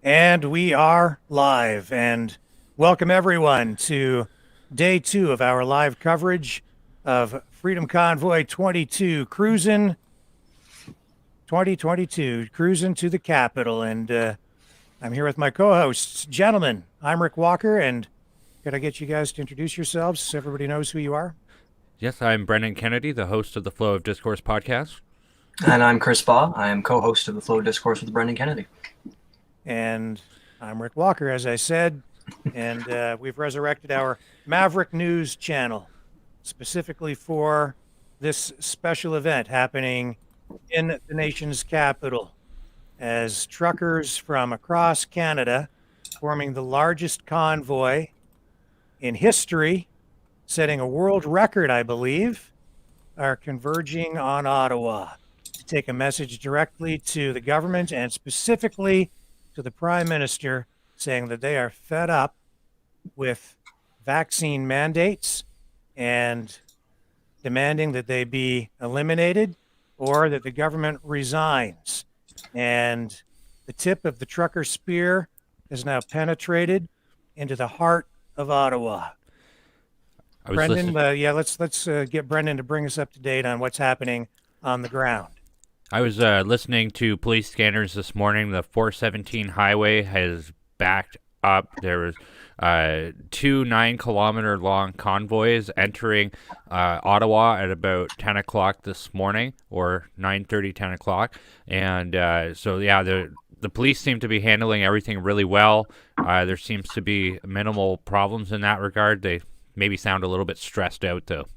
And we are live. And welcome everyone to day 2 of our live coverage of Freedom Convoy 22, cruising 2022, cruising to the Capitol. And I'm here with my co-hosts. Gentlemen, I'm Rick Walker, and could I get you guys to introduce yourselves so everybody knows who you are? Yes, I'm Brendan Kennedy, the host of the Flow of Discourse podcast. And I'm Chris Baugh. I am co-host of the Flow Discourse with Brendan Kennedy. And I'm Rick Walker, as I said, and we've resurrected our Maverick News channel specifically for this special event happening in the nation's capital, as truckers from across Canada, forming the largest convoy in history, setting a world record, I believe, are converging on Ottawa to take a message directly to the government and specifically to the Prime Minister, saying that they are fed up with vaccine mandates and demanding that they be eliminated or that the government resigns. And the tip of the trucker spear has now penetrated into the heart of Ottawa. Brendan, let's get Brendan to bring us up to date on what's happening on the ground. I was listening to police scanners this morning. The 417 highway has backed up. There was two 9-kilometer-long convoys entering Ottawa at about 10 o'clock this morning, or 9:30, 10 o'clock. And the police seem to be handling everything really well. There seems to be minimal problems in that regard. They maybe sound a little bit stressed out, though.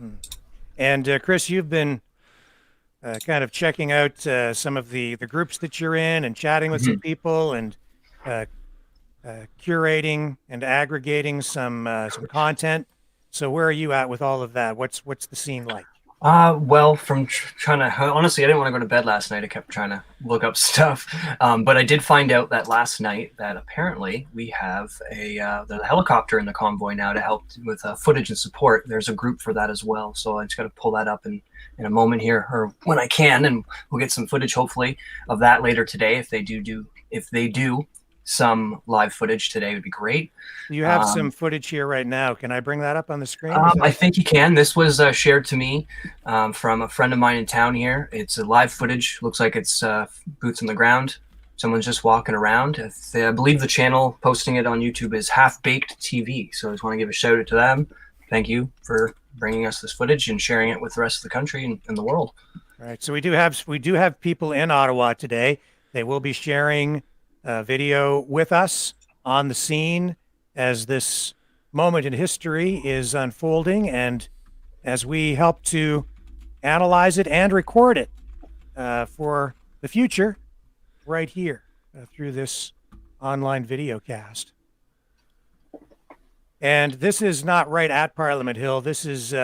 Mm-hmm. And Chris, you've been kind of checking out some of the groups that you're in and chatting with some people and curating and aggregating some content. So where are you at with all of that? What's the scene like? Well, from trying to, honestly, I didn't want to go to bed last night. I kept trying to look up stuff. But I did find out that last night that apparently we have there's a helicopter in the convoy now to help with footage and support. There's a group for that as well. So I just got to pull that up in a moment here, or when I can, and we'll get some footage hopefully of that later today. If they do some live footage today, would be great. You have some footage here right now. Can I bring that up on the screen? I think you can. This was shared to me from a friend of mine in town here. It's a live footage. Looks like it's boots on the ground. Someone's just walking around. I believe the channel posting it on YouTube is Half Baked TV. So I just want to give a shout out to them. Thank you for bringing us this footage and sharing it with the rest of the country and the world. All right. So we do have people in Ottawa today. They will be sharing video with us on the scene as this moment in history is unfolding, and as we help to analyze it and record it for the future right here through this online video cast. And this is not right at Parliament Hill. This is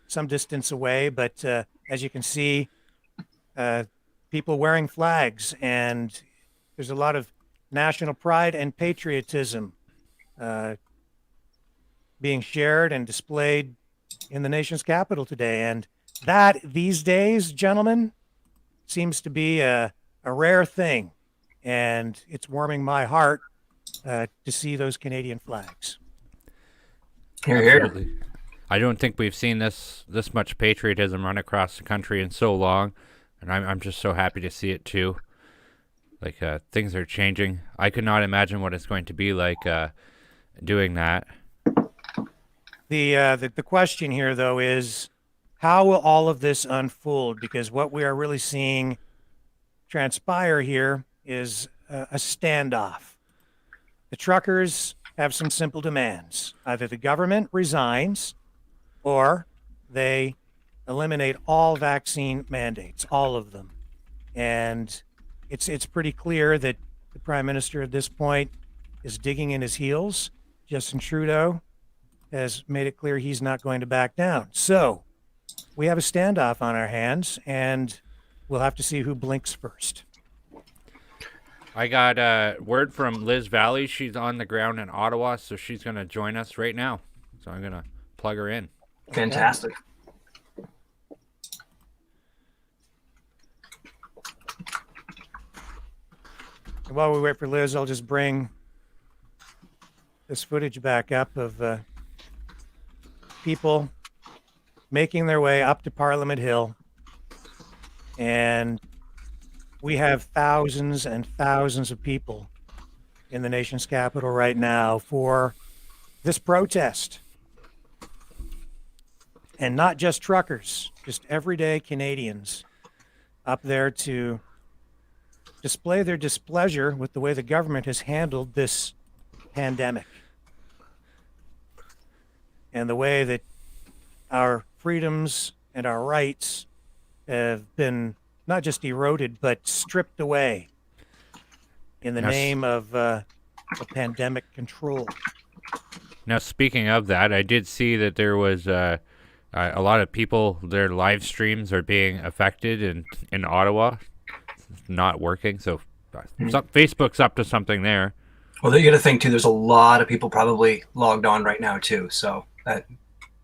some distance away, but as you can see, people wearing flags, and there's a lot of national pride and patriotism being shared and displayed in the nation's capital today. And that, these days, gentlemen, seems to be a rare thing. And it's warming my heart to see those Canadian flags. Hear, hear. Absolutely. I don't think we've seen this much patriotism run across the country in so long, and I'm just so happy to see it too. Like, things are changing. I could not imagine what it's going to be like doing that. The question here, though, is how will all of this unfold? Because what we are really seeing transpire here is a standoff. The truckers have some simple demands. Either the government resigns or they eliminate all vaccine mandates, all of them. And it's pretty clear that the Prime Minister at this point is digging in his heels. Justin Trudeau has made it clear he's not going to back down. So we have a standoff on our hands, and we'll have to see who blinks first. I got word from Liz Valley. She's on the ground in Ottawa, so she's going to join us right now. So I'm going to plug her in. Fantastic. While we wait for Liz, I'll just bring this footage back up of people making their way up to Parliament Hill. And we have thousands and thousands of people in the nation's capital right now for this protest. And not just truckers, just everyday Canadians up there to display their displeasure with the way the government has handled this pandemic and the way that our freedoms and our rights have been not just eroded, but stripped away in the Yes. name of the pandemic control. Now, speaking of that, I did see that there was a lot of people, their live streams are being affected in Ottawa. It's not working, so Facebook's up to something there. Well, you got to think too. There's a lot of people probably logged on right now too, so that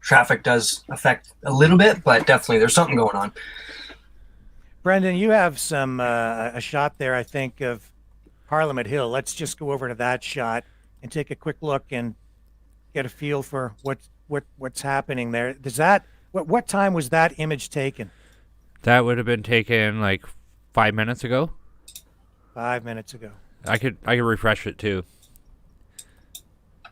traffic does affect a little bit, but definitely there's something going on. Brendan, you have some a shot there, I think, of Parliament Hill. Let's just go over to that shot and take a quick look and get a feel for what's happening there. Does that what time was that image taken? That would have been taken like 5 minutes ago. 5 minutes ago. I could refresh it too. I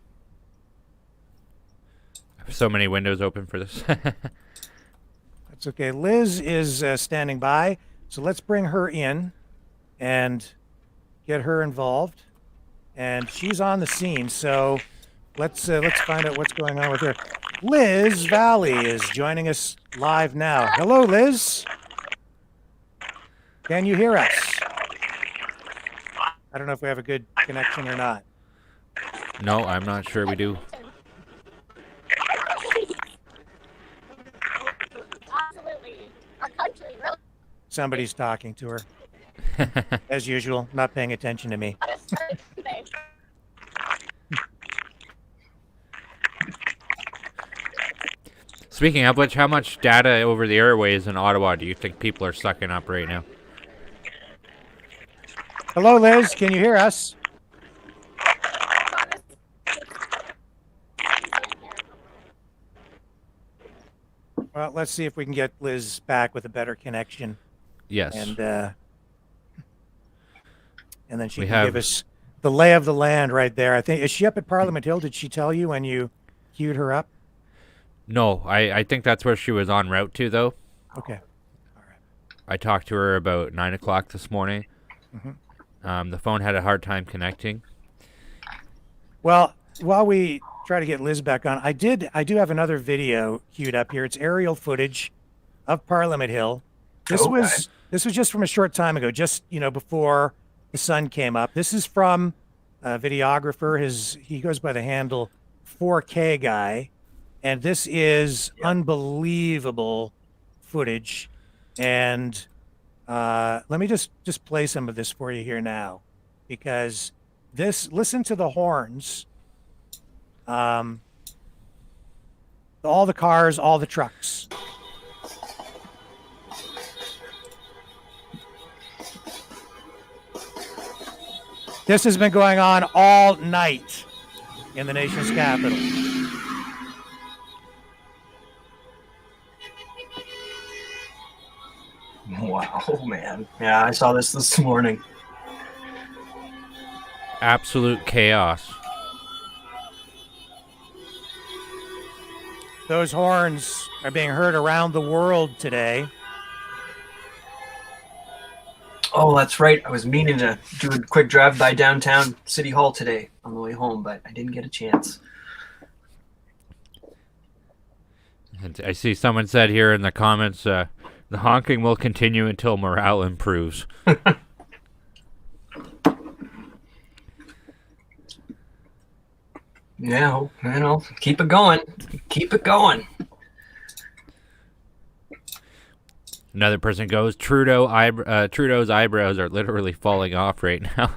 have so many windows open for this. That's okay. Liz is standing by, so let's bring her in and get her involved. And she's on the scene, so let's find out what's going on with her. Liz Valley is joining us live now. Hello, Liz. Can you hear us? I don't know if we have a good connection or not. No, I'm not sure we do. Absolutely. Our country really Somebody's talking to her. As usual, not paying attention to me. got us started today. Speaking of which, how much data over the airways in Ottawa do you think people are sucking up right now? Hello, Liz. Can you hear us? Well, let's see if we can get Liz back with a better connection, Yes. and then she We can have- give us the lay of the land right there. I think, is she up at Parliament Hill? Did she tell you when you queued her up? No, I think that's where she was en route to, though. Okay. I talked to her about 9 o'clock this morning. The phone had a hard time connecting. Well, while we try to get Liz back on, I do have another video queued up here. It's aerial footage of Parliament Hill. This Okay. was just from a short time ago, just before the sun came up. This is from a videographer. He goes by the handle 4K guy, and this is unbelievable footage. And let me just play some of this for you here now, because listen to the horns. All the cars, all the trucks. This has been going on all night in the nation's capital. Wow, man. Yeah, I saw this morning. Absolute chaos. Those horns are being heard around the world today. Oh, that's right. I was meaning to do a quick drive by downtown City Hall today on the way home, but I didn't get a chance. And I see someone said here in the comments, the honking will continue until morale improves. Yeah, keep it going. Keep it going. Another person goes, Trudeau's eyebrows are literally falling off right now.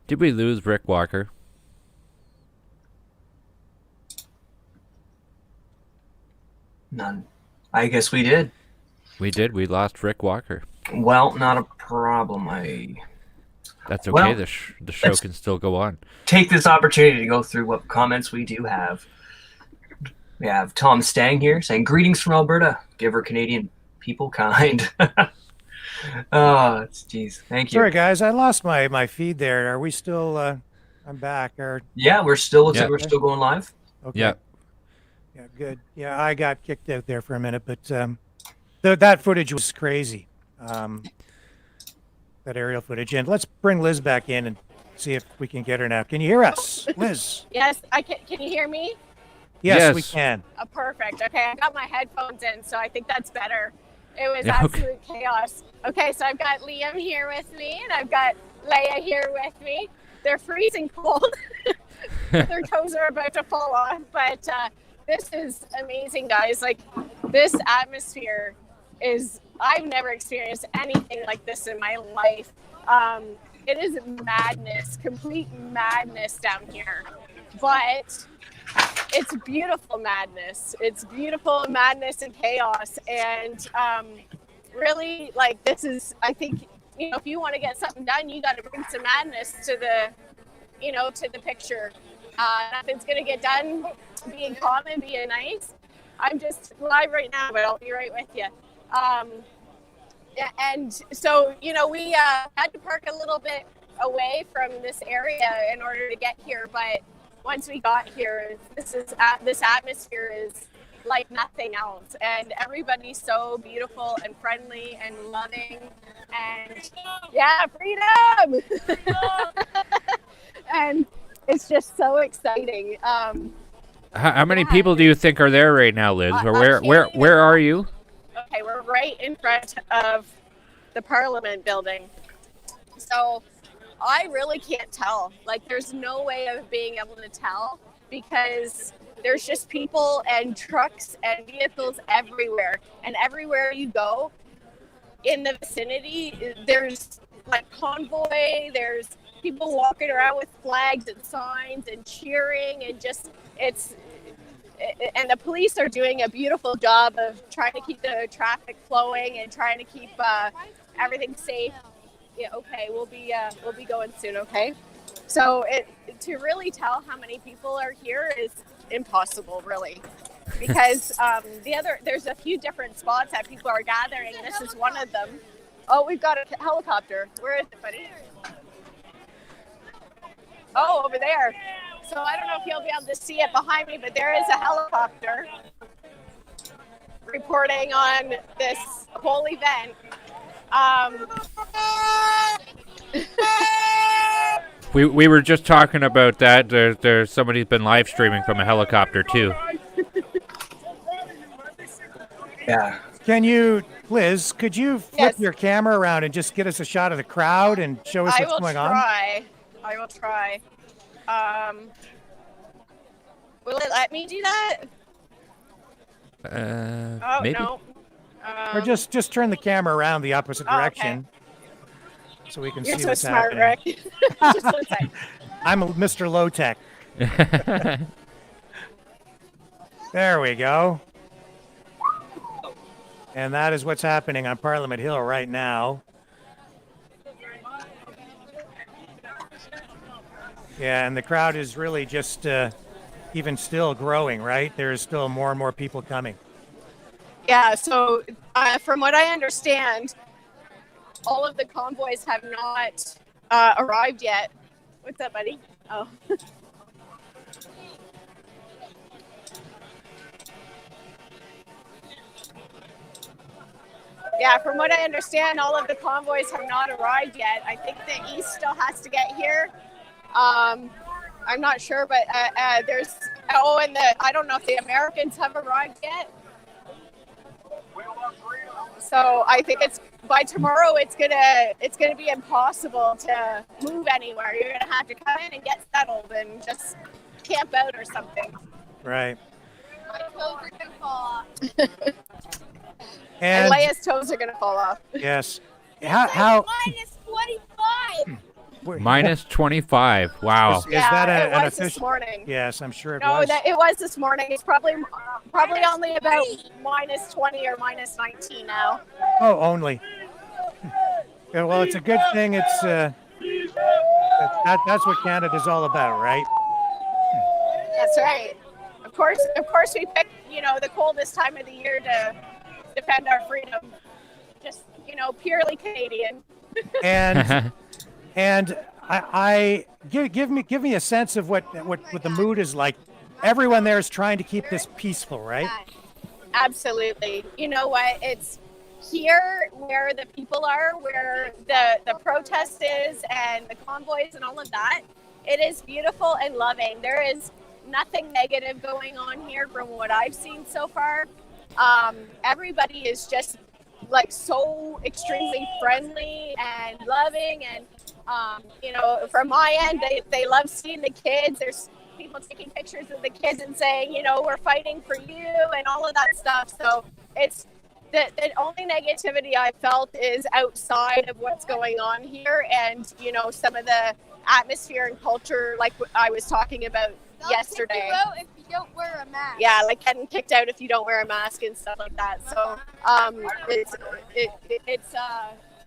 Did we lose Rick Walker? None. I guess we did. We did. We lost Rick Walker. Well, not a problem. That's okay. Well, The show can still go on. Take this opportunity to go through what comments we do have. We have Tom Stang here saying, "Greetings from Alberta. Give her Canadian people kind." Oh, jeez. Thank you. Sorry, guys, I lost my feed there. Are we still? I'm back. Yeah, we're still. Looks Yeah. like we're still going live. Okay. Yeah. Yeah, good. Yeah, I got kicked out there for a minute, but that footage was crazy. That aerial footage, and let's bring Liz back in and see if we can get her now. Can you hear us, Liz? Yes, I can. Can you hear me? Yes, we Yes. can. Perfect. Okay, I got my headphones in, so I think that's better. It was Yeah, okay. absolute chaos. Okay, so I've got Liam here with me, and I've got Leia here with me. They're freezing cold. Their toes are about to fall off, but this is amazing, guys. Like, this atmosphere is, I've never experienced anything like this in my life. It is madness, complete madness down here, but it's beautiful madness. It's beautiful madness and chaos, and really, like, this is, I think, if you want to get something done, you got to bring some madness to the picture. Nothing's gonna get done being calm and being nice. I'm just live right now, but I'll be right with you. Yeah, and so, we had to park a little bit away from this area in order to get here, but once we got here, this atmosphere is like nothing else, and everybody's so beautiful and friendly and loving, and yeah, freedom. And it's just so exciting. How many people do you think are there right now, Liz? Or where are you? Okay, we're right in front of the Parliament building. So I really can't tell. Like, there's no way of being able to tell because there's just people and trucks and vehicles everywhere. And everywhere you go in the vicinity, there's like convoy, there's people walking around with flags and signs and cheering, and just and the police are doing a beautiful job of trying to keep the traffic flowing and trying to keep everything safe. Yeah, okay, we'll be going soon, okay? So to really tell how many people are here is impossible, really, because there's a few different spots that people are gathering. This is one of them. Oh, we've got a helicopter. Where is it, buddy? Oh, over there. So I don't know if you'll be able to see it behind me, but there is a helicopter reporting on this whole event. We were just talking about that. There's somebody's been live streaming from a helicopter too. Yeah. Can you, Liz, could you flip Yes. your camera around and just get us a shot of the crowd and show us what's going on? I will try. Will it let me do that? Oh, Maybe. no. Or just turn the camera around the opposite Oh, okay. direction so we can You're see so what's smart, happening. Rick. Just one sec. I'm Mr. Low Tech. There we go. And that is what's happening on Parliament Hill right now. Yeah, and the crowd is really just even still growing, right? There's still more and more people coming. Yeah, so from what I understand, all of the convoys have not arrived yet. What's up, buddy? Oh. Yeah, from what I understand, all of the convoys have not arrived yet. I think the East still has to get here. I'm not sure, but there's and I don't know if the Americans have arrived yet. So I think it's by tomorrow. It's gonna be impossible to move anywhere. You're gonna have to come in and get settled and just camp out or something. Right. My toes are gonna fall off. And Leia's toes are gonna fall off. yes. How minus 25. Minus 25. Wow. Is that it an was this official? morning. Yes, I'm sure it No, was. it was this morning. It's probably only about minus 20 or minus 19 now. Oh, only. Yeah, well, it's a good thing. It's that's what Canada's all about, right? That's right. Of course, we picked the coldest time of the year to defend our freedom. Just purely Canadian. And I give me a sense of what the mood is like. Everyone there is trying to keep this peaceful, right? Absolutely. You know what? It's here where the people are, where the protest is, and the convoys and all of that. It is beautiful and loving. There is nothing negative going on here from what I've seen so far. Everybody is just like so extremely friendly and loving, and from my end, they love seeing the kids. There's people taking pictures of the kids and saying, we're fighting for you and all of that stuff. So it's the only negativity I felt is outside of what's going on here, and some of the atmosphere and culture, like I was talking about yesterday. If you don't wear a mask. Yeah, like getting kicked out if you don't wear a mask and stuff like that. So it's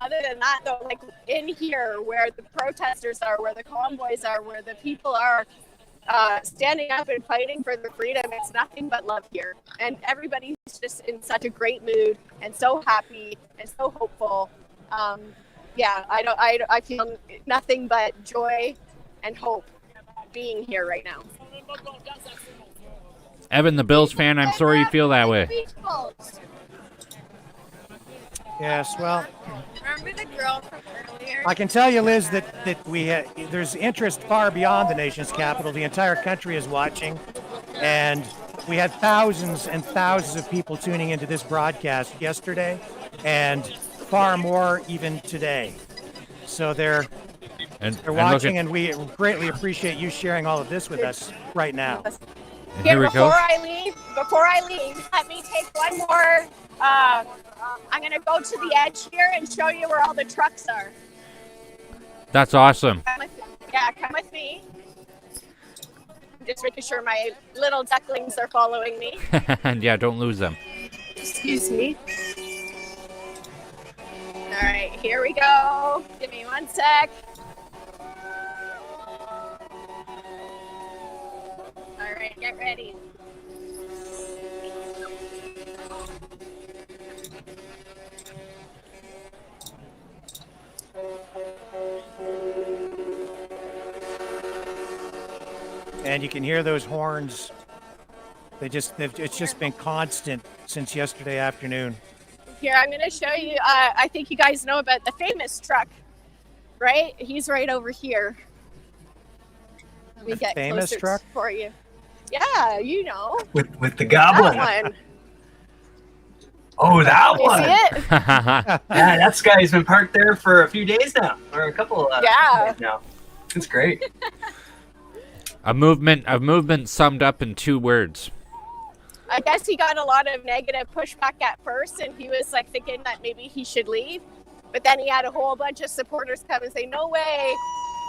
other than that though, like in here where the protesters are, where the convoys are, where the people are standing up and fighting for their freedom, it's nothing but love here, and everybody's just in such a great mood and so happy and so hopeful. I feel nothing but joy and hope being here right now. Evan, the Bills fan, I'm sorry you feel that way. Yes, well, Remember the girl from earlier? I can tell you, Liz, that there's interest far beyond the nation's capital. The entire country is watching, and we had thousands and thousands of people tuning into this broadcast yesterday, and far more even today. So they're watching, and we greatly appreciate you sharing all of this with us right now. And here we go. Before I leave, let me take one more. I'm gonna go to the edge here and show you where all the trucks are. That's awesome. Come with me. I'm just making sure my little ducklings are following me. Yeah, don't lose them. Excuse me. All right, here we go. Give me one sec. All right, get ready. And you can hear those horns. It's just been constant since yesterday afternoon. Here, I'm going to show you. I think you guys know about the famous truck, right? He's right over here. Let me get famous closer truck for you. Yeah, you know. With the goblin. That one. Oh, that You one. see it? Yeah, that guy's been parked there for a few days now, or a couple of days now. It's great. A movement summed up in 2 words. I guess he got a lot of negative pushback at first, and he was like thinking that maybe he should leave. But then he had a whole bunch of supporters come and say, "No way,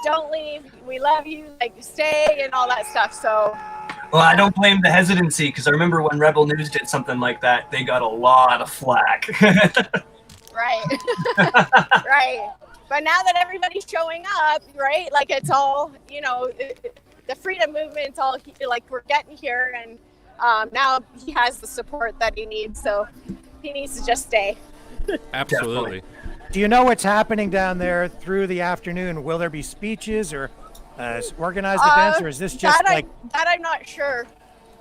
don't leave. We love you. Like, stay," and all that stuff. So. Well, I don't blame the hesitancy, because I remember when Rebel News did something like that, they got a lot of flack. Right. Right. But now that everybody's showing up, right, like it's all, the freedom movement's all, like we're getting here, and now he has the support that he needs, so he needs to just stay. Absolutely. Do you know what's happening down there through the afternoon? Will there be speeches or organized events, or is this just that I'm not sure.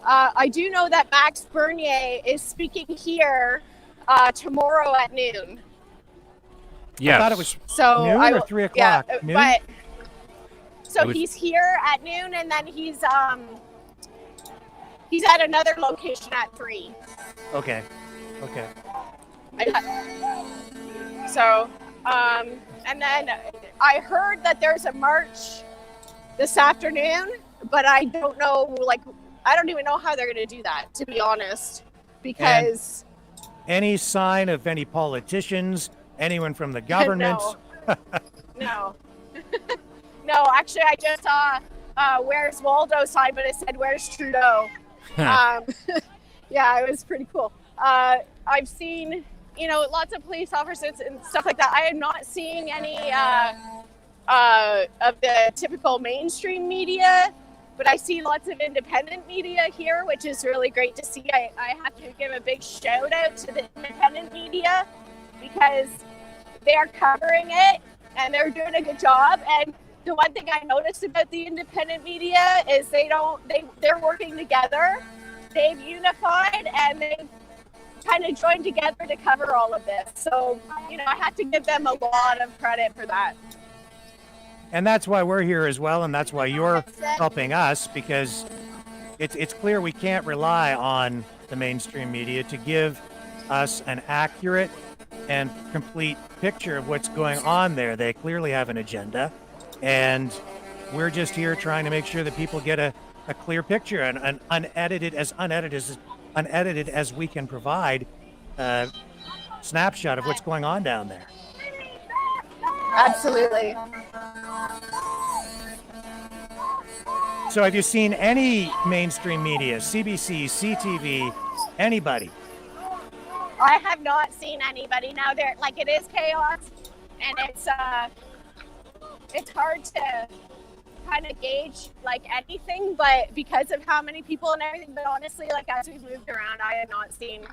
I do know that Max Bernier is speaking here tomorrow at noon. Yes. I thought it was So noon or 3 o'clock. Yeah, Noon? but so he's here at noon, and then he's at another location at 3. Okay. So, and then I heard that there's a march this afternoon, but I don't know, I don't even know how they're going to do that, to be honest, because... Any sign of any politicians, anyone from the government? No. No, actually, I just saw "Where's Waldo" sign, but it said "Where's Trudeau." Yeah, it was pretty cool. I've seen, lots of police officers and stuff like that. I am not seeing any of the typical mainstream media, but I see lots of independent media here, which is really great to see. I have to give a big shout out to the independent media because they're covering it and they're doing a good job. And the one thing I noticed about the independent media is they're working together. They've unified and they've kind of joined together to cover all of this. So, I have to give them a lot of credit for that. And that's why we're here as well, and that's why you're helping us, because it's clear we can't rely on the mainstream media to give us an accurate and complete picture of what's going on there. They clearly have an agenda, and we're just here trying to make sure that people get a clear picture and an unedited as we can provide snapshot of what's going on down there. Absolutely. So have you seen any mainstream media, CBC, CTV, anybody? I have not seen anybody. Now it is chaos, and it's hard to kind of gauge anything, but because of how many people and everything. But honestly, as we've moved around, I have not seen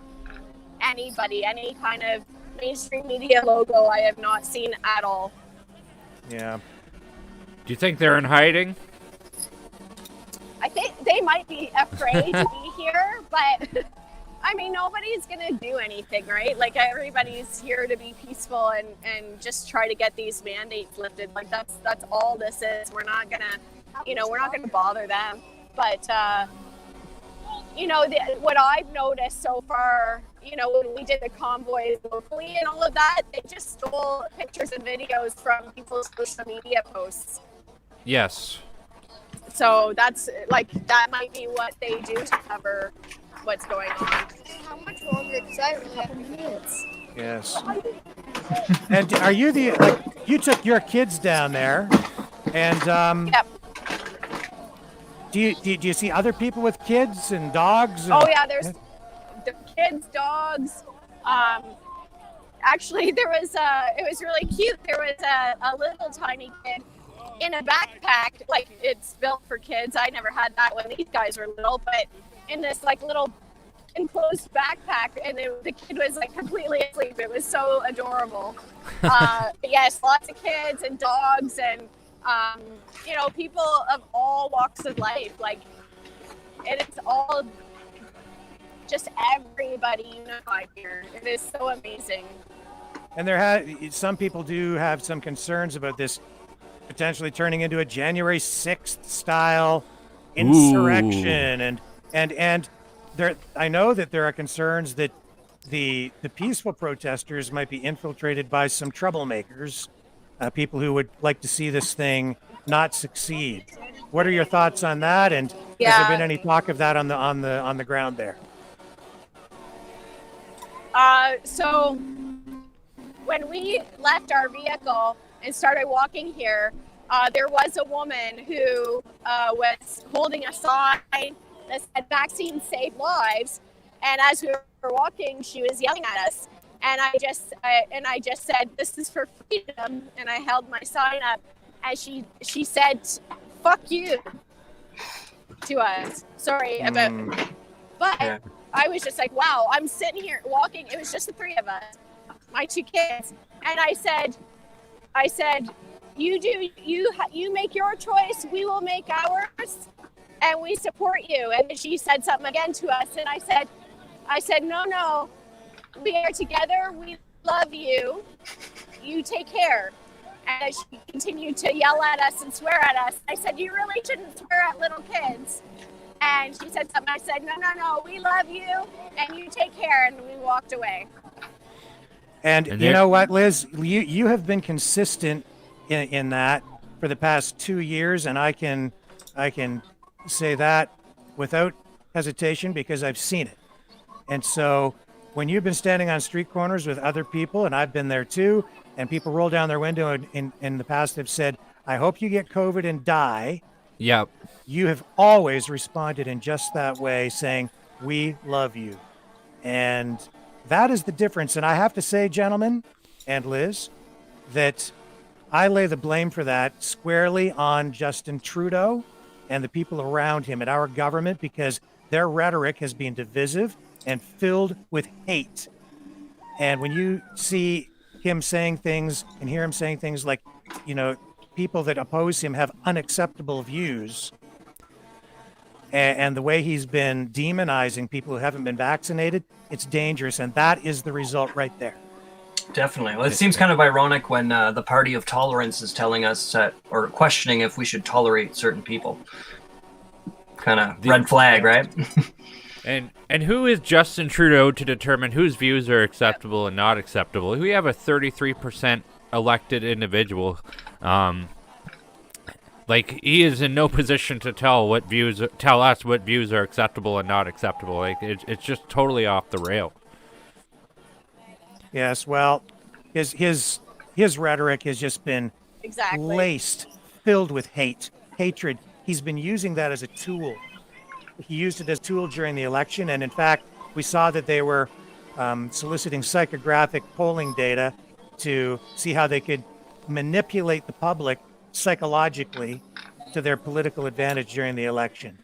anybody, any kind of mainstream media logo. I have not seen at all. Yeah. Do you think they're in hiding? I think they might be afraid to be here, but I mean, nobody's gonna do anything, right? Everybody's here to be peaceful and just try to get these mandates lifted. That's all this is. We're not gonna bother them. But what I've noticed so far, when we did the convoys locally and all of that, they just stole pictures and videos from people's social media posts. Yes. So that's that might be what they do to cover what's going on. How much longer? Because I really have minutes. Yes. And are you you took your kids down there, and Yep. do you see other people with kids and dogs? And, Oh yeah, there's the kids, dogs. Actually, it was really cute. There was a little tiny kid in a backpack, it's built for kids. I never had that when these guys were little, but in this little enclosed backpack, and the kid was completely asleep. It was so adorable. Yes, lots of kids and dogs and people of all walks of life. It's all just everybody unified here. It is so amazing. And some people do have some concerns about this potentially turning into a January 6th style insurrection. Ooh. And there, I know that there are concerns that the peaceful protesters might be infiltrated by some troublemakers, people who would like to see this thing not succeed. What are your thoughts on that? And has there been any talk of that on the ground there? So when we left our vehicle and started walking here, there was a woman who was holding a sign that said "Vaccines save lives," and as we were walking, she was yelling at us. And I just said, "This is for freedom," and I held my sign up, and she said, "Fuck you," to us. Sorry about, but yeah. I was just wow. I'm sitting here walking. It was just the three of us, my two kids, and I said, you make your choice, we will make ours, and we support you. And then she said something again to us, and I said, no, we are together, we love you, you take care. And she continued to yell at us and swear at us. I said, you really shouldn't swear at little kids. And she said something. I said, no, we love you, and you take care. And we walked away. And you know what, Liz? You have been consistent in that for the past 2 years, and I can say that without hesitation because I've seen it. And so when you've been standing on street corners with other people, and I've been there too, and people roll down their window and in the past have said, I hope you get COVID and die. Yep. You have always responded in just that way, saying, we love you. And that is the difference. And I have to say, gentlemen and Liz, that I lay the blame for that squarely on Justin Trudeau and the people around him and our government, because their rhetoric has been divisive and filled with hate. And when you see him saying things and hear him saying things like, you know, people that oppose him have unacceptable views, and the way he's been demonizing people who haven't been vaccinated, it's dangerous. And that is the result right there. Definitely. Well, it seems kind of ironic when the party of tolerance is telling us or questioning if we should tolerate certain people. Kind of red flag, right? And who is Justin Trudeau to determine whose views are acceptable and not acceptable? We have a 33% elected individual. Like, he is in no position to tell us what views are acceptable and not acceptable. Like, it's just totally off the rail. Yes, well, his rhetoric has just been laced, filled with hatred. He's been using that as a tool. He used it as a tool during the election, and in fact, we saw that they were soliciting psychographic polling data to see how they could manipulate the public psychologically to their political advantage during the election,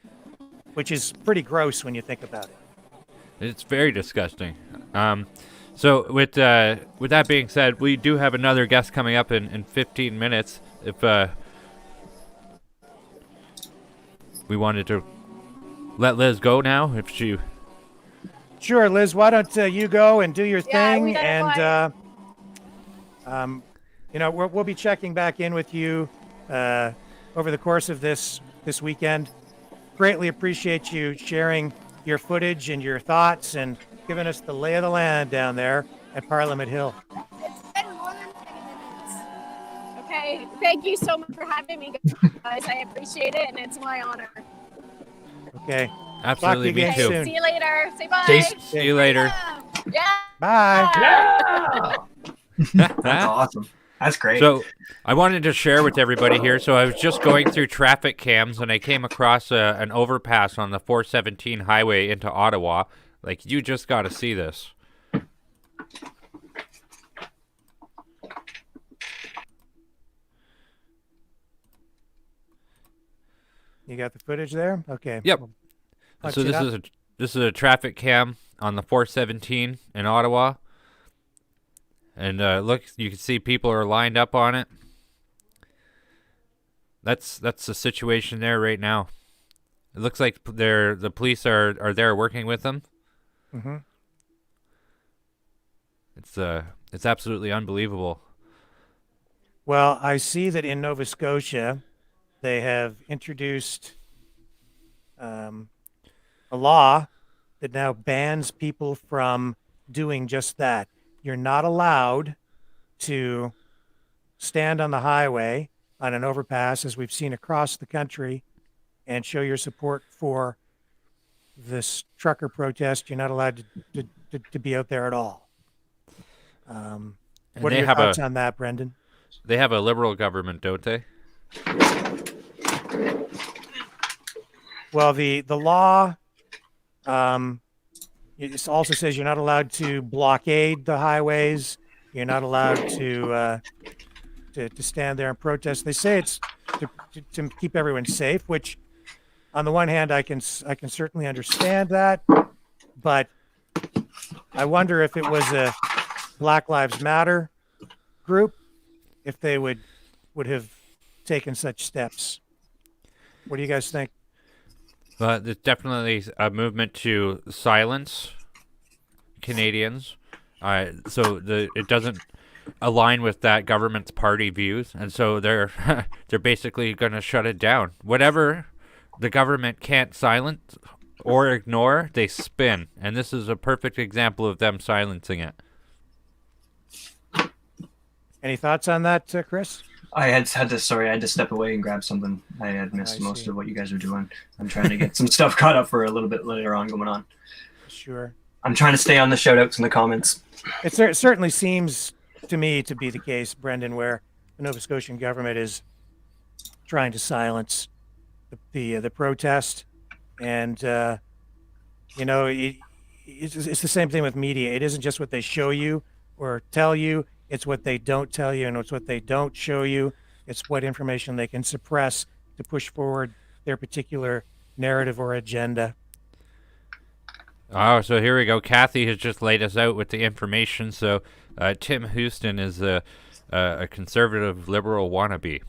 which is pretty gross when you think about it. It's very disgusting. So with that being said, we do have another guest coming up in 15 minutes. If we wanted to let Liz go now, if she... Sure, Liz, why don't you go and do your thing, we got and you know, we'll be checking back in with you over the course of this weekend. Greatly appreciate you sharing your footage and your thoughts and giving us the lay of the land down there at Parliament Hill. It's been more than 10 minutes. Okay, thank you so much for having me, guys. I appreciate it, and it's my honor. Okay. Absolutely, Talk to you me again too. soon. See you later. Say bye. See you later. Yeah. Bye. Yeah! That's awesome. That's great. So I wanted to share with everybody here. So I was just going through traffic cams and I came across an overpass on the 417 highway into Ottawa. Like, you just got to see this. You got the footage there? Okay. Yep. We'll punch So it up. this is a traffic cam on the 417 in Ottawa. And look, you can see people are lined up on it. That's the situation there right now. It looks like the police are there working with them. Mm-hmm. It's absolutely unbelievable. Well, I see that in Nova Scotia, they have introduced a law that now bans people from doing just that. You're not allowed to stand on the highway on an overpass, as we've seen across the country, and show your support for this trucker protest. You're not allowed to be out there at all. What are your thoughts on that, Brendan? They have a liberal government, don't they? Well, the law it also says you're not allowed to blockade the highways. You're not allowed to stand there and protest. They say it's to keep everyone safe, which on the one hand I can certainly understand that, but I wonder if it was a Black Lives Matter group, if they would have taken such steps. What do you guys think? There's definitely a movement to silence Canadians. So it doesn't align with that government's party views, and so they're basically going to shut it down. Whatever the government can't silence or ignore, they spin, and this is a perfect example of them silencing it. Any thoughts on that, Chris? I had to step away and grab something. I had missed most of what you guys were doing. I'm trying to get some stuff caught up for a little bit later on going on. Sure. I'm trying to stay on the shout outs and the comments. It certainly seems to me to be the case, Brendan, where the Nova Scotian government is trying to silence the protest. And it's the same thing with media. It isn't just what they show you or tell you; it's what they don't tell you, and it's what they don't show you. It's what information they can suppress to push forward their particular narrative or agenda. Oh, so here we go. Kathy has just laid us out with the information. So Tim Houston is a conservative liberal wannabe.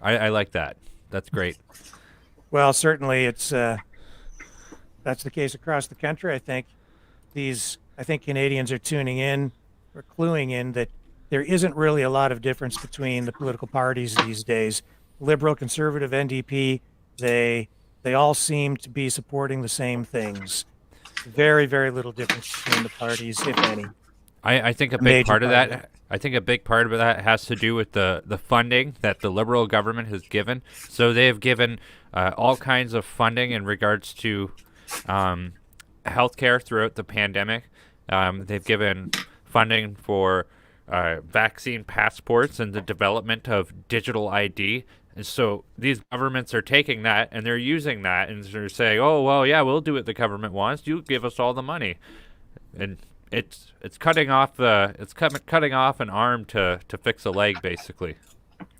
I like that. That's great. Well, certainly it's that's the case across the country. I think Canadians are tuning in or cluing in that there isn't really a lot of difference between the political parties these days. Liberal, conservative, NDP, they all seem to be supporting the same things. Very, very little difference between the parties, if any. I think a big part of that. I think a big part of that has to do with the funding that the Liberal government has given. So they have given all kinds of funding in regards to healthcare throughout the pandemic. They've given funding for vaccine passports and the development of digital ID. And so these governments are taking that and they're using that and they're saying, "Oh, well, yeah, we'll do what the government wants. You give us all the money." And it's cutting off cutting off an arm to fix a leg, basically.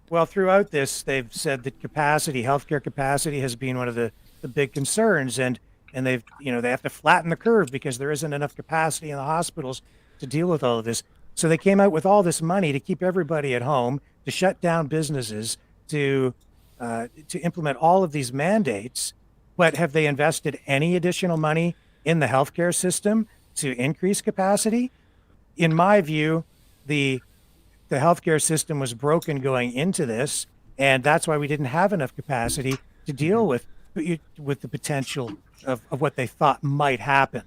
Well, throughout this, they've said that healthcare capacity, has been one of the big concerns, and they have to flatten the curve because there isn't enough capacity in the hospitals to deal with all of this. So they came out with all this money to keep everybody at home, to shut down businesses, to implement all of these mandates. But have they invested any additional money in the healthcare system to increase capacity? In my view, the healthcare system was broken going into this, and that's why we didn't have enough capacity to deal with the potential of what they thought might happen.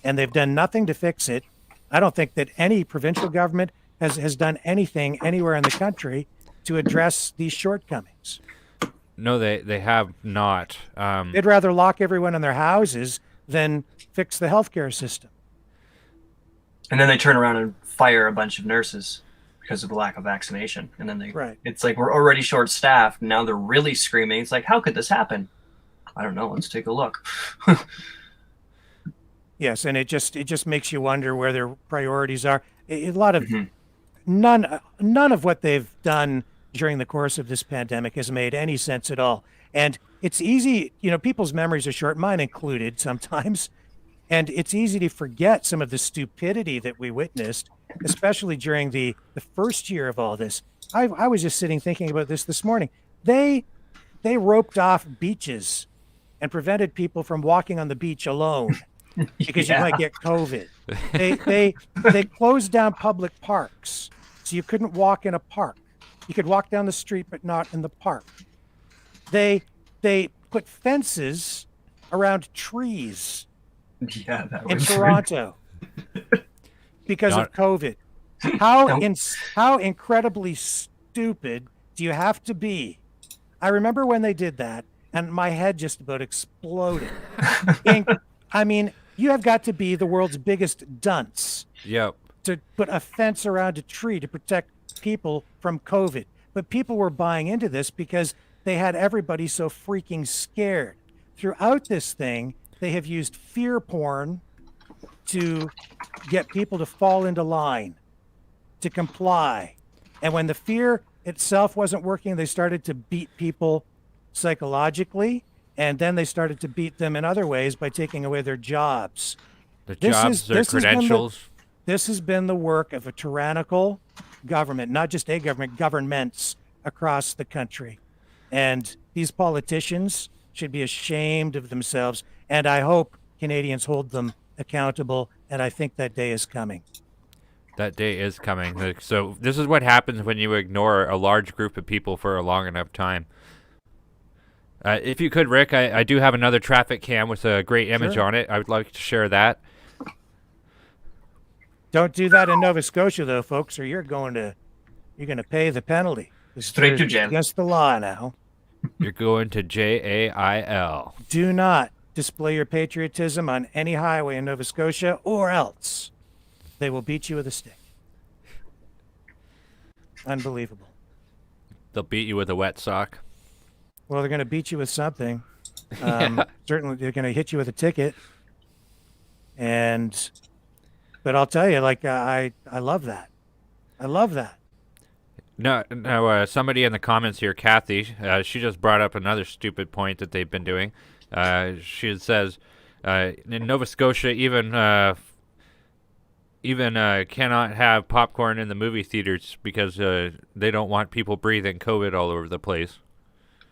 And they've done nothing to fix it. I don't think that any provincial government has done anything anywhere in the country to address these shortcomings. No, they have not. They'd rather lock everyone in their houses than fix the healthcare system. And then they turn around and fire a bunch of nurses because of the lack of vaccination. And then it's like, we're already short-staffed. Now they're really screaming. It's like, how could this happen? I don't know. Let's take a look. Yes, and it just makes you wonder where their priorities are. A lot of none of what they've done during the course of this pandemic has made any sense at all. And it's easy, people's memories are short, mine included sometimes. And it's easy to forget some of the stupidity that we witnessed, especially during the first year of all this. I was just sitting thinking about this morning. They roped off beaches and prevented people from walking on the beach alone because you might get COVID. They closed down public parks, so you couldn't walk in a park. You could walk down the street, but not in the park. They put fences around trees in Toronto because of COVID. How incredibly stupid do you have to be? I remember when they did that, and my head just about exploded. You have got to be the world's biggest dunce. Yep. To put a fence around a tree to protect people from COVID. But people were buying into this because they had everybody so freaking scared. Throughout this thing, they have used fear porn to get people to fall into line, to comply. And when the fear itself wasn't working, they started to beat people psychologically, and then they started to beat them in other ways by taking away their jobs. Their credentials. This has been the work of a tyrannical government, not just a government, governments across the country. And these politicians should be ashamed of themselves. And I hope Canadians hold them accountable. And I think that day is coming. That day is coming. So this is what happens when you ignore a large group of people for a long enough time. If you could, Rick, I do have another traffic cam with a great image on it. I would like to share that. Don't do that in Nova Scotia, though, folks, or you're going to pay the penalty. Straight to jail. Against the law now. You're going to jail. Do not display your patriotism on any highway in Nova Scotia, or else they will beat you with a stick. Unbelievable. They'll beat you with a wet sock. Well, they're going to beat you with something. Yeah. Certainly, they're going to hit you with a ticket. But I'll tell you, like I love that. I love that. No. Somebody in the comments here, Kathy, she just brought up another stupid point that they've been doing. She says, in Nova Scotia, even cannot have popcorn in the movie theaters because they don't want people breathing COVID all over the place.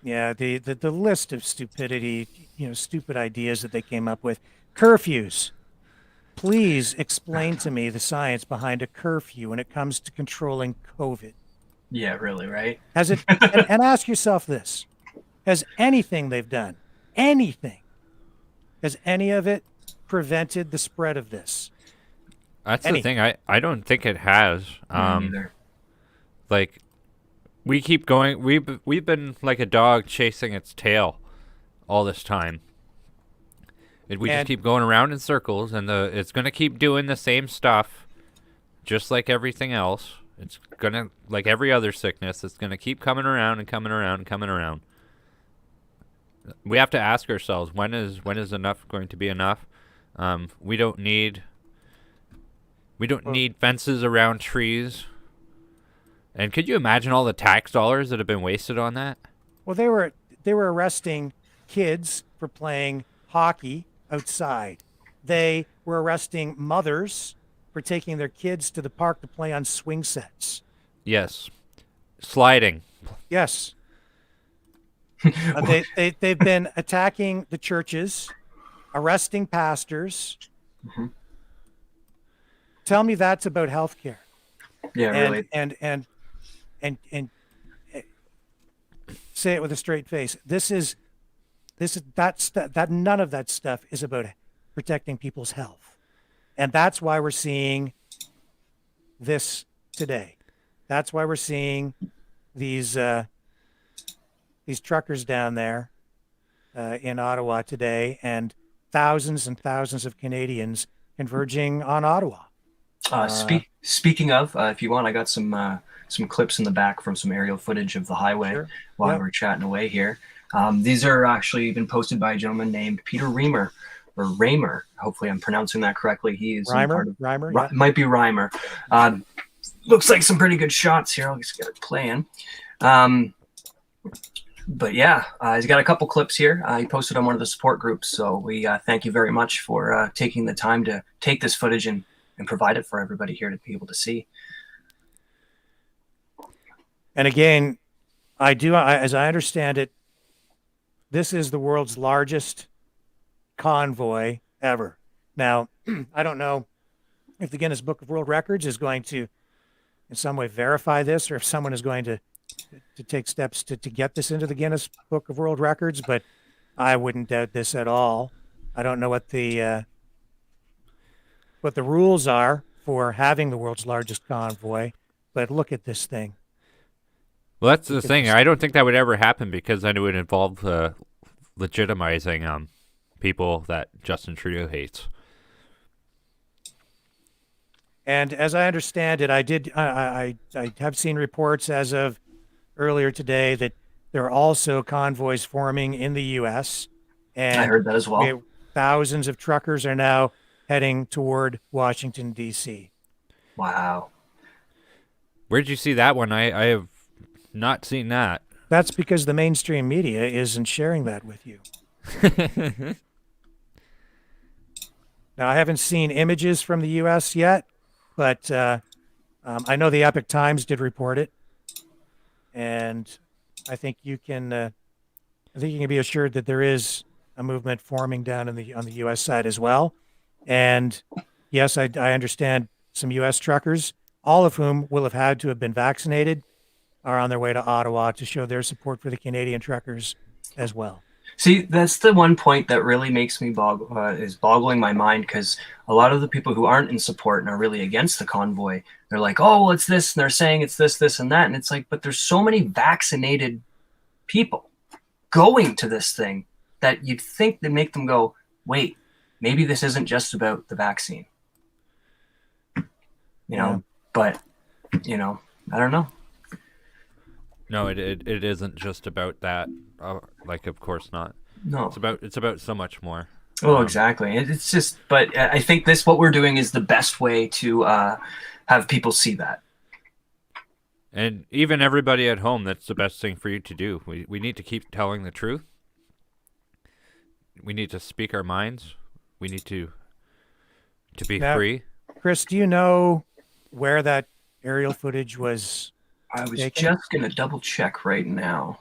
Yeah, the list of stupidity, stupid ideas that they came up with. Curfews. Please explain to me the science behind a curfew when it comes to controlling COVID. Yeah, really, right? Has it? and ask yourself this: has anything they've done, has any of it prevented the spread of this? That's the thing. I don't think it has. Neither. Like, we keep going. We've been like a dog chasing its tail all this time. We just keep going around in circles, and it's going to keep doing the same stuff, just like everything else. It's going to, like every other sickness, it's going to keep coming around and coming around and coming around. We have to ask ourselves, when is enough going to be enough? We don't need fences around trees. And could you imagine all the tax dollars that have been wasted on that? Well, they were arresting kids for playing hockey outside. They were arresting mothers for taking their kids to the park to play on swing sets. Yes. Sliding. Yes. They've been attacking the churches, arresting pastors. Mm-hmm. Tell me that's about healthcare. Yeah, really. And say it with a straight face. That none of that stuff is about protecting people's health. And that's why we're seeing this today. That's why we're seeing these truckers down there in Ottawa today, and thousands of Canadians converging on Ottawa. Speaking of, if you want, I got some clips in the back from some aerial footage of the highway while we're chatting away here. These are actually been posted by a gentleman named Peter Reimer, or Raymer. Hopefully I'm pronouncing that correctly. He is Reimer, yeah. Might be Reimer. Looks like some pretty good shots here. I'll just get it playing. But yeah, he's got a couple clips here. He posted on one of the support groups. So we thank you very much for taking the time to take this footage and provide it for everybody here to be able to see. And again, as I understand it, this is the world's largest convoy ever. Now, I don't know if the Guinness Book of World Records is going to in some way verify this, or if someone is going to take steps to get this into the Guinness Book of World Records, but I wouldn't doubt this at all. I don't know what the rules are for having the world's largest convoy, but look at this thing. Well, that's the thing. I don't think that would ever happen, because then it would involve legitimizing people that Justin Trudeau hates. And as I understand it, I have seen reports as of earlier today that there are also convoys forming in the U.S. And I heard that as well. Thousands of truckers are now heading toward Washington, D.C. Wow. Where'd you see that one? I have not seen that. That's because the mainstream media isn't sharing that with you. Now, I haven't seen images from the U.S. yet, but I know the Epoch Times did report it, and I think you can be assured that there is a movement forming down on the U.S. side as well. And yes, I understand some U.S. truckers, all of whom will have had to have been vaccinated, are on their way to Ottawa to show their support for the Canadian truckers as well. See, that's the one point that really makes me boggling my mind, because a lot of the people who aren't in support and are really against the convoy, they're like, oh, well, it's this, and they're saying it's this, this, and that. And it's like, but there's so many vaccinated people going to this thing that you'd think that make them go, wait, maybe this isn't just about the vaccine. But, I don't know. No, it isn't just about that. Like, of course not. No. It's about so much more. Oh, exactly. It's just, but I think what we're doing is the best way to have people see that. And even everybody at home, that's the best thing for you to do. We need to keep telling the truth. We need to speak our minds. We need to be Now, free. Chris, do you know where that aerial footage was I was taken? just going to double check right now.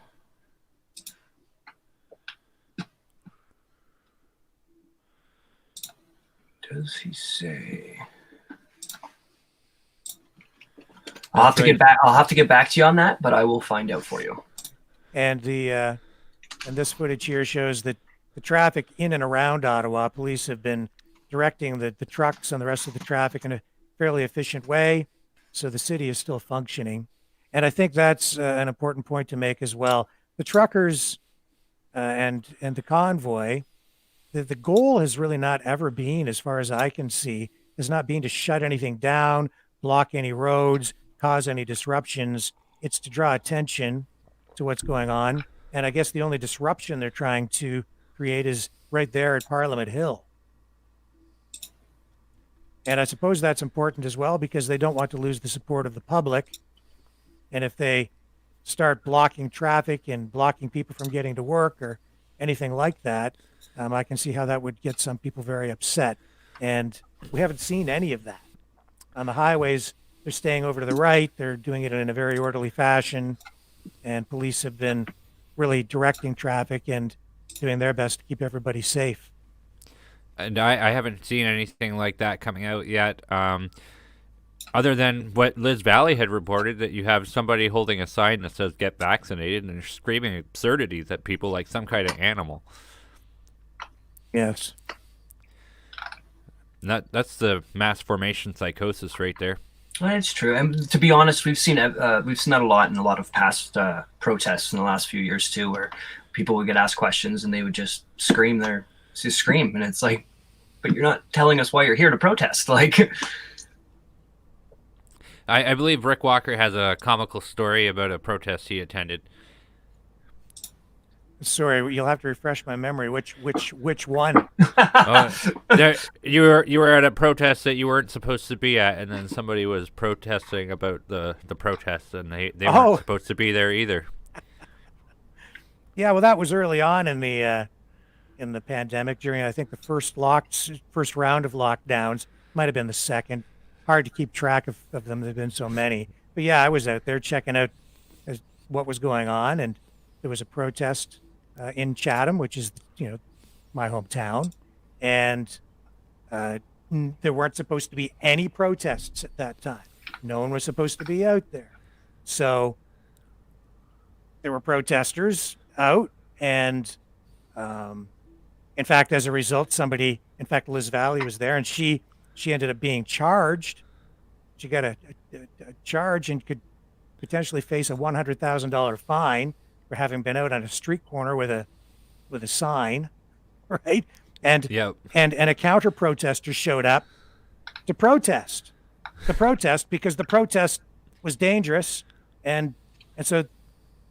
Does he say? I'll have to get back. I'll have to get back to you on that, but I will find out for you. And this footage here shows that the traffic in and around Ottawa, police have been directing the trucks and the rest of the traffic in a fairly efficient way, so the city is still functioning. And I think that's an important point to make as well. The truckers and the convoy, the goal has really not ever been, as far as I can see, has not been to shut anything down, block any roads, cause any disruptions. It's to draw attention to what's going on. And I guess the only disruption they're trying to create is right there at Parliament Hill. And I suppose that's important as well because they don't want to lose the support of the public. And if they start blocking traffic and blocking people from getting to work or anything like that, I can see how that would get some people very upset. And we haven't seen any of that. On the highways, they're staying over to the right. They're doing it in a very orderly fashion. And police have been really directing traffic and doing their best to keep everybody safe. And I haven't seen anything like that coming out yet, other than what Liz Valley had reported, that you have somebody holding a sign that says "Get vaccinated" and they're screaming absurdities at people like some kind of animal. Yes. And that's the mass formation psychosis right there. It's true, and to be honest, we've seen that a lot in a lot of past protests in the last few years too, where people would get asked questions and they would just scream, and it's like, but you're not telling us why you're here to protest. Like, I believe Rick Walker has a comical story about a protest he attended. Sorry, you'll have to refresh my memory. Which one? You were at a protest that you weren't supposed to be at, and then somebody was protesting about the protest, and they weren't supposed to be there either. Yeah, well, that was early on in the pandemic, during I think the first round of lockdowns. Might have been the second. Hard to keep track of them. There've been so many. But yeah, I was out there checking out what was going on, and there was a protest in Chatham, which is my hometown, and there weren't supposed to be any protests at that time. No one was supposed to be out there, so there were protesters out, and in fact, as a result, Liz Valley was there, and she ended up being charged. She got a charge and could potentially face a $100,000 fine for having been out on a street corner with a sign, right? And and a counter protester showed up to protest because the protest was dangerous, and so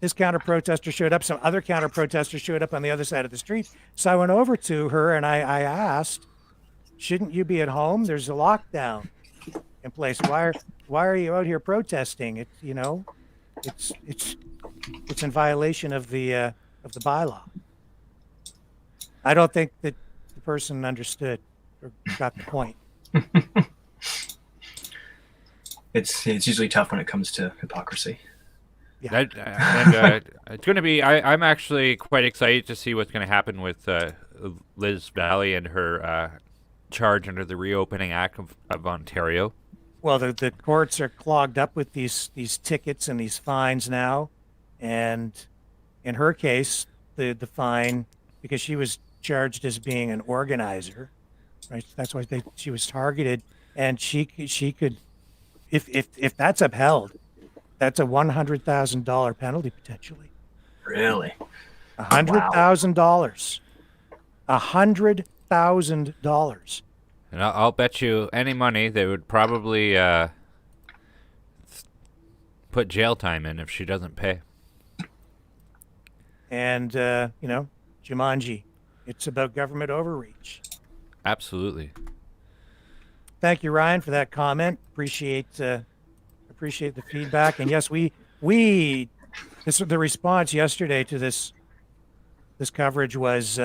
this counter protester showed up. Some other counter protesters showed up on the other side of the street. So I went over to her and I asked, "Shouldn't you be at home? There's a lockdown in place. Why are you out here protesting? It's in violation of the bylaw." I don't think that the person understood or got the point. it's usually tough when it comes to hypocrisy. Yeah. And it's going to be. I'm actually quite excited to see what's going to happen with Liz Valley and her charge under the Reopening Act of Ontario. Well, the courts are clogged up with these tickets and these fines now, and in her case, the fine, because she was charged as being an organizer, right? That's why she was targeted, and she could, if that's upheld, that's a $100,000 penalty potentially. Really? $100,000. $100,000. And I'll bet you any money they would probably put jail time in if she doesn't pay. and Jumanji. It's about government overreach. Absolutely. Thank you, Ryan, for that comment. Appreciate the feedback. And yes, the response yesterday to this coverage was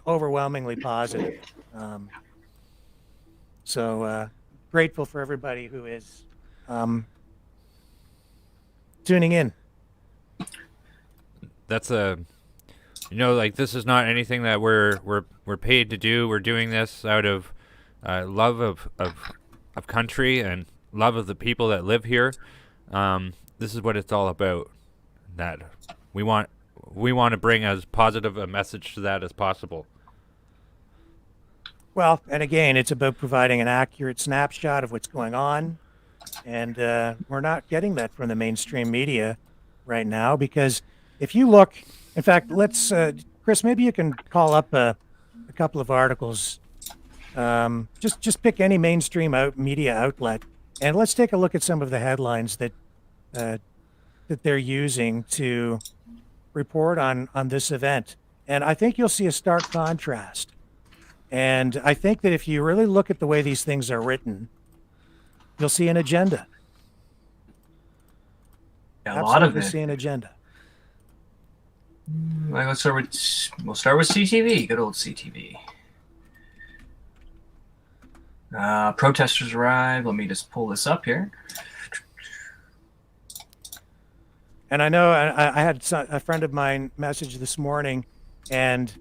overwhelmingly positive. So grateful for everybody who is tuning in. That's like, this is not anything that we're paid to do. We're doing this out of love of country and love of the people that live here. This is what it's all about. That we want to bring as positive a message to that as possible. Well, and again, it's about providing an accurate snapshot of what's going on. And we're not getting that from the mainstream media right now, because if you look, in fact, let's, Chris, maybe you can call up a couple of articles. Just pick any mainstream media outlet, and let's take a look at some of the headlines that they're using to report on this event. And I think you'll see a stark contrast. And I think that if you really look at the way these things are written, you'll see an agenda. Yeah, a lot of it. See an agenda. We'll start with CTV. Good old CTV. Protesters arrive. Let me just pull this up here. And I know I had a friend of mine message this morning and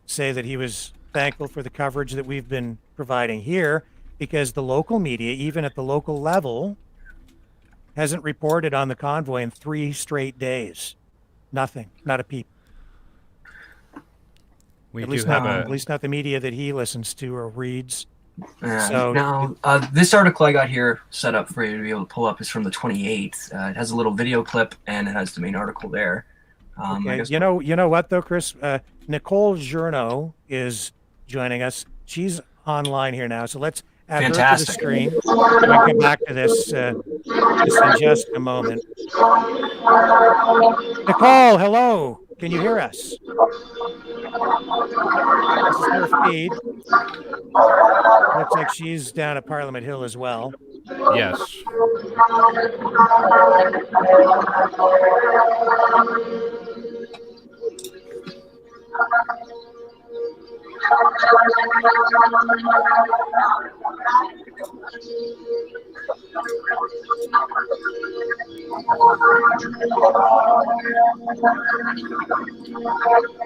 say that he was thankful for the coverage that we've been providing here, because the local media, even at the local level, hasn't reported on the convoy in 3 straight days. Nothing, not a peep. At least not the media that he listens to or reads. So now, this article I got here set up for you to be able to pull up is from the 28th. It has a little video clip and it has the main article there. Okay. You know what though, Chris? Nicole Journo is joining us. She's online here now, so let's add her to the screen. We'll come back to this in just a moment. Nicole, hello. Can you hear us? This is her feed. Looks like she's down at Parliament Hill as well. Yes.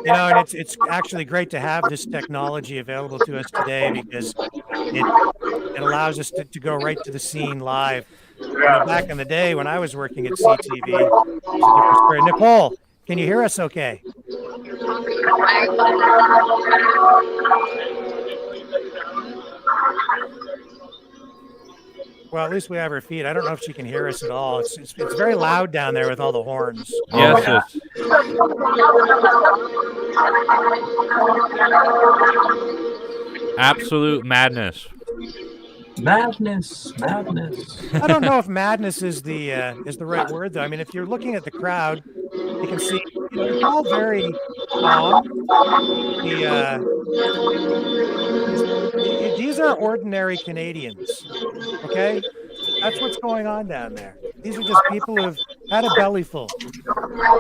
And it's actually great to have this technology available to us today, because it allows us to go right to the scene live. Back in the day when I was working at CTV, it was a different story. Nicole, can you hear us okay? Well, at least we have her feed. I don't know if she can hear us at all. It's very loud down there with all the horns. Yes. Absolute madness. Madness. I don't know if madness is the right word, though. I mean, if you're looking at the crowd, you can see it's all very calm. These are ordinary Canadians, okay? That's what's going on down there. These are just people who've had a belly full,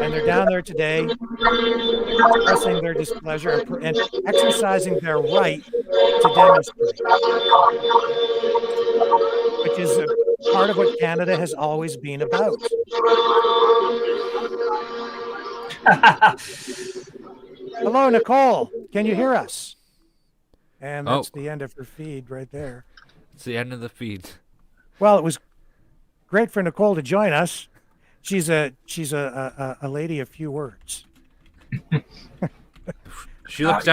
and they're down there today expressing their displeasure and exercising their right to demonstrate, which is a part of what Canada has always been about. Hello, Nicole. Can you hear us? And that's the end of her feed right there. It's the end of the feed. Well, it was great for Nicole to join us. She's a lady of few words. She looks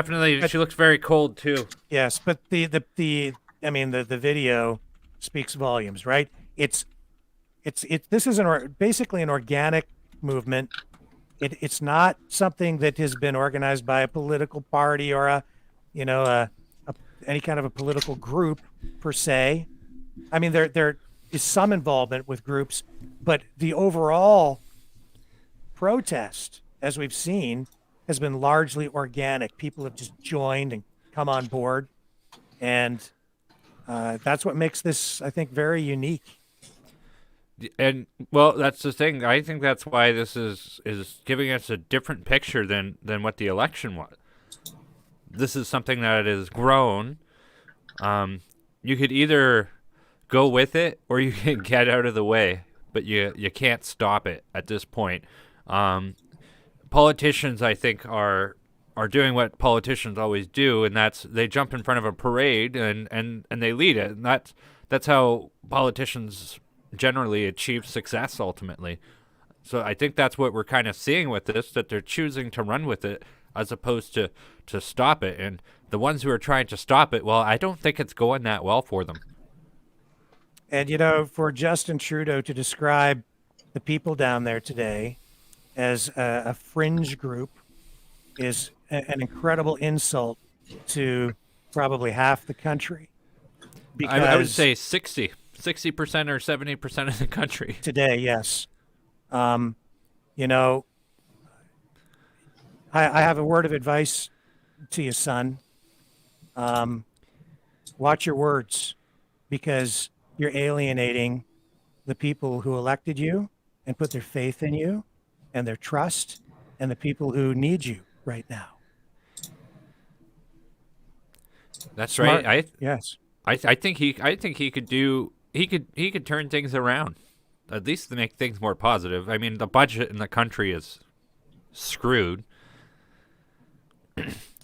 she looks very cold too. Yes, but the video speaks volumes, right? This is basically an organic movement. It's not something that has been organized by a political party or any kind of a political group per se. I mean, there is some involvement with groups, but the overall protest, as we've seen, has been largely organic. People have just joined and come on board, and that's what makes this, I think, very unique. And well, that's the thing. I think that's why this is giving us a different picture than what the election was. This is something that has grown. You could either go with it or you can get out of the way, but you can't stop it at this point. Politicians, I think, are doing what politicians always do, and that's they jump in front of a parade and they lead it. And that's how politicians generally achieve success ultimately. So I think that's what we're kind of seeing with this, that they're choosing to run with it as opposed to stop it. And the ones who are trying to stop it, well, I don't think it's going that well for them. And, you know, for Justin Trudeau to describe the people down there today as a fringe group is an incredible insult to probably half the country. Because I would say 60% or 70% of the country. Today, yes. You know, I have a word of advice to you, son. Watch your words, because you're alienating the people who elected you and put their faith in you and their trust, and the people who need you right now. That's Smart. right. Yes. I think he could turn things around, at least to make things more positive. I mean, the budget in the country is screwed.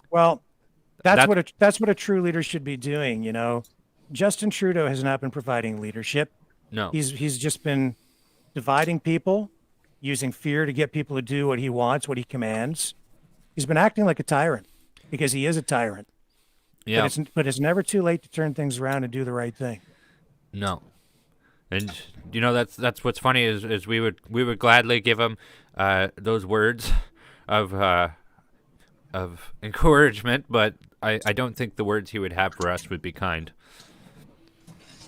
Well, that's what a true leader should be doing. You know, Justin Trudeau has not been providing leadership. No. He's just been dividing people, using fear to get people to do what he wants, what he commands. He's been acting like a tyrant, because he is a tyrant. Yeah. But it's never too late to turn things around and do the right thing. No. And you know, that's what's funny is we would gladly give him those words of encouragement, but I don't think the words he would have for us would be kind.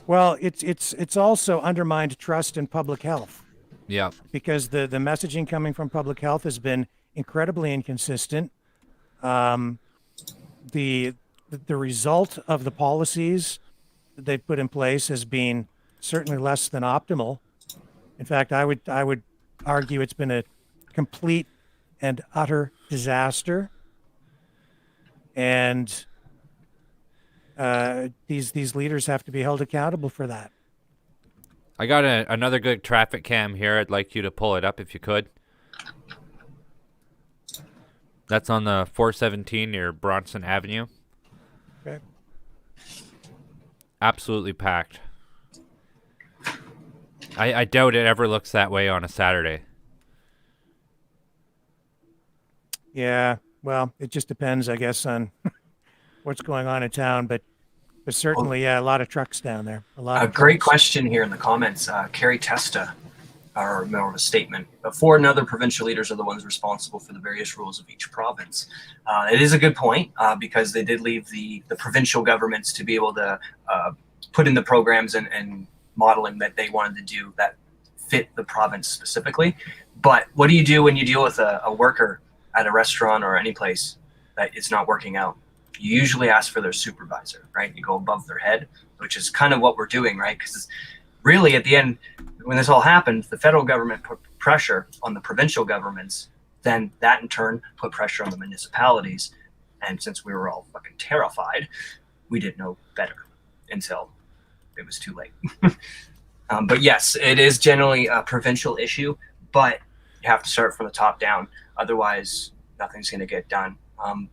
Well, it's also undermined trust in public health. Yeah. Because the messaging coming from public health has been incredibly inconsistent. The result of the policies that they've put in place has been certainly less than optimal. In fact, I would argue it's been a complete and utter disaster. And these leaders have to be held accountable for that. I got another good traffic cam here. I'd like you to pull it up if you could. That's on the 417 near Bronson Avenue. Okay. Absolutely packed. I doubt it ever looks that way on a Saturday. Yeah, well, it just depends, I guess, on what's going on in town, but certainly, yeah, a lot of trucks down there. A great question here in the comments. Carrie Testa, or more of a statement. Four and other provincial leaders are the ones responsible for the various rules of each province. It is a good point, because they did leave the provincial governments to be able to put in the programs and modeling that they wanted to do that fit the province specifically. But what do you do when you deal with a worker at a restaurant or any place that it's not working out? You usually ask for their supervisor, right? You go above their head, which is kind of what we're doing, right? Because really, at the end, when this all happened, the federal government put pressure on the provincial governments. Then that in turn put pressure on the municipalities. And since we were all fucking terrified, we didn't know better until it was too late. But yes, it is generally a provincial issue, but you have to start from the top down. Otherwise, nothing's going to get done.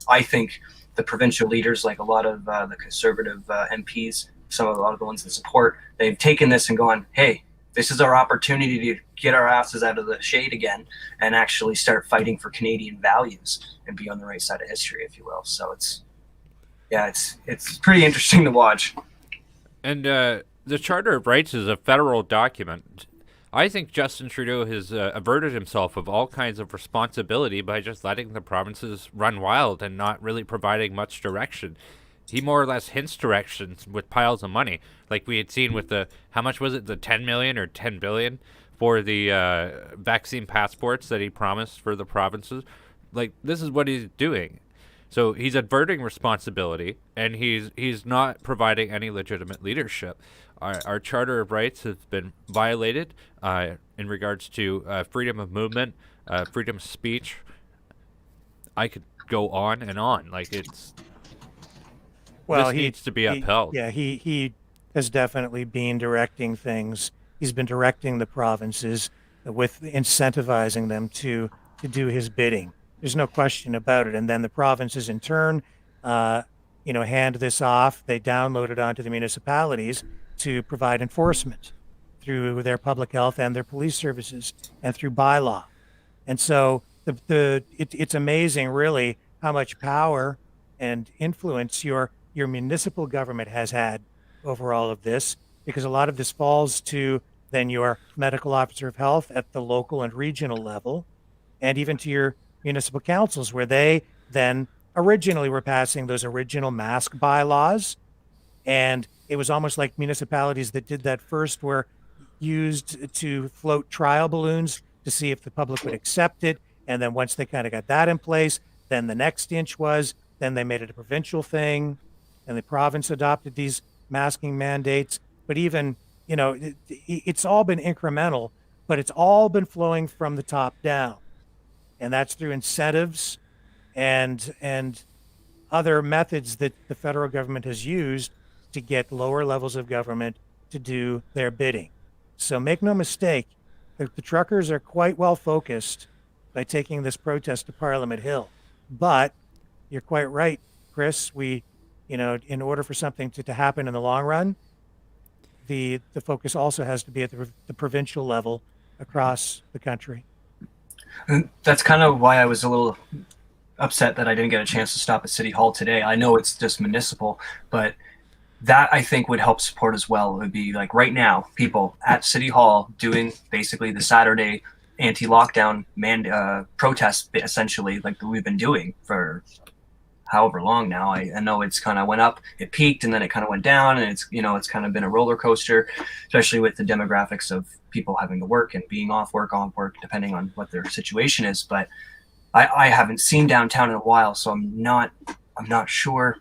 I think the provincial leaders, like a lot of the conservative MPs, a lot of the ones that support, they've taken this and gone, hey, this is our opportunity to get our asses out of the shade again and actually start fighting for Canadian values and be on the right side of history, if you will. So it's pretty interesting to watch. And the Charter of Rights is a federal document. I think Justin Trudeau has averted himself of all kinds of responsibility by just letting the provinces run wild and not really providing much direction. He more or less hints directions with piles of money, like we had seen with how much was it, the 10 million or 10 billion for the vaccine passports that he promised for the provinces. Like, this is what he's doing. So he's averting responsibility, and he's not providing any legitimate leadership. Our Charter of Rights has been violated in regards to freedom of movement, freedom of speech. I could go on and on. Like, this needs to be upheld. He has definitely been directing things. He's been directing the provinces with incentivizing them to do his bidding. There's no question about it. And then the provinces, in turn, hand this off. They download it onto the municipalities to provide enforcement through their public health and their police services and through bylaw. And so it's amazing, really, how much power and influence your municipal government has had over all of this, because a lot of this falls to then your medical officer of health at the local and regional level, and even to your municipal councils, where they then originally were passing those original mask bylaws. And it was almost like municipalities that did that first were used to float trial balloons to see if the public would accept it. And then once they kind of got that in place, then the next inch was, then they made it a provincial thing, and the province adopted these masking mandates. But even, it's all been incremental, but it's all been flowing from the top down. And that's through incentives and other methods that the federal government has used to get lower levels of government to do their bidding. So make no mistake, the truckers are quite well focused by taking this protest to Parliament Hill. But you're quite right, Chris. In order for something to happen in the long run, the focus also has to be at the provincial level across the country. And that's kind of why I was a little upset that I didn't get a chance to stop at City Hall today. I know it's just municipal, but that I think would help support as well. It would be like right now, people at City Hall doing basically the Saturday anti-lockdown protest, essentially, like we've been doing for however long now. I know it's kind of went up, it peaked, and then it kind of went down, and it's kind of been a roller coaster, especially with the demographics of people having to work and being off work, depending on what their situation is. But I haven't seen downtown in a while, so I'm not sure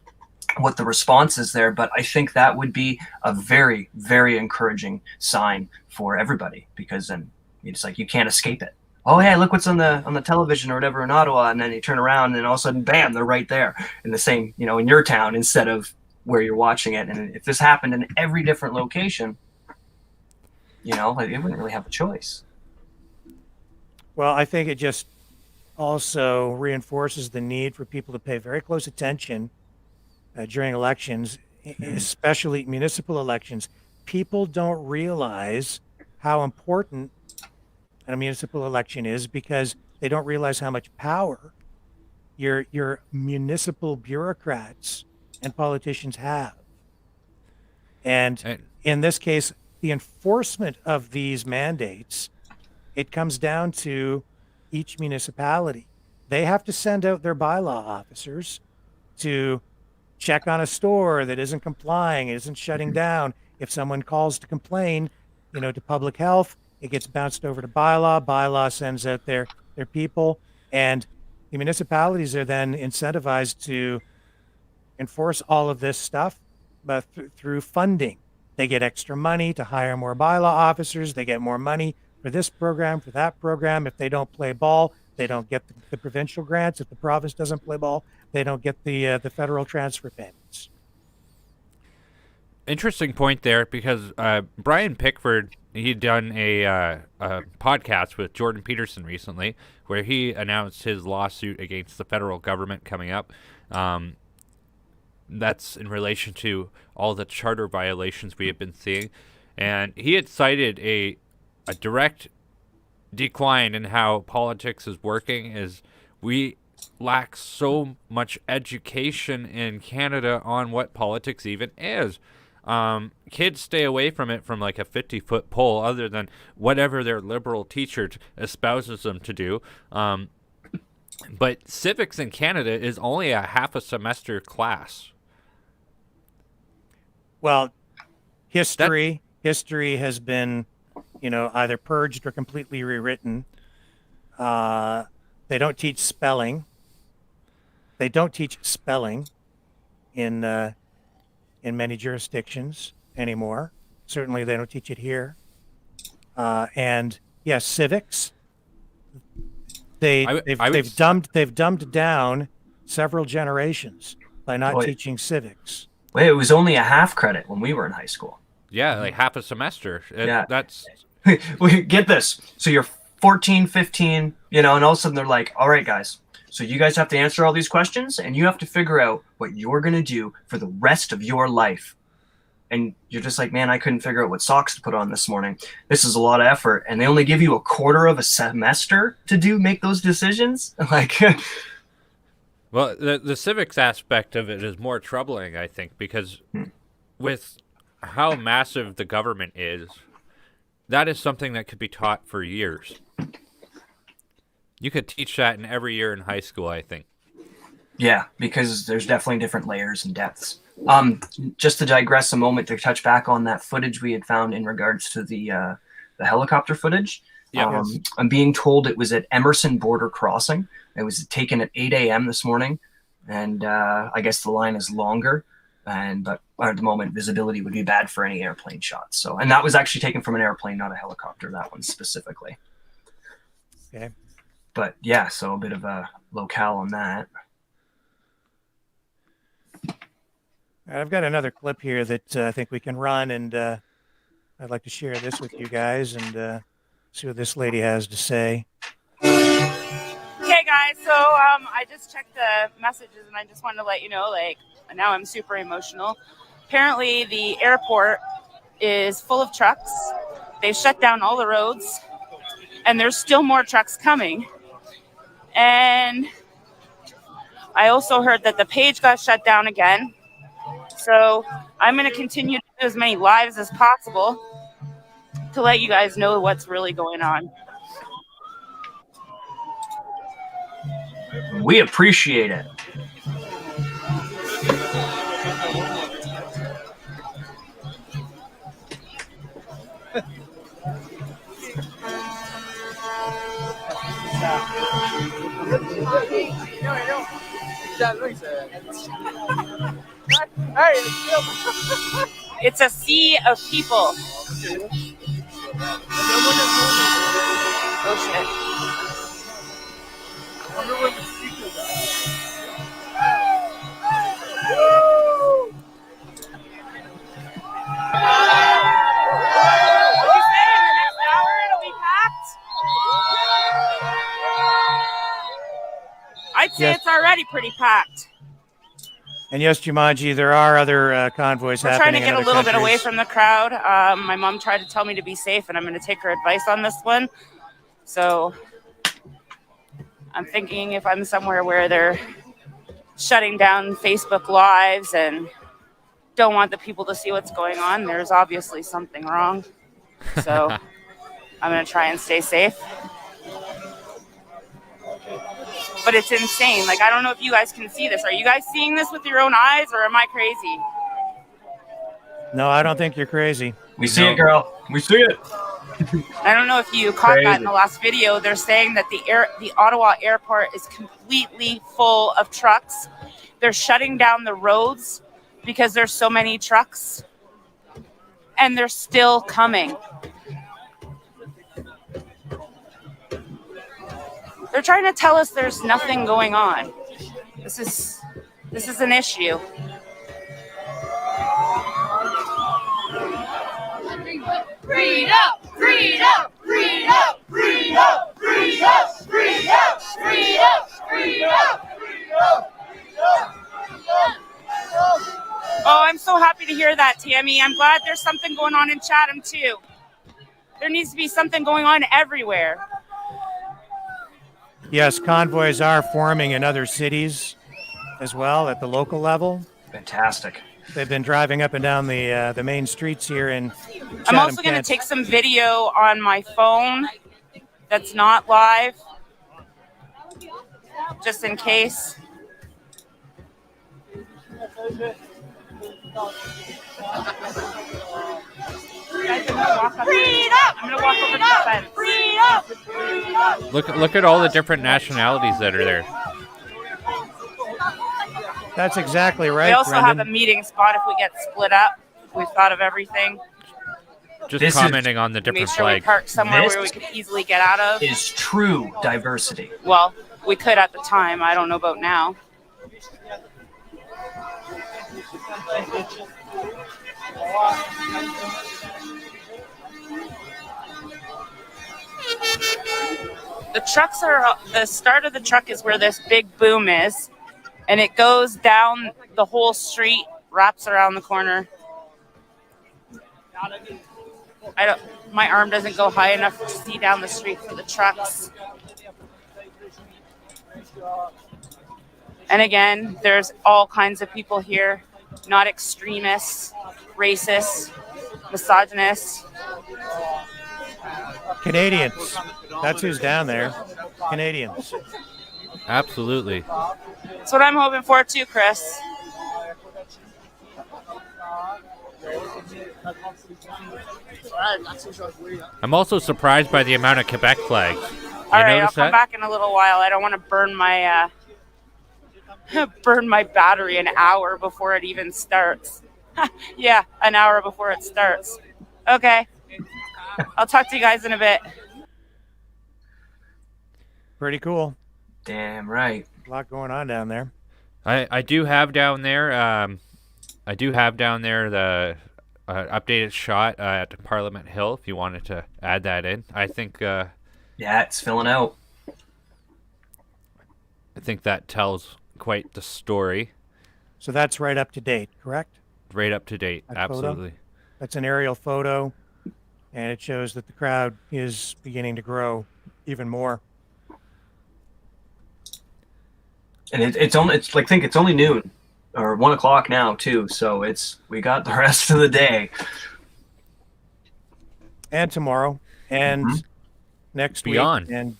what the response is there. But I think that would be a very, very encouraging sign for everybody, because then it's like you can't escape it. Oh, hey, look what's on the television or whatever in Ottawa, and then you turn around and all of a sudden, bam, they're right there in the same, in your town instead of where you're watching it. And if this happened in every different location, like they wouldn't really have a choice. Well, I think it just also reinforces the need for people to pay very close attention during elections, especially municipal elections. People don't realize how important a municipal election is, because they don't realize how much power your municipal bureaucrats and politicians have. And in this case, the enforcement of these mandates, it comes down to each municipality. They have to send out their bylaw officers to check on a store that isn't complying, isn't shutting down. If someone calls to complain, to public health, it gets bounced over to bylaw. Bylaw sends out their people, and the municipalities are then incentivized to enforce all of this stuff, but through funding. They get extra money to hire more bylaw officers. They get more money for this program, for that program. If they don't play ball, they don't get the provincial grants. If the province doesn't play ball, they don't get the federal transfer payments. Interesting point there, because Brian Pickford, he'd done a podcast with Jordan Peterson recently, where he announced his lawsuit against the federal government coming up. That's in relation to all the charter violations we have been seeing. And he had cited a direct decline in how politics is working, is we lack so much education in Canada on what politics even is. Kids stay away from it from like a 50-foot pole, other than whatever their liberal teacher espouses them to do. But civics in Canada is only a half a semester class. Well, history has been, either purged or completely rewritten. They don't teach spelling. They don't teach spelling in many jurisdictions anymore. Certainly, they don't teach it here. And yes, civics. They've dumbed down several generations by not teaching civics. Wait, it was only a half credit when we were in high school. Yeah, like half a semester. That's Get this. So you're 14, 15, and all of a sudden they're like, all right, guys, so you guys have to answer all these questions and you have to figure out what you're going to do for the rest of your life. And you're just like, man, I couldn't figure out what socks to put on this morning. This is a lot of effort. And they only give you a quarter of a semester to make those decisions. Like, well, the civics aspect of it is more troubling, I think, because with how massive the government is, that is something that could be taught for years. You could teach that in every year in high school, I think. Yeah, because there's definitely different layers and depths. Just to digress a moment to touch back on that footage we had found in regards to the helicopter footage. Yeah, I'm being told it was at Emerson Border Crossing. It was taken at 8 a.m. this morning, and I guess the line is longer. But at the moment, visibility would be bad for any airplane shots. So, and that was actually taken from an airplane, not a helicopter. That one specifically. Okay. But yeah, so a bit of a locale on that. I've got another clip here that I think we can run, and I'd like to share this with you guys and see what this lady has to say. Okay, guys, so I just checked the messages, and I just wanted to let you know, now I'm super emotional. Apparently, the airport is full of trucks. They've shut down all the roads, and there's still more trucks coming. And I also heard that the page got shut down again. So I'm going to continue to do as many lives as possible to let you guys know what's really going on. We appreciate it. It's a sea of people. Oh What'd you say? In the next hour it'll be packed? I'd say Yes. it's already pretty packed. And yes, Jumanji, there are other convoys We're happening trying to get in a other little bit away countries. from the crowd. My mom tried to tell me to be safe, and I'm going to take her advice on this one. So I'm thinking if I'm somewhere where they're shutting down Facebook Lives and don't want the people to see what's going on, there's obviously something wrong. So I'm going to try and stay safe. But it's insane. I don't know if you guys can see this. Are you guys seeing this with your own eyes, or am I crazy? No, I don't think you're crazy. We see it, girl. We see it. I don't know if you caught that in the last video. They're saying that the Ottawa airport is completely full of trucks. They're shutting down the roads because there's so many trucks, and they're still coming. They're trying to tell us there's nothing going on. This is an issue. Freedom! Freedom! Freedom! Freedom! Freedom! Freedom! Freedom! Freedom! Oh, I'm so happy to hear that, Tammy. I'm glad there's something going on in Chatham, too. There needs to be something going on everywhere. Yes, convoys are forming in other cities as well at the local level. Fantastic. They've been driving up and down the main streets here in Chatham, I'm also going to Kent. take some video on my phone that's not live, just in case. Guys, I'm gonna walk up. I'm gonna walk over to the fence. Look at all the different nationalities that are there. That's exactly right, We also Brendan. have a meeting spot if we get split up. We've thought of everything. Just This commenting on the Make different sure we flags. park somewhere This where we could easily get out of. Is true diversity. Well, we could at the time. I don't know about now. The trucks are, the start of the truck is where this big boom is, and it goes down the whole street, wraps around the corner. My arm doesn't go high enough to see down the street for the trucks. And again, there's all kinds of people here, not extremists, racists, misogynists. Canadians. That's who's down there. Canadians. Absolutely. That's what I'm hoping for too, Chris. I'm also surprised by the amount of Quebec flags. All right, I'll notice come that? back in a little while. I don't want to burn my battery an hour before it even starts. Yeah, an hour before it starts. Okay. I'll talk to you guys in a bit. Pretty cool. Damn right. A lot going on down there. I do have down there the updated shot at Parliament Hill. If you wanted to add that in, I think Yeah, it's filling out. that tells quite the story. So that's right up to date, correct? Right up to date. That photo? Absolutely. That's an aerial photo, and it shows that the crowd is beginning to grow even more. And it's only noon or 1 o'clock now too. So we got the rest of the day. And tomorrow, and next Beyond. week, and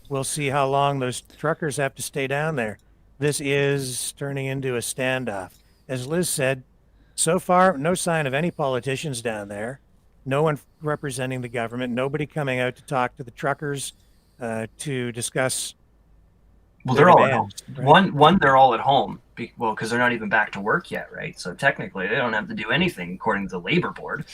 we'll see how long those truckers have to stay down there. This is turning into a standoff. As Liz said, so far, no sign of any politicians down there, no one representing the government, nobody coming out to talk to the truckers to discuss. Well, they're all at home. demands, right? One, they're all at home. Because they're not even back to work yet, right? So technically, they don't have to do anything according to the labor board.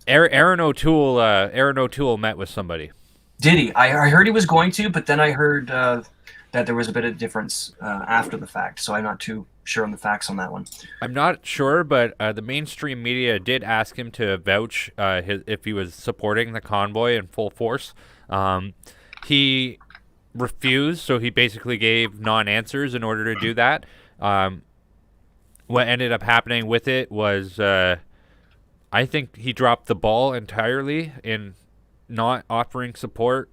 Aaron O'Toole met with somebody. Did he? I heard he was going to, but then I heard that there was a bit of difference after the fact. So I'm not too sure on the facts on that one. I'm not sure, but the mainstream media did ask him to vouch if he was supporting the convoy in full force. He refused, so he basically gave non-answers in order to do that. What ended up happening with it was I think he dropped the ball entirely in not offering support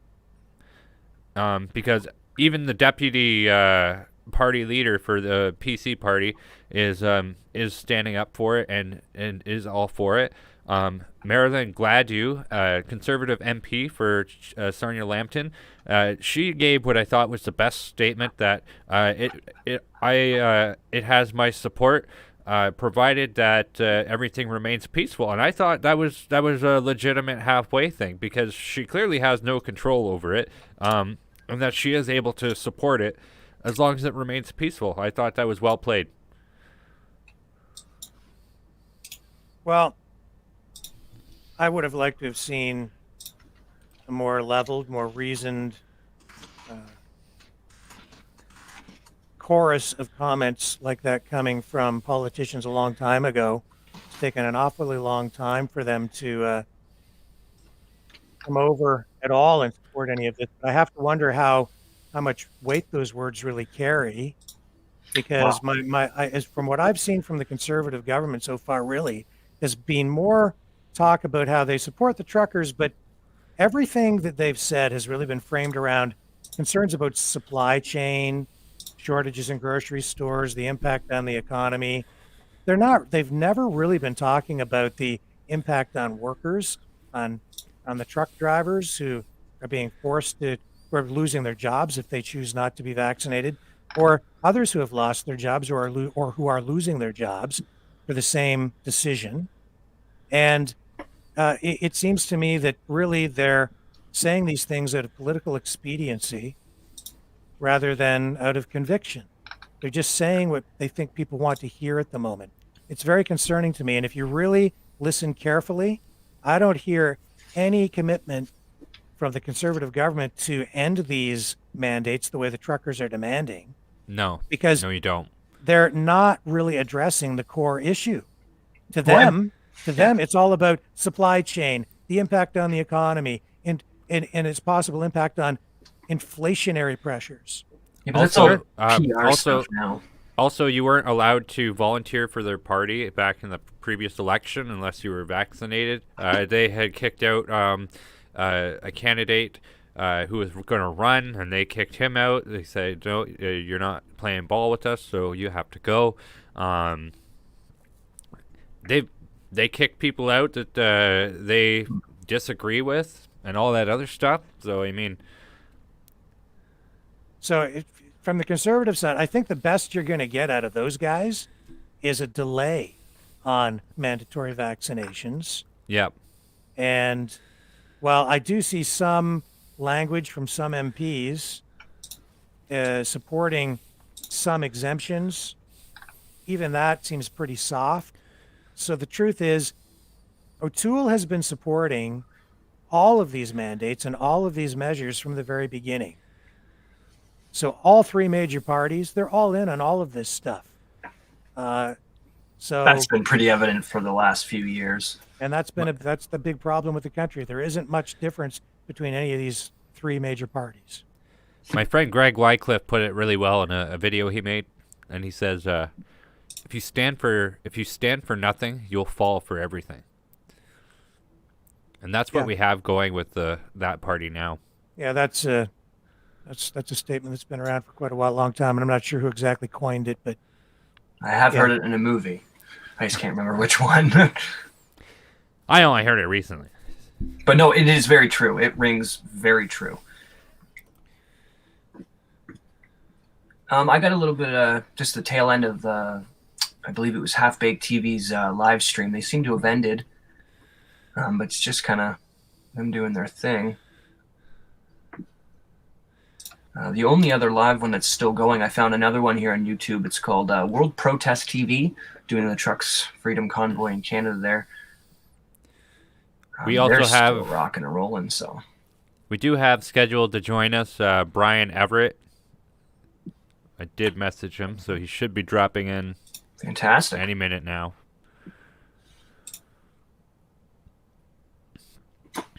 because even the deputy party leader for the PC party is standing up for it and is all for it. Marilyn Gladue, conservative MP for Sarnia-Lambton, she gave what I thought was the best statement that it has my support, provided that everything remains peaceful. And I thought that was a legitimate halfway thing because she clearly has no control over it, and that she is able to support it as long as it remains peaceful. I thought that was well played. Well, I would have liked to have seen a more leveled, more reasoned chorus of comments like that coming from politicians a long time ago. It's taken an awfully long time for them to come over at all and support any of this. But I have to wonder how much weight those words really carry, because as from what I've seen from the Conservative government so far, really has been more talk about how they support the truckers, but everything that they've said has really been framed around concerns about supply chain, shortages in grocery stores, the impact on the economy. They've never really been talking about the impact on workers, on the truck drivers who are being who are losing their jobs if they choose not to be vaccinated, or others who have lost their jobs or who are losing their jobs for the same decision. And it seems to me that really they're saying these things out of political expediency rather than out of conviction. They're just saying what they think people want to hear at the moment. It's very concerning to me. And if you really listen carefully, I don't hear any commitment from the Conservative government to end these mandates the way the truckers are demanding, No, because no, you don't. they're not really addressing the core issue. To Well, them, it's all about supply chain, the impact on the economy, and its possible impact on inflationary pressures. Yeah, but that's all PR also, stuff now. Also, you weren't allowed to volunteer for their party back in the previous election unless you were vaccinated. They had kicked out a candidate who was going to run, and they kicked him out. They said, "No, you're not playing ball with us, so you have to go." They kick people out that they disagree with, and all that other stuff. So I mean, from the Conservative side, I think the best you're going to get out of those guys is a delay on mandatory vaccinations. yep. And while I do see some language from some MPs supporting some exemptions, even that seems pretty soft. So the truth is, O'Toole has been supporting all of these mandates and all of these measures from the very beginning. So all three major parties, they're all in on all of this stuff. So That's been pretty evident for the last few years. and that's the big problem with the country. There isn't much difference between any of these three major parties. My friend Greg Wycliffe put it really well in a video he made, and he says, "If you stand for nothing, you'll fall for everything." And that's what Yeah. we have going with that party now. Yeah, that's a statement that's been around for quite a long time, and I'm not sure who exactly coined it, but I have Yeah. heard it in a movie. I just can't remember which one. I only heard it recently. But no, it is very true. It rings very true. I got a little bit just the tail end of I believe it was Half Baked TV's live stream. They seem to have ended, but it's just kind of them doing their thing. The only other live one that's still going, I found another one here on YouTube. It's called World Protest TV, doing the Trucks Freedom Convoy in Canada there. We also they're have- still rocking and rolling, so. We do have scheduled to join us Brian Everett. I did message him, so he should be dropping in Fantastic. any minute now.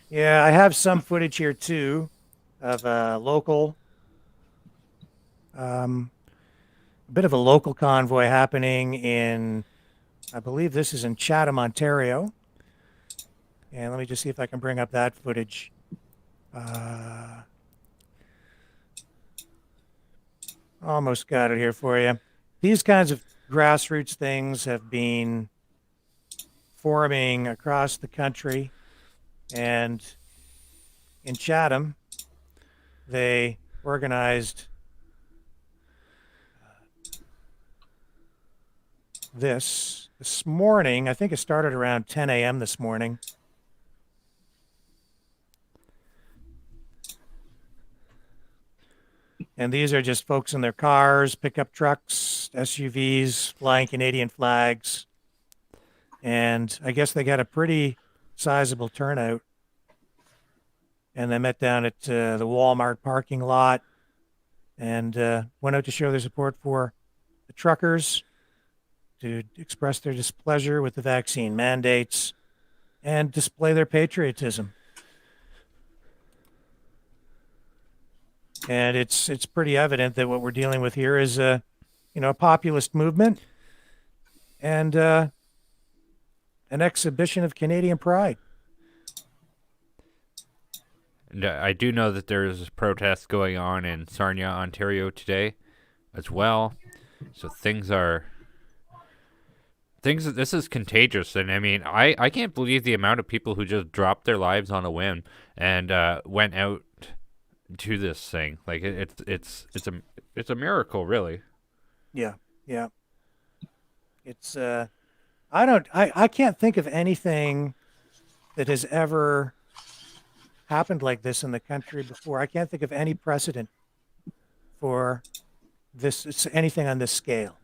yeah, I have some footage here too of a local, a bit of a local convoy happening in, I believe this is in Chatham, Ontario. And let me just see if I can bring up that footage. Almost got it here for you. These kinds of grassroots things have been forming across the country. And in Chatham, they organized this morning. I think it started around 10 a.m. this morning. And these are just folks in their cars, pickup trucks, SUVs, flying Canadian flags. And I guess they got a pretty sizable turnout. And they met down at the Walmart parking lot and went out to show their support for the truckers, to express their displeasure with the vaccine mandates, and display their patriotism. And it's pretty evident that what we're dealing with here is a populist movement and an exhibition of Canadian pride. And I do know that there's protests going on in Sarnia, Ontario today as well. So this is contagious. And I mean, I can't believe the amount of people who just dropped their lives on a whim and went out to this thing. Like it's a miracle, really. Yeah. It's I can't think of anything that has ever happened like this in the country before. I can't think of any precedent for this. It's anything on this scale.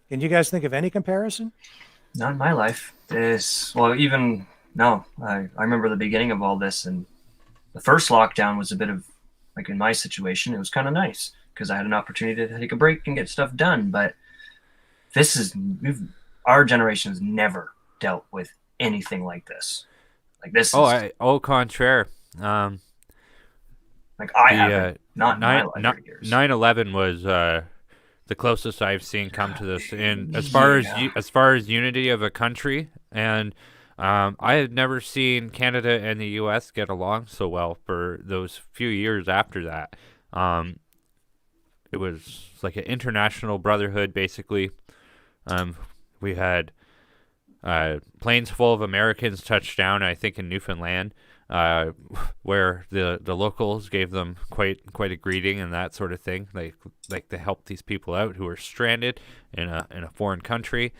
Can you guys think of any comparison? Not in my life. Even no. I remember the beginning of all this, and the first lockdown was a bit of, like in my situation, it was kind of nice because I had an opportunity to take a break and get stuff done. But our generation has never dealt with anything like this. Like this. Au contraire. Like I haven't. Not in my life years. 9/11 was the closest I've seen come to this. And as far as unity of a country, and I had never seen Canada and the U.S. get along so well for those few years after that. It was like an international brotherhood, basically. We had planes full of Americans touch down, I think, in Newfoundland, where the locals gave them quite a greeting and that sort of thing. Like to help these people out who were stranded in a foreign country.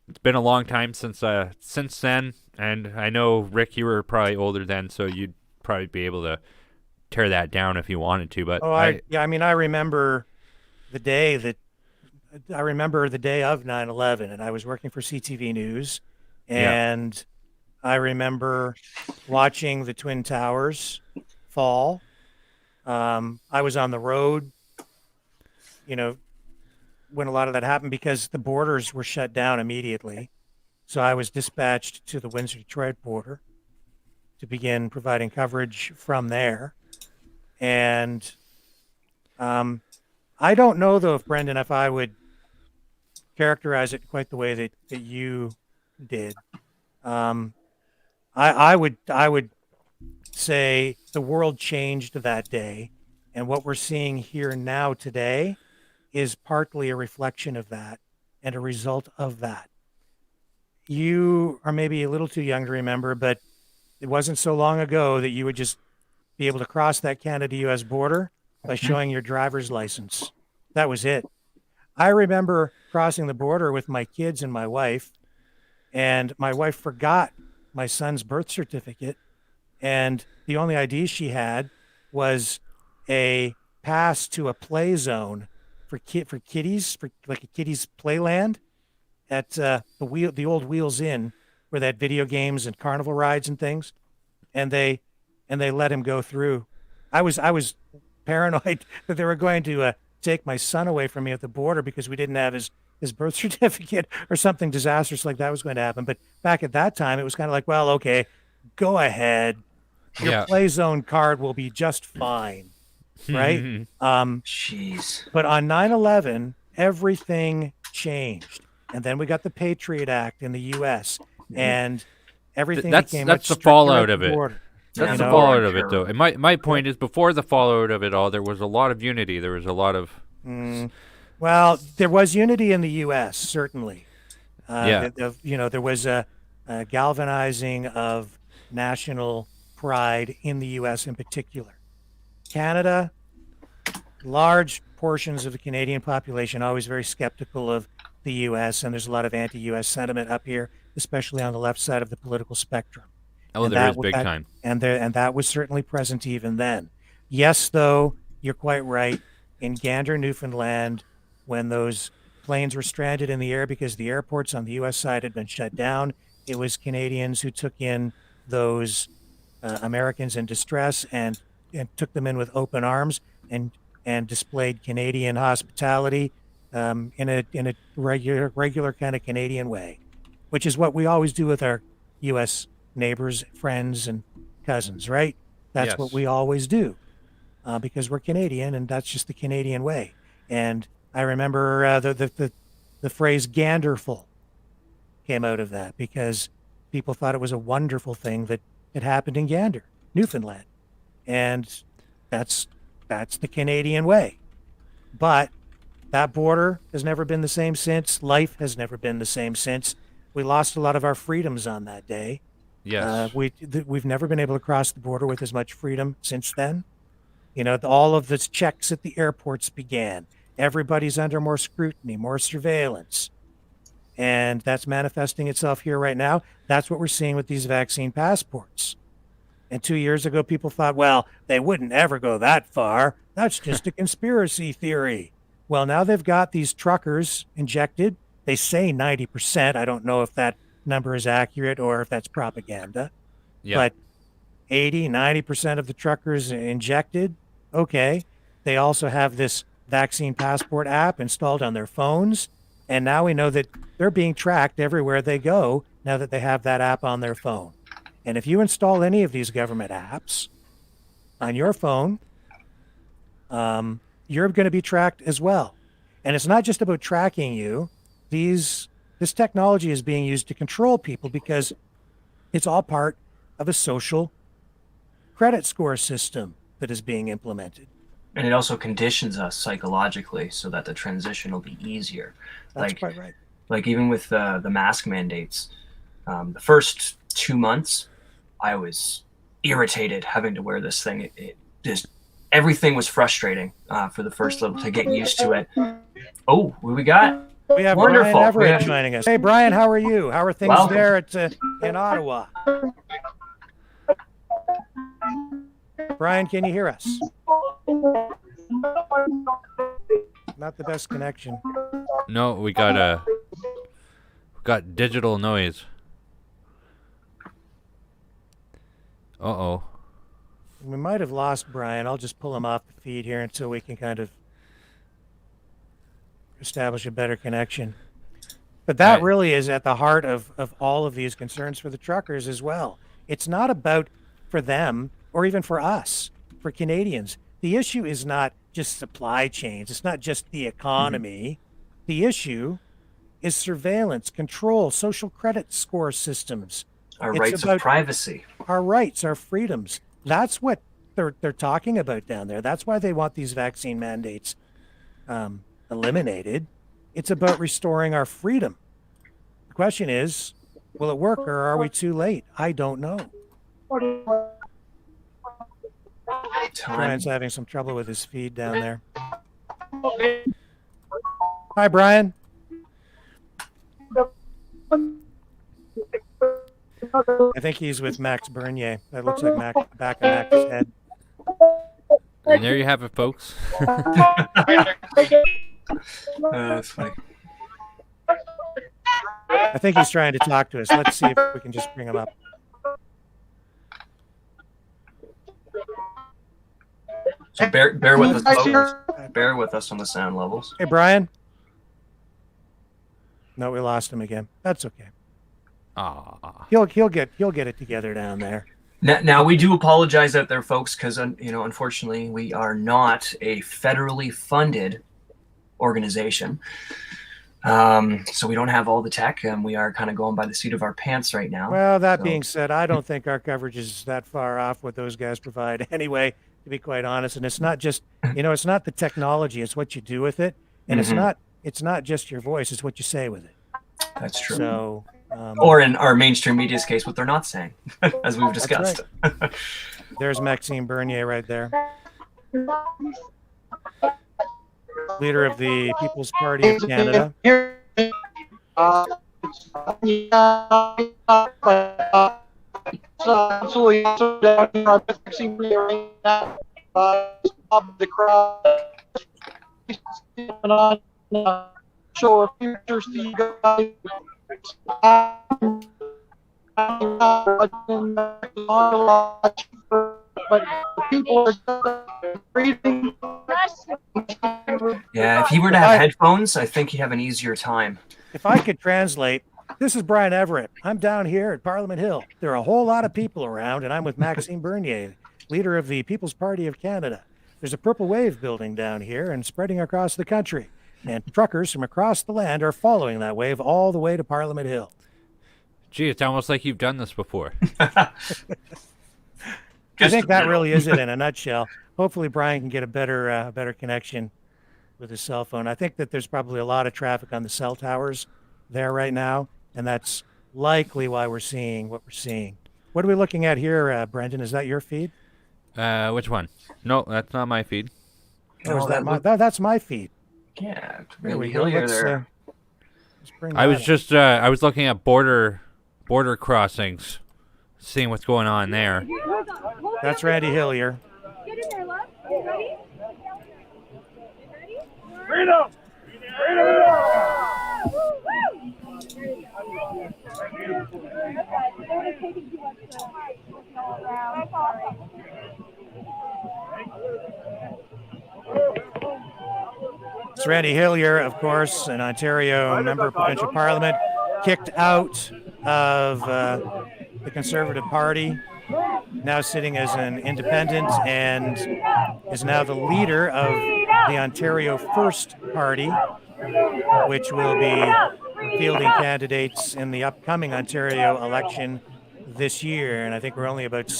It's been a long time since then, and I know, Rick, you were probably older then, so you'd probably be able to tear that down if you wanted to. But I remember the day of 9/11, and I was working for CTV News, and I remember watching the Twin Towers fall. I was on the road, when a lot of that happened because the borders were shut down immediately. So I was dispatched to the Windsor-Detroit border to begin providing coverage from there. And I don't know, though, Brendan, if I would characterize it quite the way that you did. I would say the world changed that day, and what we're seeing here now today is partly a reflection of that and a result of that. You are maybe a little too young to remember, but it wasn't so long ago that you would just be able to cross that Canada-U.S. border by showing your driver's license. That was it. I remember crossing the border with my kids and my wife, and my wife forgot my son's birth certificate, and the only ID she had was a pass to a play zone for kiddies, for like a kiddies playland at the old Wheels Inn, where they had video games and carnival rides and things, and they let him go through. I was paranoid that they were going to take my son away from me at the border because we didn't have his birth certificate or something disastrous like that was going to happen. But back at that time, it was kind of like, well, okay, go ahead. Your play zone card will be just fine. Right? Jeez. But on 9/11, everything changed. And then we got the Patriot Act in the U.S. and everything became much the fallout of it. Border. That's the fallout of it, though. And my point is, before the fallout of it all, there was a lot of unity. There was a lot of... Well, there was unity in the U.S., certainly. Yeah. There was a galvanizing of national pride in the U.S. in particular. Canada, large portions of the Canadian population always very skeptical of the U.S., and there's a lot of anti-U.S. sentiment up here, especially on the left side of the political spectrum. Oh, there is big time. And that was certainly present even then. Yes, though, you're quite right. In Gander, Newfoundland, when those planes were stranded in the air because the airports on the U.S. side had been shut down, it was Canadians who took in those Americans in distress and took them in with open arms and displayed Canadian hospitality in a regular kind of Canadian way, which is what we always do with our U.S. neighbors, friends, and cousins, right? That's what we always do because we're Canadian, and that's just the Canadian way. And I remember the phrase "ganderful" came out of that because people thought it was a wonderful thing that it happened in Gander, Newfoundland. And that's the Canadian way. But that border has never been the same since. Life has never been the same since. We lost a lot of our freedoms on that day. Yes. We've never been able to cross the border with as much freedom since then. All of the checks at the airports began. Everybody's under more scrutiny, more surveillance. And that's manifesting itself here right now. That's what we're seeing with these vaccine passports. And 2 years ago, people thought, well, they wouldn't ever go that far. That's just a conspiracy theory. Well, now they've got these truckers injected. They say 90%. I don't know if that number is accurate or if that's propaganda. Yeah. But 80, 90% of the truckers injected. Okay. They also have this vaccine passport app installed on their phones. And now we know that they're being tracked everywhere they go now that they have that app on their phone. And if you install any of these government apps on your phone, you're going to be tracked as well. And it's not just about tracking you. This technology is being used to control people because it's all part of a social credit score system that is being implemented. And it also conditions us psychologically so that the transition will be easier. That's quite right. Like even with the mask mandates, the first 2 months, I was irritated having to wear this thing. It just, everything was frustrating for the first little to get used to it. Oh, what we got? We have Wonderful. Brian Everett joining us. Hey, Brian, how are you? How are things Welcome. there in Ottawa? Brian, can you hear us? Not the best connection. No, we got digital noise. Uh-oh. We might have lost Brian. I'll just pull him off the feed here until we can kind of establish a better connection. But that Right. really is at the heart of all of these concerns for the truckers as well. It's not about for them or even for us, for Canadians. The issue is not just supply chains. It's not just the economy. The issue is surveillance, control, social credit score systems. Our It's rights about of privacy. our rights, our freedoms. That's what they're talking about down there. That's why they want these vaccine mandates eliminated. It's about restoring our freedom. The question is, will it work or are we too late? I don't know. Time. Brian's having some trouble with his feed down there. Hi, Brian. I think he's with Max Bernier. That looks like back of Max's head. And there you have it, folks. That's funny. I think he's trying to talk to us. Let's see if we can just bring him up. So bear with us, folks. Bear with us on the sound levels. Hey, Brian. No, we lost him again. That's okay. Ah. He'll get it together down there. Now we do apologize out there, folks, because unfortunately we are not a federally funded organization, so we don't have all the tech, and we are kind of going by the seat of our pants right now. Well, that being said, I don't think our coverage is that far off what those guys provide anyway, to be quite honest. And it's not just, it's not the technology, it's what you do with it. And it's not just your voice, it's what you say with it. That's true. So, or in our mainstream media's case, what they're not saying, as we've discussed. Right. There's Vacccine Bernier right there. Leader of the People's Party of Canada. Show a future to you guys. But people are breathing. Yeah, if he were to have headphones, I think he'd have an easier time. If I could translate, this is Brian Everett. I'm down here at Parliament Hill. There are a whole lot of people around, and I'm with Vacccine Bernier, leader of the People's Party of Canada. There's a purple wave building down here and spreading across the country. And truckers from across the land are following that wave all the way to Parliament Hill. Gee, it's almost like you've done this before. I think that really is it in a nutshell. Hopefully Brian can get a better connection with his cell phone. I think that there's probably a lot of traffic on the cell towers there right now, and that's likely why we're seeing what we're seeing. What are we looking at here, Brendan? Is that your feed? Which one? No, that's not my feed. Or is that that's my feed? Yeah, There we really go. hillier there. Let's bring I was that up. just I was looking at border crossings, seeing what's going on there. That's Randy Hillier. Get in there, love. You ready? Freedom! It's Randy Hillier, of course, an Ontario member of provincial parliament, kicked out of the Conservative Party, now sitting as an independent, and is now the leader of the Ontario First Party, which will be fielding candidates in the upcoming Ontario election this year. And I think we're only about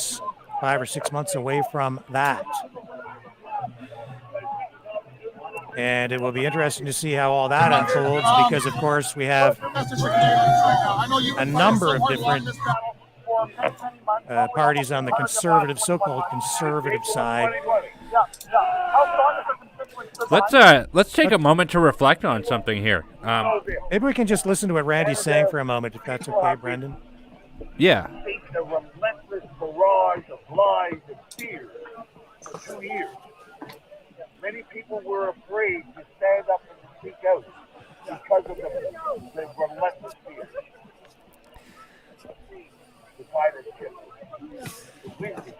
5 or 6 months away from that. And it will be interesting to see how all that unfolds because, of course, we have a number of different parties on the conservative, so-called conservative side. Let's take a moment to reflect on something here. Maybe we can just listen to what Randy's saying for a moment, if that's okay, Brendan. Yeah. The relentless barrage of lies and fear for 2 years. Many people were afraid to stand up and speak out because of the relentless fear. The leadership, the leadership.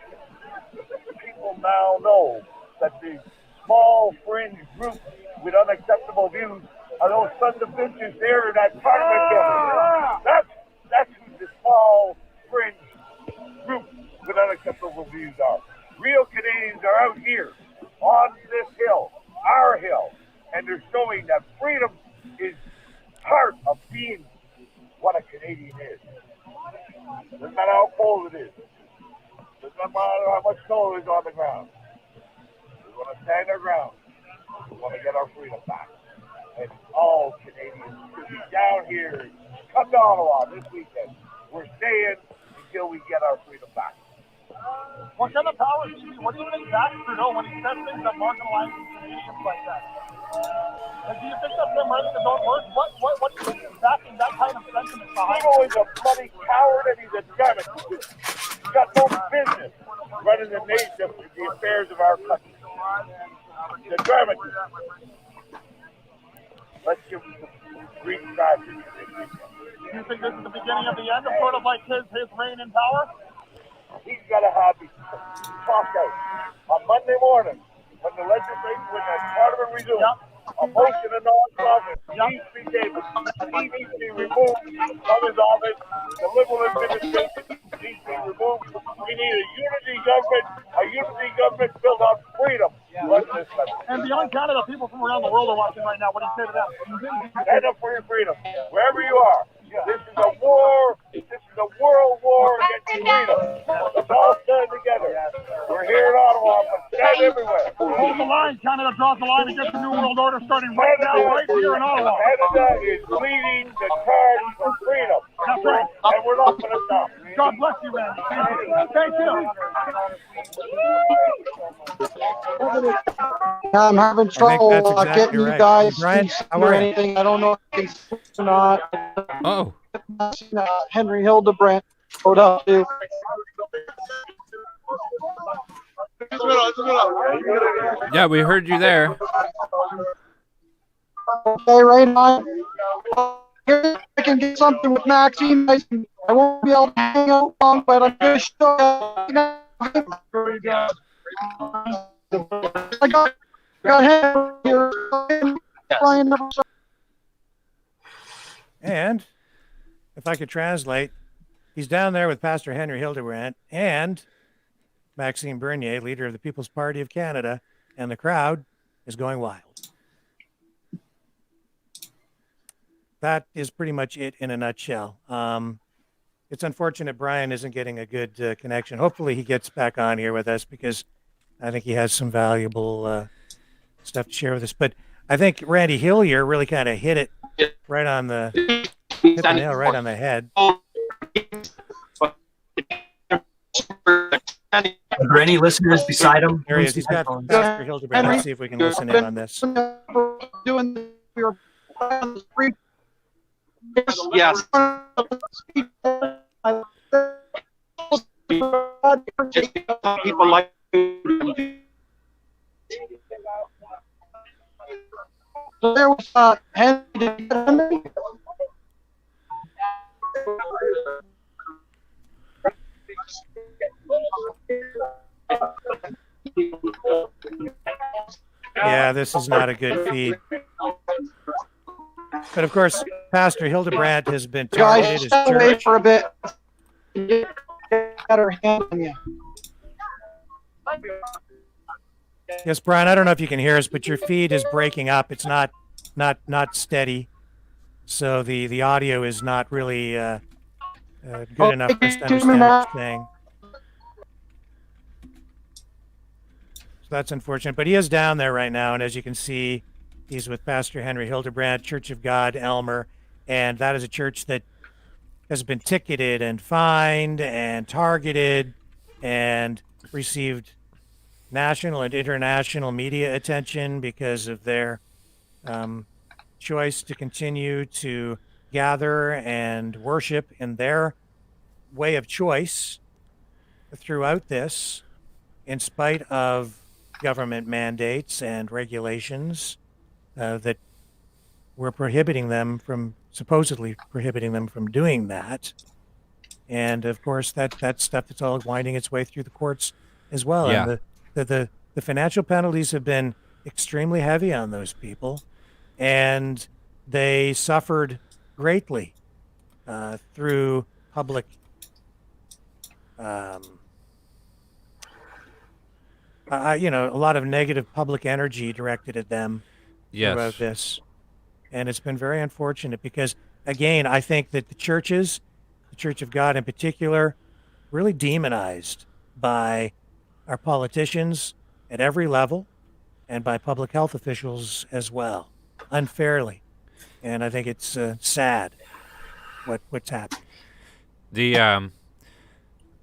People now know that the small fringe group with unacceptable views are those sons of bitches there in that parliament building. That's who the small fringe group with unacceptable views are. Real Canadians are out here on this hill, our hill, and they're showing that freedom is part of being what a Canadian is. Doesn't matter how cold it is. Doesn't matter how much snow is on the ground. We want to stand our ground. We want to get our freedom back. And all Canadians should be down here. Come to Ottawa this weekend. We're staying until we get our freedom back. What kind of power do you what do you think Zach Trudeau when he says things that marginalize Canadians like that? Do you think that's him writing his own words? What do you think is backing that kind of sentiment behind Trudeau is a bloody coward and he's a German. He's got no business running the nation, the affairs of our country. The German. Let's give him some Greek tragedy. Do you think this is the beginning of the end of sort of like his reign in power? He's got to have his talk out on Monday morning when the legislature, when the parliament resumes. A motion of non-confidence needs to be tabled. He needs to be removed from his office. The Liberal administration needs to be removed. We need a unity government built on freedom. And beyond Canada, people from around the world are watching right now. What do you say to them? Stand up for your freedom, wherever you are. This is a war. This is a world war against freedom. Let's all stand together. We're here in Ottawa, but stand everywhere. Hold the line. Canada draws the line against the New World Order starting right now, right here in Ottawa. Canada is leading the charge for freedom. That's right. And we're not going to stop. God bless you, Randy. Thank you. I'm having trouble that's exactly getting right. you guys Brian, to how or are you? anything. I don't know if it's or not. Oh. Henry Hildebrandt showed up too. Yeah, we heard you there. Okay, right on. Here I can get something with Maxine. I won't be able to hang out long, but I'm going to show you. I got Henry here. Brian never saw. And if I could translate, he's down there with Pastor Henry Hildebrandt and Maxime Bernier, leader of the People's Party of Canada, and the crowd is going wild. That is pretty much it in a nutshell. It's unfortunate Brian isn't getting a good connection. Hopefully he gets back on here with us because I think he has some valuable stuff to share with us. But I think Randy Hillier really kind of hit it right on the nail right on the head. Are there any listeners beside him? There he is. He's got Pastor Hildebrandt. Let's see if we can listen in on this. Doing we were on the street. Yes. People like so there was Henry. Yeah, this is not a good feed. But of course, Pastor Hildebrandt has been targeted Guys, as wait church. for a bit. Get a better hand on you. Yes, Brian, I don't know if you can hear us, but your feed is breaking up. It's not steady. So the audio is not really good enough for us to understand what you're saying. So that's unfortunate. But he is down there right now, and as you can see, he's with Pastor Henry Hildebrandt, Church of God, Elmer, and that is a church that has been ticketed and fined and targeted and received national and international media attention because of their choice to continue to gather and worship in their way of choice throughout this, in spite of government mandates and regulations that were supposedly prohibiting them from doing that. And of course, that stuff that's all winding its way through the courts as well. Yeah. And the financial penalties have been extremely heavy on those people, and they suffered greatly through public a lot of negative public energy directed at them throughout this. And it's been very unfortunate because, again, I think that the churches, the Church of God in particular, really demonized by our politicians at every level and by public health officials as well, unfairly. And I think it's sad what's happened. The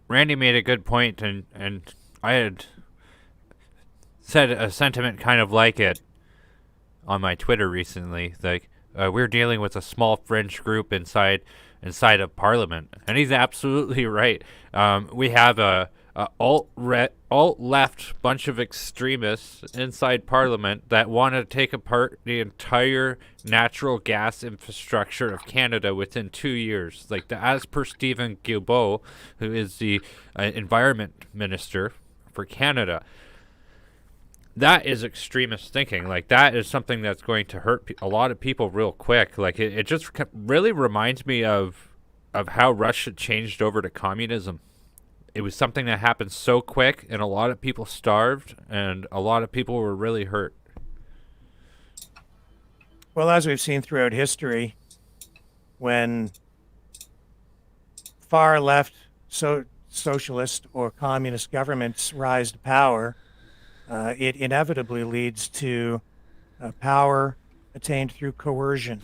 Randy made a good point, and I had said a sentiment kind of like it on my Twitter recently. Like we're dealing with a small fringe group inside of Parliament, and he's absolutely right. We have a alt-left bunch of extremists inside Parliament that want to take apart the entire natural gas infrastructure of Canada within 2 years. Like, as per Stephen Guilbeault, who is the environment minister for Canada, that is extremist thinking. Like, that is something that's going to hurt a lot of people real quick. Like, it just really reminds me of how Russia changed over to communism. It was something that happened so quick, and a lot of people starved, and a lot of people were really hurt. Well, as we've seen throughout history, when far left socialist or communist governments rise to power, it inevitably leads to power attained through coercion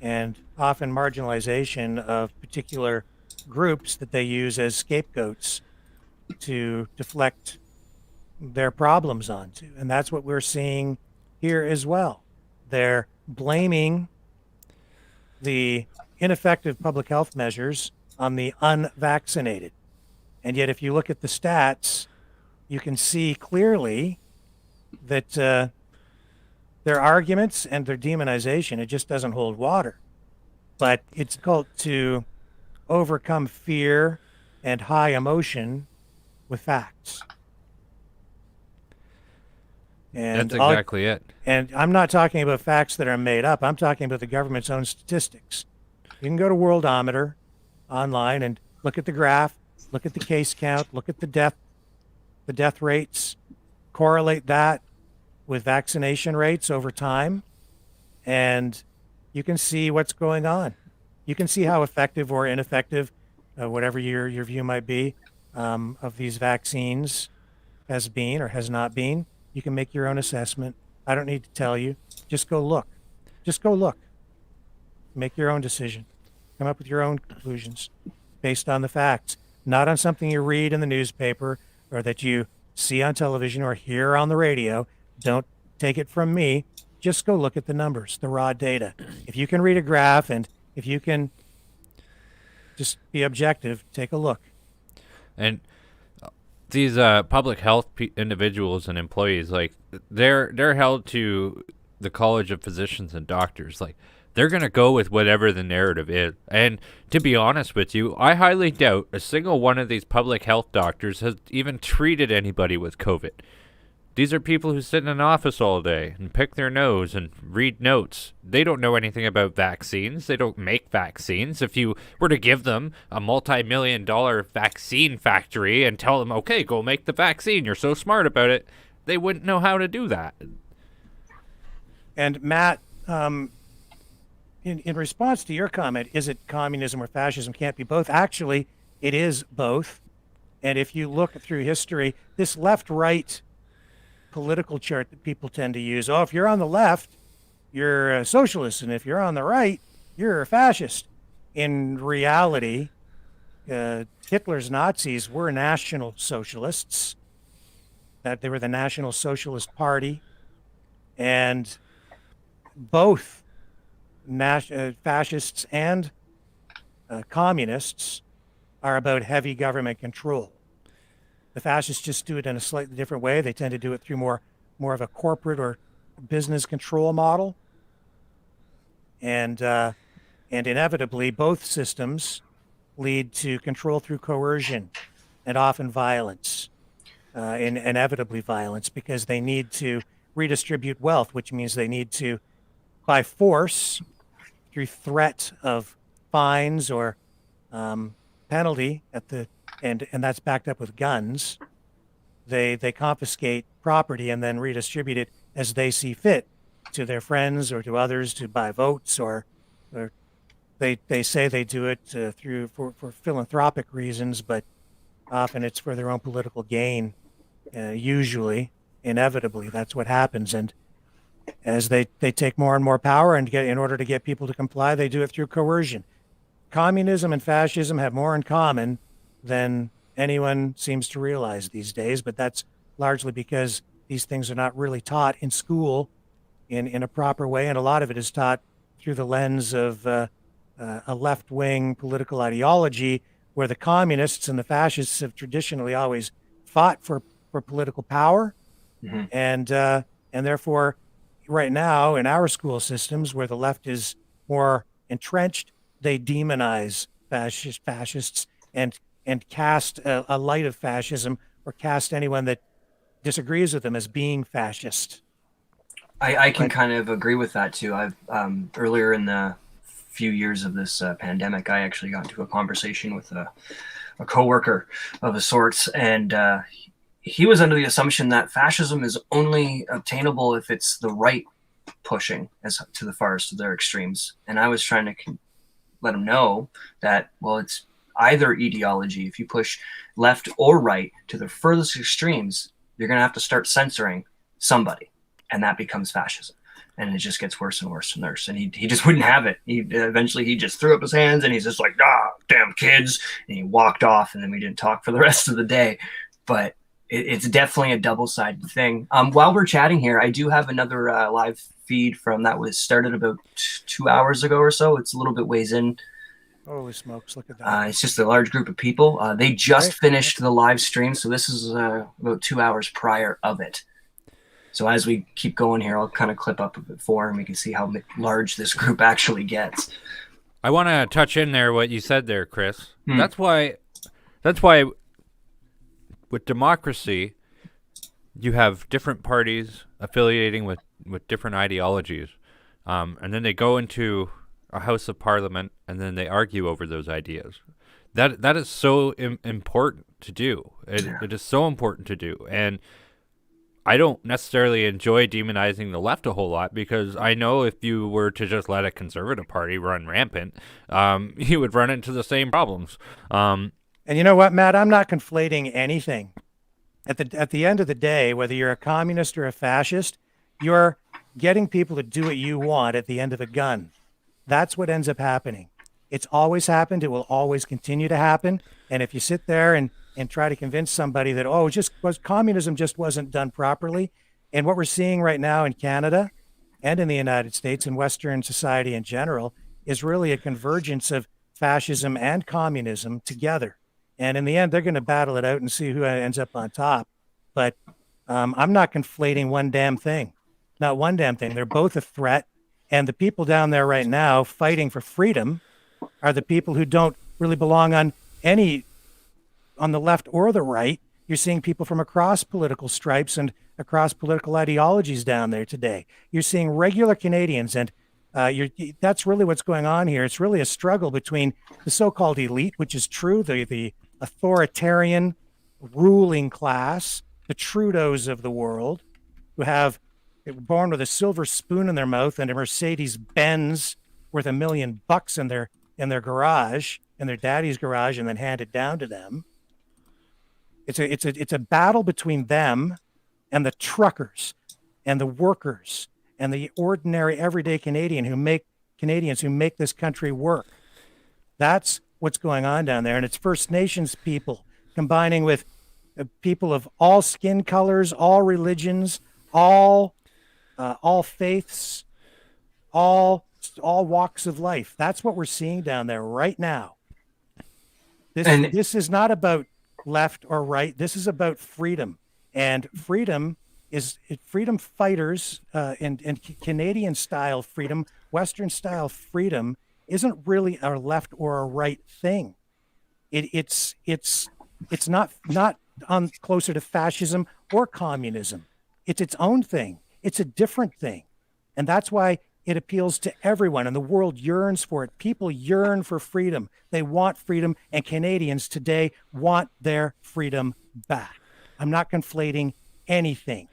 and often marginalization of particular groups that they use as scapegoats to deflect their problems onto. And that's what we're seeing here as well. They're blaming the ineffective public health measures on the unvaccinated. And yet, if you look at the stats, you can see clearly that their arguments and their demonization, it just doesn't hold water. But it's difficult to overcome fear and high emotion with facts. And that's exactly it. And I'm not talking about facts that are made up. I'm talking about the government's own statistics. You can go to Worldometer online and look at the graph, look at the case count, look at the death rates, correlate that with vaccination rates over time, and you can see what's going on. You can see how effective or ineffective, whatever your view might be, of these vaccines has been or has not been. You can make your own assessment. I don't need to tell you. Just go look. Just go look. Make your own decision. Come up with your own conclusions based on the facts, not on something you read in the newspaper or that you see on television or hear on the radio. Don't take it from me. Just go look at the numbers, the raw data. If you can read a graph and If you can just be objective, take a look. And these public health individuals and employees, like they're held to the College of Physicians and Doctors. Like they're gonna go with whatever the narrative is. And to be honest with you, I highly doubt a single one of these public health doctors has even treated anybody with COVID. These are people who sit in an office all day and pick their nose and read notes. They don't know anything about vaccines. They don't make vaccines. If you were to give them a multi-million-dollar vaccine factory and tell them, okay, go make the vaccine, you're so smart about it, they wouldn't know how to do that. And Matt, in response to your comment, is it communism or fascism? Can't be both. Actually, it is both. And if you look through history, this left-right political chart that people tend to use, if you're on the left, you're a socialist, and if you're on the right, you're a fascist. In reality, Hitler's Nazis were national socialists. That they were the National Socialist Party, and both fascists and communists are about heavy government control. The fascists just do it in a slightly different way. They tend to do it through more of a corporate or business control model. And inevitably, both systems lead to control through coercion and often violence, inevitably violence, because they need to redistribute wealth, which means they need to, by force, through threat of fines or penalty and that's backed up with guns. They confiscate property and then redistribute it as they see fit to their friends or to others to buy votes, or they say they do it for philanthropic reasons, but often it's for their own political gain. Usually, inevitably, that's what happens. And as they take more and more power and in order to get people to comply, they do it through coercion. Communism and fascism have more in common than anyone seems to realize these days, but that's largely because these things are not really taught in school in a proper way, and a lot of it is taught through the lens of a left-wing political ideology, where the communists and the fascists have traditionally always fought for political power, and therefore, right now in our school systems, where the left is more entrenched, they demonize fascists and cast a light of fascism, or cast anyone that disagrees with them as being fascist. I can kind of agree with that too. I've earlier in the few years of this pandemic, I actually got into a conversation with a coworker of a sorts, and he was under the assumption that fascism is only obtainable if it's the right pushing as to the farthest of their extremes. And I was trying to let him know that, well, it's either ideology. If you push left or right to the furthest extremes, you're going to have to start censoring somebody, and that becomes fascism. And it just gets worse and worse and worse. And he just wouldn't have it. Eventually he just threw up his hands and he's just like, damn kids. And he walked off, and then we didn't talk for the rest of the day. But it's definitely a double-sided thing. While we're chatting here, I do have another live feed from that was started about 2 hours ago or so. It's a little bit ways in. Holy smokes, look at that. It's just a large group of people. They just finished the live stream, so this is about 2 hours prior of it. So as we keep going here, I'll kind of clip up a bit for, and we can see how large this group actually gets. I want to touch in there what you said there, Chris. That's why with democracy, you have different parties affiliating with different ideologies, and then they go into a House of Parliament, and then they argue over those ideas. That is so important to do. It is so important to do, and I don't necessarily enjoy demonizing the left a whole lot, because I know if you were to just let a conservative party run rampant, you would run into the same problems. And you know what, Matt? I'm not conflating anything. At the end of the day, whether you're a communist or a fascist, you're getting people to do what you want at the end of a gun. That's what ends up happening. It's always happened. It will always continue to happen. And if you sit there and try to convince somebody that, communism just wasn't done properly. And what we're seeing right now in Canada and in the United States and Western society in general is really a convergence of fascism and communism together. And in the end, they're going to battle it out and see who ends up on top. But I'm not conflating one damn thing, not one damn thing. They're both a threat. And the people down there right now fighting for freedom are the people who don't really belong on the left or the right. You're seeing people from across political stripes and across political ideologies down there today. You're seeing regular Canadians, and that's really what's going on here. It's really a struggle between the so-called elite, which is true, the authoritarian ruling class, the Trudeaus of the world, who they were born with a silver spoon in their mouth and a Mercedes Benz worth $1 million in their garage, in their daddy's garage, and then handed down to them. It's a battle between them and the truckers and the workers and the ordinary everyday Canadians who make this country work. That's what's going on down there. And it's First Nations people combining with people of all skin colors, all religions, all faiths, all walks of life. That's what we're seeing down there right now. This is not about left or right. This is about freedom. And freedom fighters and Canadian style freedom, Western style freedom isn't really a left or a right thing. It's not on closer to fascism or communism. It's its own thing. It's a different thing. And that's why it appeals to everyone, and the world yearns for it. People yearn for freedom. They want freedom, and Canadians today want their freedom back. I'm not conflating anything.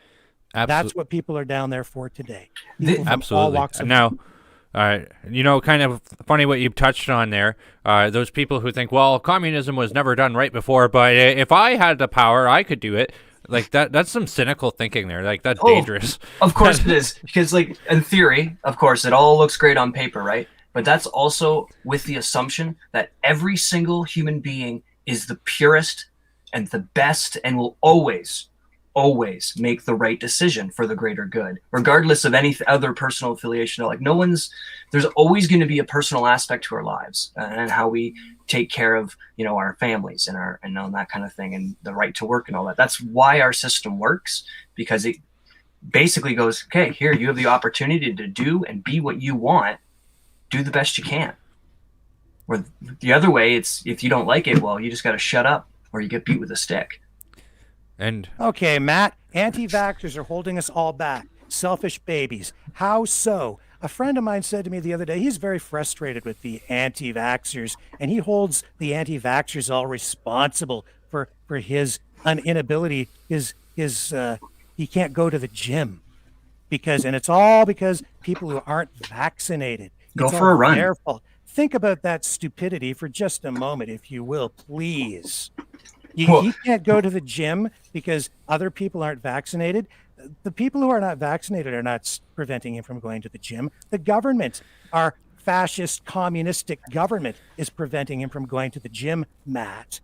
That's what people are down there for today. Absolutely. Now, kind of funny what you touched on there. Those people who think, well, communism was never done right before, but if I had the power, I could do it. Like that's some cynical thinking there. Like that's dangerous. Of course it is. Because like in theory, of course, it all looks great on paper, right? But that's also with the assumption that every single human being is the purest and the best and will always make the right decision for the greater good, regardless of any other personal affiliation. Like there's always going to be a personal aspect to our lives and how we take care of, our families and all that kind of thing, and the right to work and all that. That's why our system works, because it basically goes, okay, here, you have the opportunity to do and be what you want, do the best you can. Or the other way, it's if you don't like it, well, you just got to shut up or you get beat with a stick. And okay, Matt, anti-vaxxers are holding us all back. Selfish babies. How so? A friend of mine said to me the other day, he's very frustrated with the anti-vaxxers, and he holds the anti-vaxxers all responsible for his inability, he can't go to the gym and it's all because people who aren't vaccinated. Go for a run. Their fault. Think about that stupidity for just a moment, if you will, please. He can't go to the gym because other people aren't vaccinated. The people who are not vaccinated are not preventing him from going to the gym. The government, our fascist, communistic government, is preventing him from going to the gym, Matt.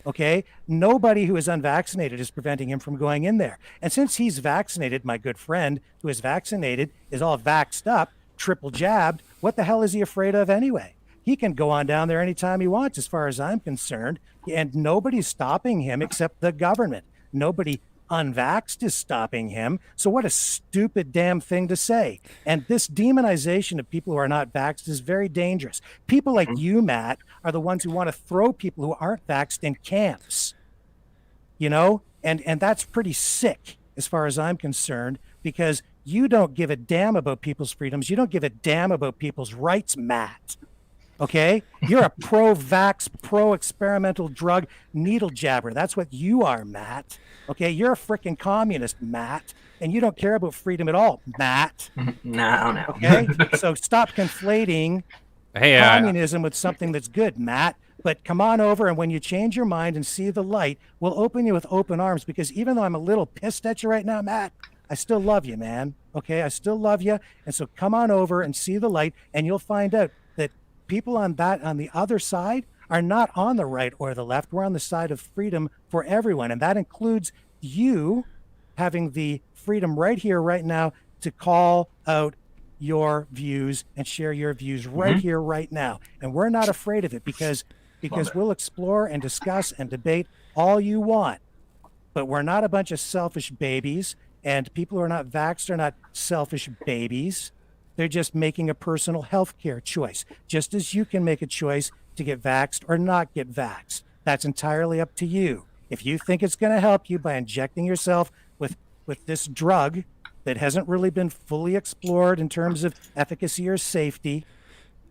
Okay? Nobody who is unvaccinated is preventing him from going in there. And since he's vaccinated, my good friend who is vaccinated is all vaxxed up, triple jabbed, what the hell is he afraid of anyway? He can go on down there anytime he wants, as far as I'm concerned, and nobody's stopping him except the government. Nobody unvaxxed is stopping him. So what a stupid damn thing to say. And this demonization of people who are not vaxxed is very dangerous. People like you, Matt, are the ones who want to throw people who aren't vaxxed in camps, and that's pretty sick as far as I'm concerned, because you don't give a damn about people's freedoms. You don't give a damn about people's rights, Matt. Okay? You're a pro-vax, pro-experimental drug needle jabber. That's what you are, Matt. Okay? You're a freaking communist, Matt. And you don't care about freedom at all, Matt. No. Okay? So stop conflating communism with something that's good, Matt. But come on over, and when you change your mind and see the light, we'll open you with open arms, because even though I'm a little pissed at you right now, Matt, I still love you, man. Okay? I still love you. And so come on over and see the light, and you'll find out that people on the other side are not on the right or the left. We're on the side of freedom for everyone. And that includes you having the freedom right here, right now, to call out your views and share your views right here, right now. And we're not afraid of it because we'll explore and discuss and debate all you want. But we're not a bunch of selfish babies, and people who are not vaxxed are not selfish babies. They're just making a personal health care choice, just as you can make a choice to get vaxxed or not get vaxxed. That's entirely up to you. If you think it's going to help you by injecting yourself with this drug that hasn't really been fully explored in terms of efficacy or safety,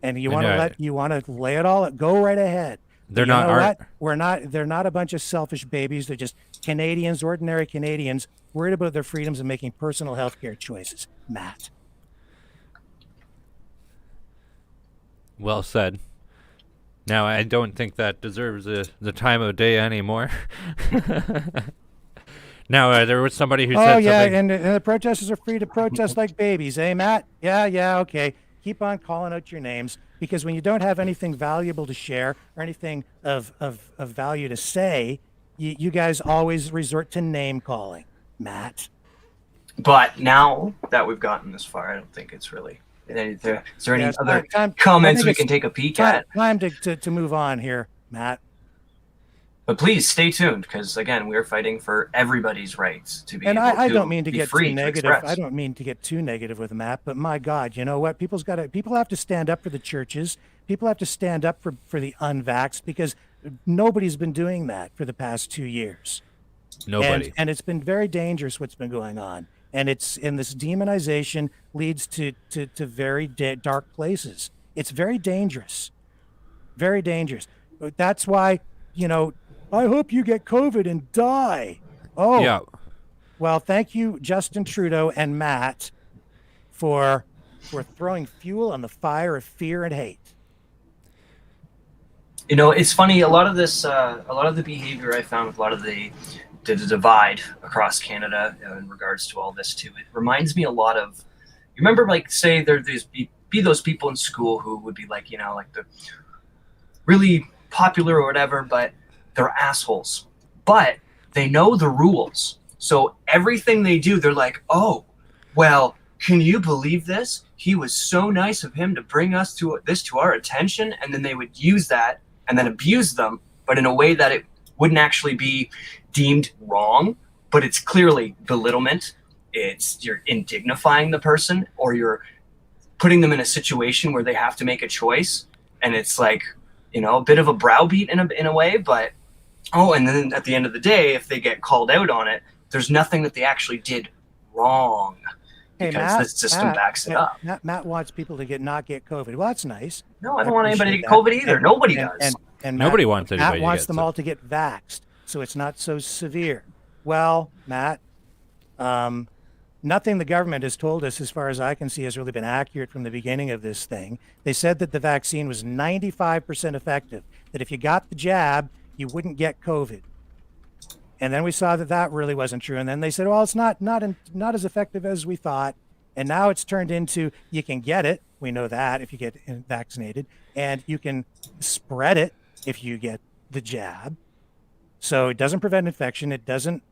and you want to lay it all, go right ahead. They're not. They're not a bunch of selfish babies. They're just Canadians, ordinary Canadians, worried about their freedoms and making personal health care choices. Matt. Well said. Now, I don't think that deserves the time of day anymore. Now, there was somebody who said something. And the protesters are free to protest like babies, eh, Matt? Yeah, okay. Keep on calling out your names, because when you don't have anything valuable to share or anything of value to say, you guys always resort to name calling, Matt. But now that we've gotten this far, I don't think it's really... Is there any other comments we can take a peek at? Time to move on here, Matt. But please stay tuned, because again, we're fighting for everybody's rights to be able to I don't mean to get free too negative. I don't mean to get too negative with Matt, but my God, you know what? People have to stand up for the churches. People have to stand up for the unvaxxed, because nobody's been doing that for the past 2 years. Nobody. And it's been very dangerous what's been going on. And this demonization leads to very dark places. It's very dangerous. Very dangerous. That's why, I hope you get COVID and die. Oh, yeah. Well, thank you, Justin Trudeau and Matt, for throwing fuel on the fire of fear and hate. It's funny. A lot of the behavior I found with a lot of the divide across Canada in regards to all this too, it reminds me a lot of, you remember, like, say there's those people in school who would be like, like the really popular or whatever, but they're assholes, but they know the rules. So everything they do, they're like, oh, well, can you believe this? He was so nice of him to bring us to our attention. And then they would use that and then abuse them, but in a way that it wouldn't actually be deemed wrong, but it's clearly belittlement. You're indignifying the person, or you're putting them in a situation where they have to make a choice. And it's like, a bit of a browbeat in a way, but and then at the end of the day, if they get called out on it, there's nothing that they actually did wrong, because the system backs it up. Matt wants people to not get COVID. Well, that's nice. No, I don't want anybody to get COVID either. Nobody does. And nobody wants anybody. Matt wants them all to get vaxxed, so it's not so severe. Well, Matt, nothing the government has told us, as far as I can see, has really been accurate from the beginning of this thing. They said that the vaccine was 95% effective, that if you got the jab, you wouldn't get COVID. And then we saw that really wasn't true. And then they said, well, it's not as effective as we thought. And now it's turned into, you can get it. We know that if you get vaccinated, and you can spread it if you get the jab. So it doesn't prevent infection. It doesn't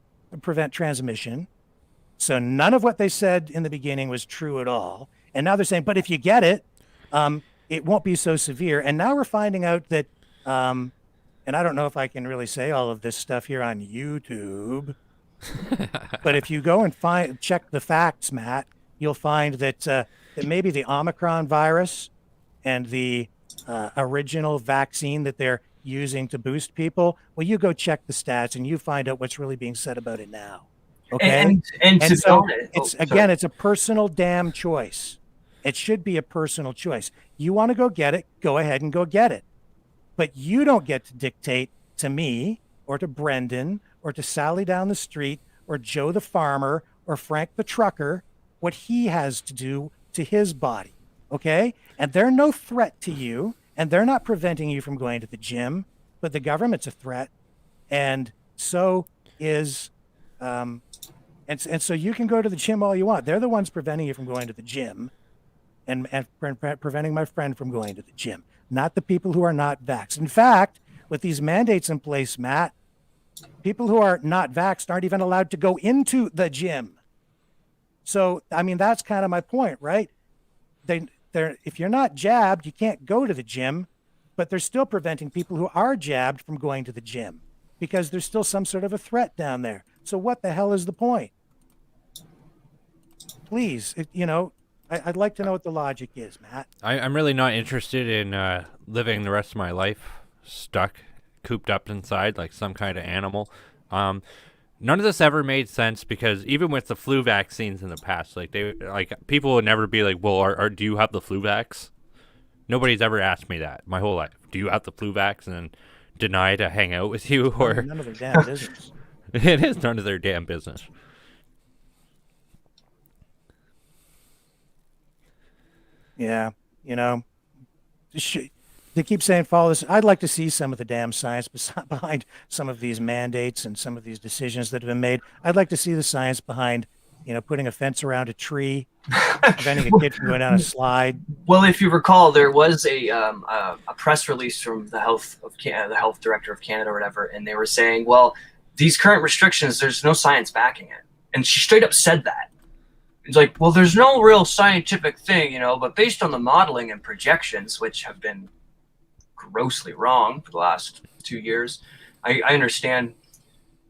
prevent transmission. So none of what they said in the beginning was true at all. And now they're saying, but if you get it, it won't be so severe. And now we're finding out that, and I don't know if I can really say all of this stuff here on YouTube, but if you go and check the facts, Matt, you'll find that maybe the Omicron virus and the original vaccine that they're using to boost people, well, you go check the stats and you find out what's really being said about it now. Okay. And so it's a personal damn choice. It should be a personal choice. You want to go get it, go ahead and go get it. But you don't get to dictate to me or to Brendan or to Sally down the street or Joe the farmer or Frank the trucker what he has to do to his body. Okay. And they're no threat to you, and they're not preventing you from going to the gym, but the government's a threat. And so is, and so you can go to the gym all you want. They're the ones preventing you from going to the gym and preventing my friend from going to the gym, not the people who are not vaxxed. In fact, with these mandates in place, Matt, people who are not vaxxed aren't even allowed to go into the gym. So, I mean, that's kind of my point, right? they're if you're not jabbed, you can't go to the gym, but they're still preventing people who are jabbed from going to the gym because there's still some sort of a threat down there. So what the hell is the point? Please, I'd like to know what the logic is, Matt. I'm really not interested in living the rest of my life stuck, cooped up inside like some kind of animal. None of this ever made sense because even with the flu vaccines in the past, people would never be like, well, do you have the flu vax? Nobody's ever asked me that my whole life. Do you have the flu vax? And deny to hang out with you, or none of their damn business. It is none of their damn business. Yeah, they keep saying follow this. I'd like to see some of the damn science behind some of these mandates and some of these decisions that have been made. I'd like to see the science behind, putting a fence around a tree, preventing a kid from going down a slide. Well, if you recall, there was a press release from the health director of Canada or whatever, and they were saying, well, these current restrictions, there's no science backing it. And she straight up said that. It's like, well, there's no real scientific thing, but based on the modeling and projections, which have been grossly wrong for the last 2 years, I understand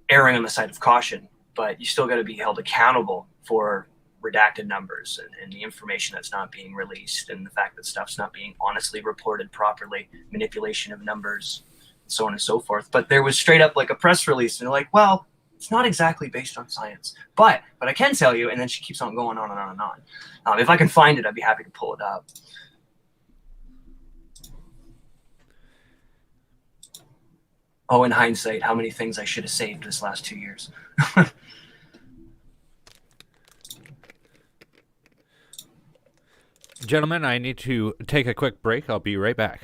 erring on the side of caution, but you still got to be held accountable for redacted numbers and the information that's not being released and the fact that stuff's not being honestly reported properly, manipulation of numbers, and so on and so forth. But there was straight up like a press release, and they're like, well, it's not exactly based on science, but I can tell you, and then she keeps on going on and on and on. If I can find it, I'd be happy to pull it up. Oh, in hindsight, how many things I should have saved this last 2 years. Gentlemen, I need to take a quick break. I'll be right back.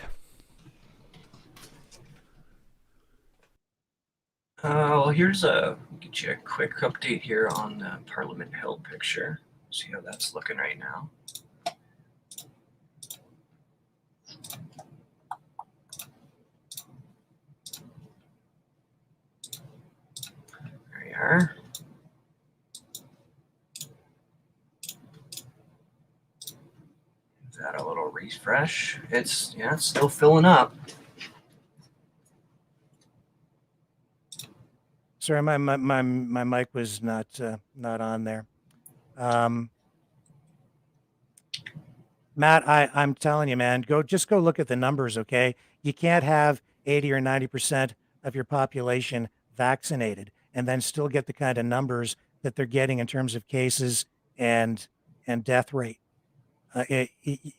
Well, get you a quick update here on the Parliament Hill picture. See how that's looking right now. There you are. Is that a little refresh? It's still filling up. Sorry, my mic was not on there. Matt, I'm telling you, man, go look at the numbers, okay? You can't have 80 or 90% of your population vaccinated and then still get the kind of numbers that they're getting in terms of cases and death rate.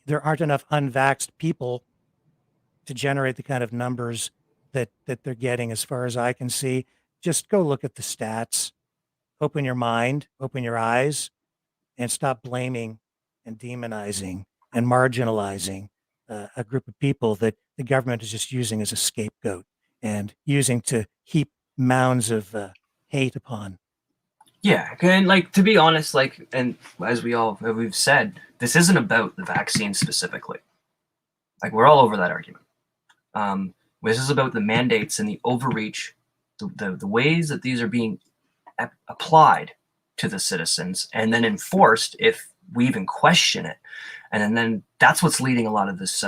There aren't enough unvaxxed people to generate the kind of numbers that they're getting, as far as I can see. Just go look at the stats, open your mind, open your eyes, and stop blaming and demonizing and marginalizing a group of people that the government is just using as a scapegoat and using to heap mounds of hate upon. Yeah, and to be honest, and as we've said, this isn't about the vaccine specifically. We're all over that argument. This is about the mandates and the overreach, the ways that these are being applied to the citizens and then enforced if we even question it. And then that's what's leading a lot of this.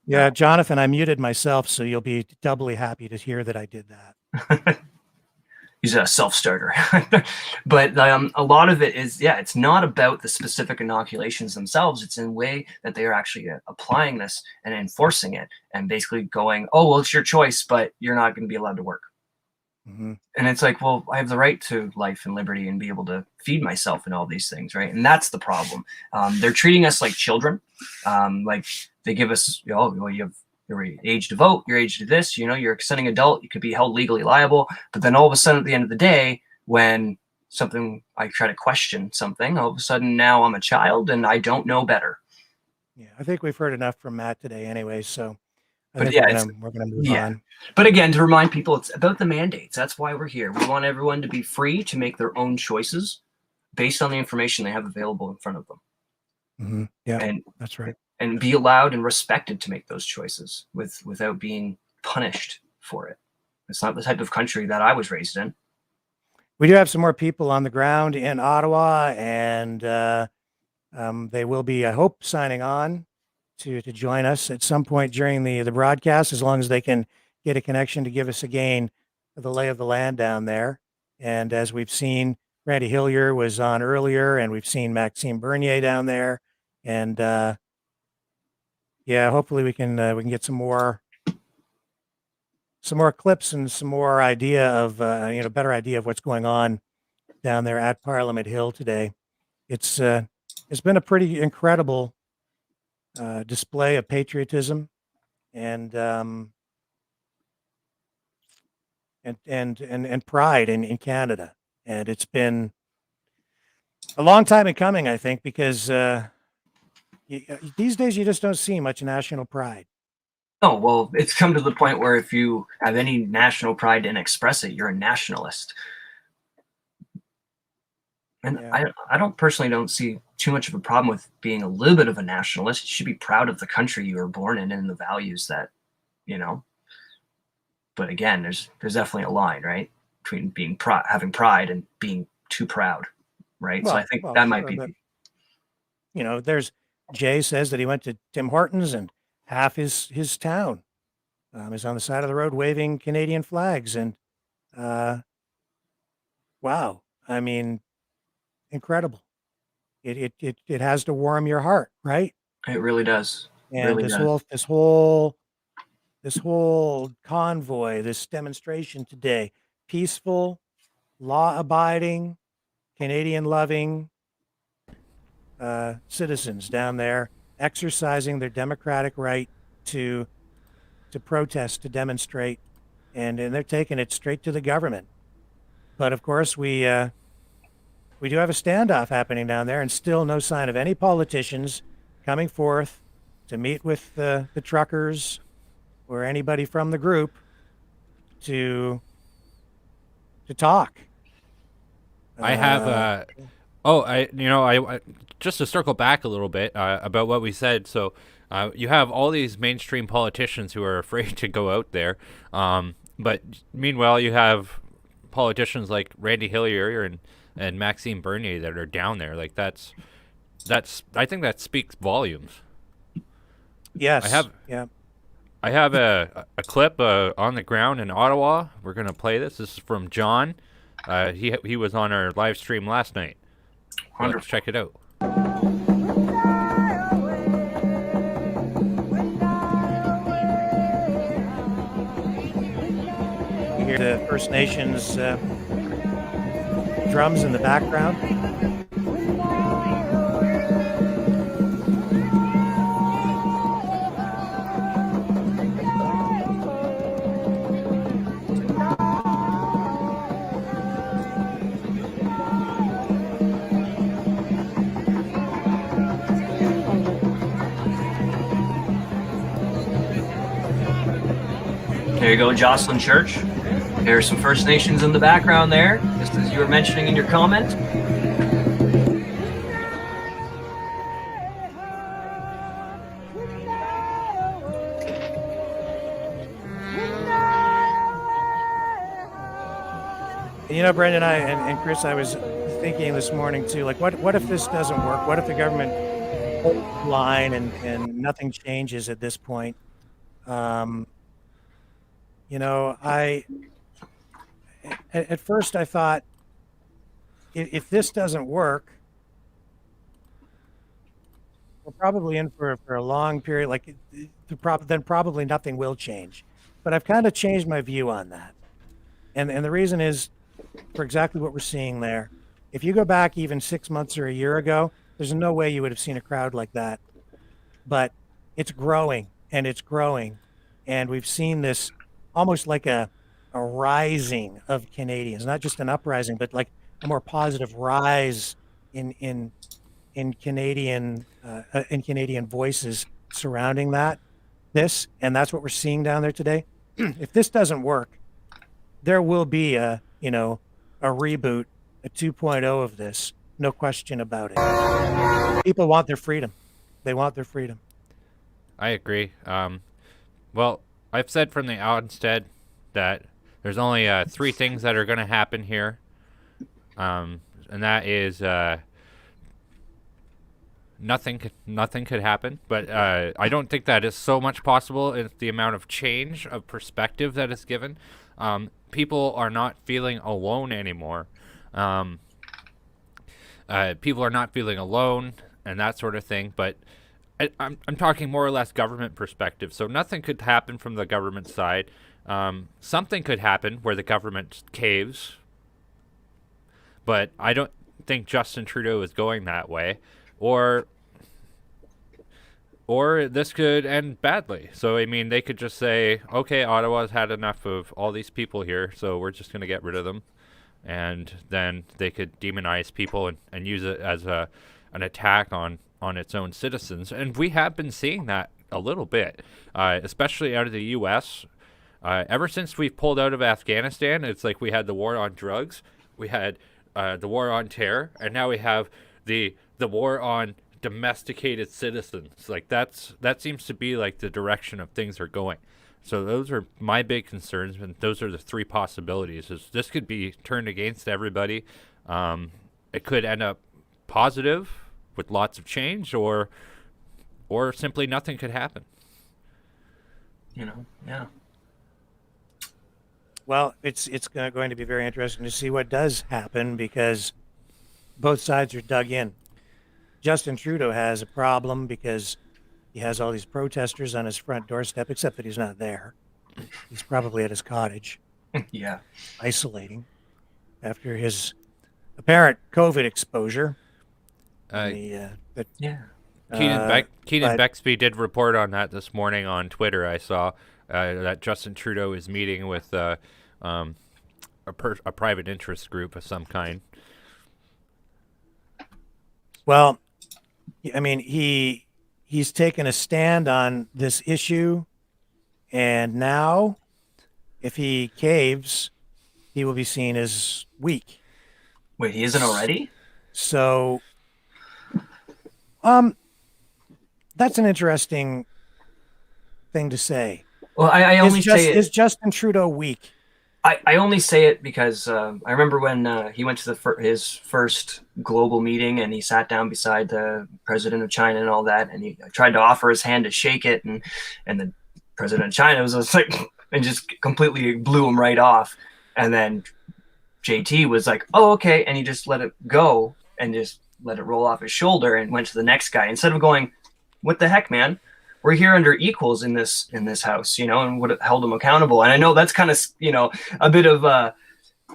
Yeah, Jonathan, I muted myself, so you'll be doubly happy to hear that I did that. He's a self-starter. But a lot of it is, it's not about the specific inoculations themselves. It's in a way that they are actually applying this and enforcing it and basically going, oh, well, it's your choice, but you're not going to be allowed to work. Mm-hmm. And it's like, well, I have the right to life and liberty and be able to feed myself and all these things, right? And that's the problem. They're treating us like children. They give us, well, you have your age to vote, your age to this, you're a consenting adult, you could be held legally liable. But then all of a sudden at the end of the day, when I try to question something, all of a sudden now I'm a child and I don't know better. Yeah, I think we've heard enough from Matt today anyway, so we're going to move on. But again, to remind people, it's about the mandates. That's why we're here. We want everyone to be free to make their own choices based on the information they have available in front of them. Mm-hmm. Yeah, that's right. And be allowed and respected to make those choices without being punished for it. It's not the type of country that I was raised in. We do have some more people on the ground in Ottawa, and They will be, I hope, signing on to join us at some point during the broadcast, as long as they can get a connection to give us again the lay of the land down there. And as we've seen, Randy Hillier was on earlier, and we've seen Maxime Bernier down there. And yeah, hopefully we can get some more clips and some more idea of better idea of what's going on down there at Parliament Hill today. It's been a pretty incredible display of patriotism and pride in Canada, and it's been a long time in coming, I think, because these days you just don't see much national pride. Oh, well, it's come to the point where if you have any national pride and express it, you're a nationalist. And Yeah. I don't personally see too much of a problem with being a little bit of a nationalist. You should be proud of the country you were born in and the values that, But again, there's definitely a line, right, between being having pride and being too proud, right? So I think that might be. There's Jay says that he went to Tim Hortons and half his town is on the side of the road waving Canadian flags, and wow, I mean, incredible. It has to warm your heart, right? It really does. And really this does. whole convoy, this demonstration today, peaceful, law-abiding, Canadian-loving citizens down there exercising their democratic right to protest, to demonstrate, and they're taking it straight to the government. But of course, we do have a standoff happening down there, and still no sign of any politicians coming forth to meet with the truckers or anybody from the group to talk. I have I just to circle back a little bit about what we said. So you have all these mainstream politicians who are afraid to go out there, but meanwhile you have politicians like Randy Hillier and Maxime Bernier that are down there. Like that's I think that speaks volumes. Yes. I have a clip on the ground in Ottawa. We're gonna play this. This is from John. He was on our live stream last night. Let's check it out. You hear the First Nations drums in the background. There you go, Jocelyn Church. There's some First Nations in the background there, just as you were mentioning in your comment. Brendan, and Chris, I was thinking this morning too, like what if this doesn't work? What if the government holds the line and nothing changes at this point? At first I thought, if this doesn't work, we're probably in for a long period. Then probably nothing will change. But I've kind of changed my view on that, and the reason is for exactly what we're seeing there. If you go back even 6 months or a year ago, there's no way you would have seen a crowd like that. But it's growing and it's growing, and we've seen this almost like a rising of Canadians, not just an uprising, but like a more positive rise in Canadian voices surrounding this, and that's what we're seeing down there today. If this doesn't work, there will be a reboot, a 2.0 of this, no question about it. People want their freedom. They want their freedom. I agree. Well, I've said from the outset that there's only 3 things that are going to happen here, and that is nothing could happen. But I don't think that is so much possible in the amount of change of perspective that is given. People are not feeling alone anymore. People are not feeling alone and that sort of thing. But I'm talking more or less government perspective. So nothing could happen from the government side. Something could happen where the government caves. But I don't think Justin Trudeau is going that way. Or this could end badly. So, I mean, they could just say, okay, Ottawa's had enough of all these people here, so we're just going to get rid of them. And then they could demonize people and use it as an attack on its own citizens. And we have been seeing that a little bit, especially out of the U.S. Ever since we've pulled out of Afghanistan, it's like we had the war on drugs, we had the war on terror, and now we have the war on domesticated citizens. Like that seems to be like the direction of things are going. So those are my big concerns, and those are the three possibilities. Is this could be turned against everybody. It could end up positive with lots of change, or simply nothing could happen. Yeah. Well, it's going to be very interesting to see what does happen, because both sides are dug in. Justin Trudeau has a problem because he has all these protesters on his front doorstep, except that he's not there. He's probably at his cottage. Yeah. Isolating after his apparent COVID exposure. Keenan But- Bexby did report on that this morning on Twitter. I saw that Justin Trudeau is meeting with a private interest group of some kind. Well, I mean, he's taken a stand on this issue, and now if he caves, he will be seen as weak. Wait, he isn't already? So, that's an interesting thing to say. Well, I only say it. Is Justin Trudeau weak? I only say it because I remember when he went to his first global meeting and he sat down beside the president of China and all that, and he tried to offer his hand to shake it, and the president of China was just like, and just completely blew him right off. And then JT was like, "Oh, okay," and he just let it go and just let it roll off his shoulder and went to the next guy instead of going, "What the heck, man? We're here under equals in this house," and would have held him accountable. And I know that's kind of, a bit of a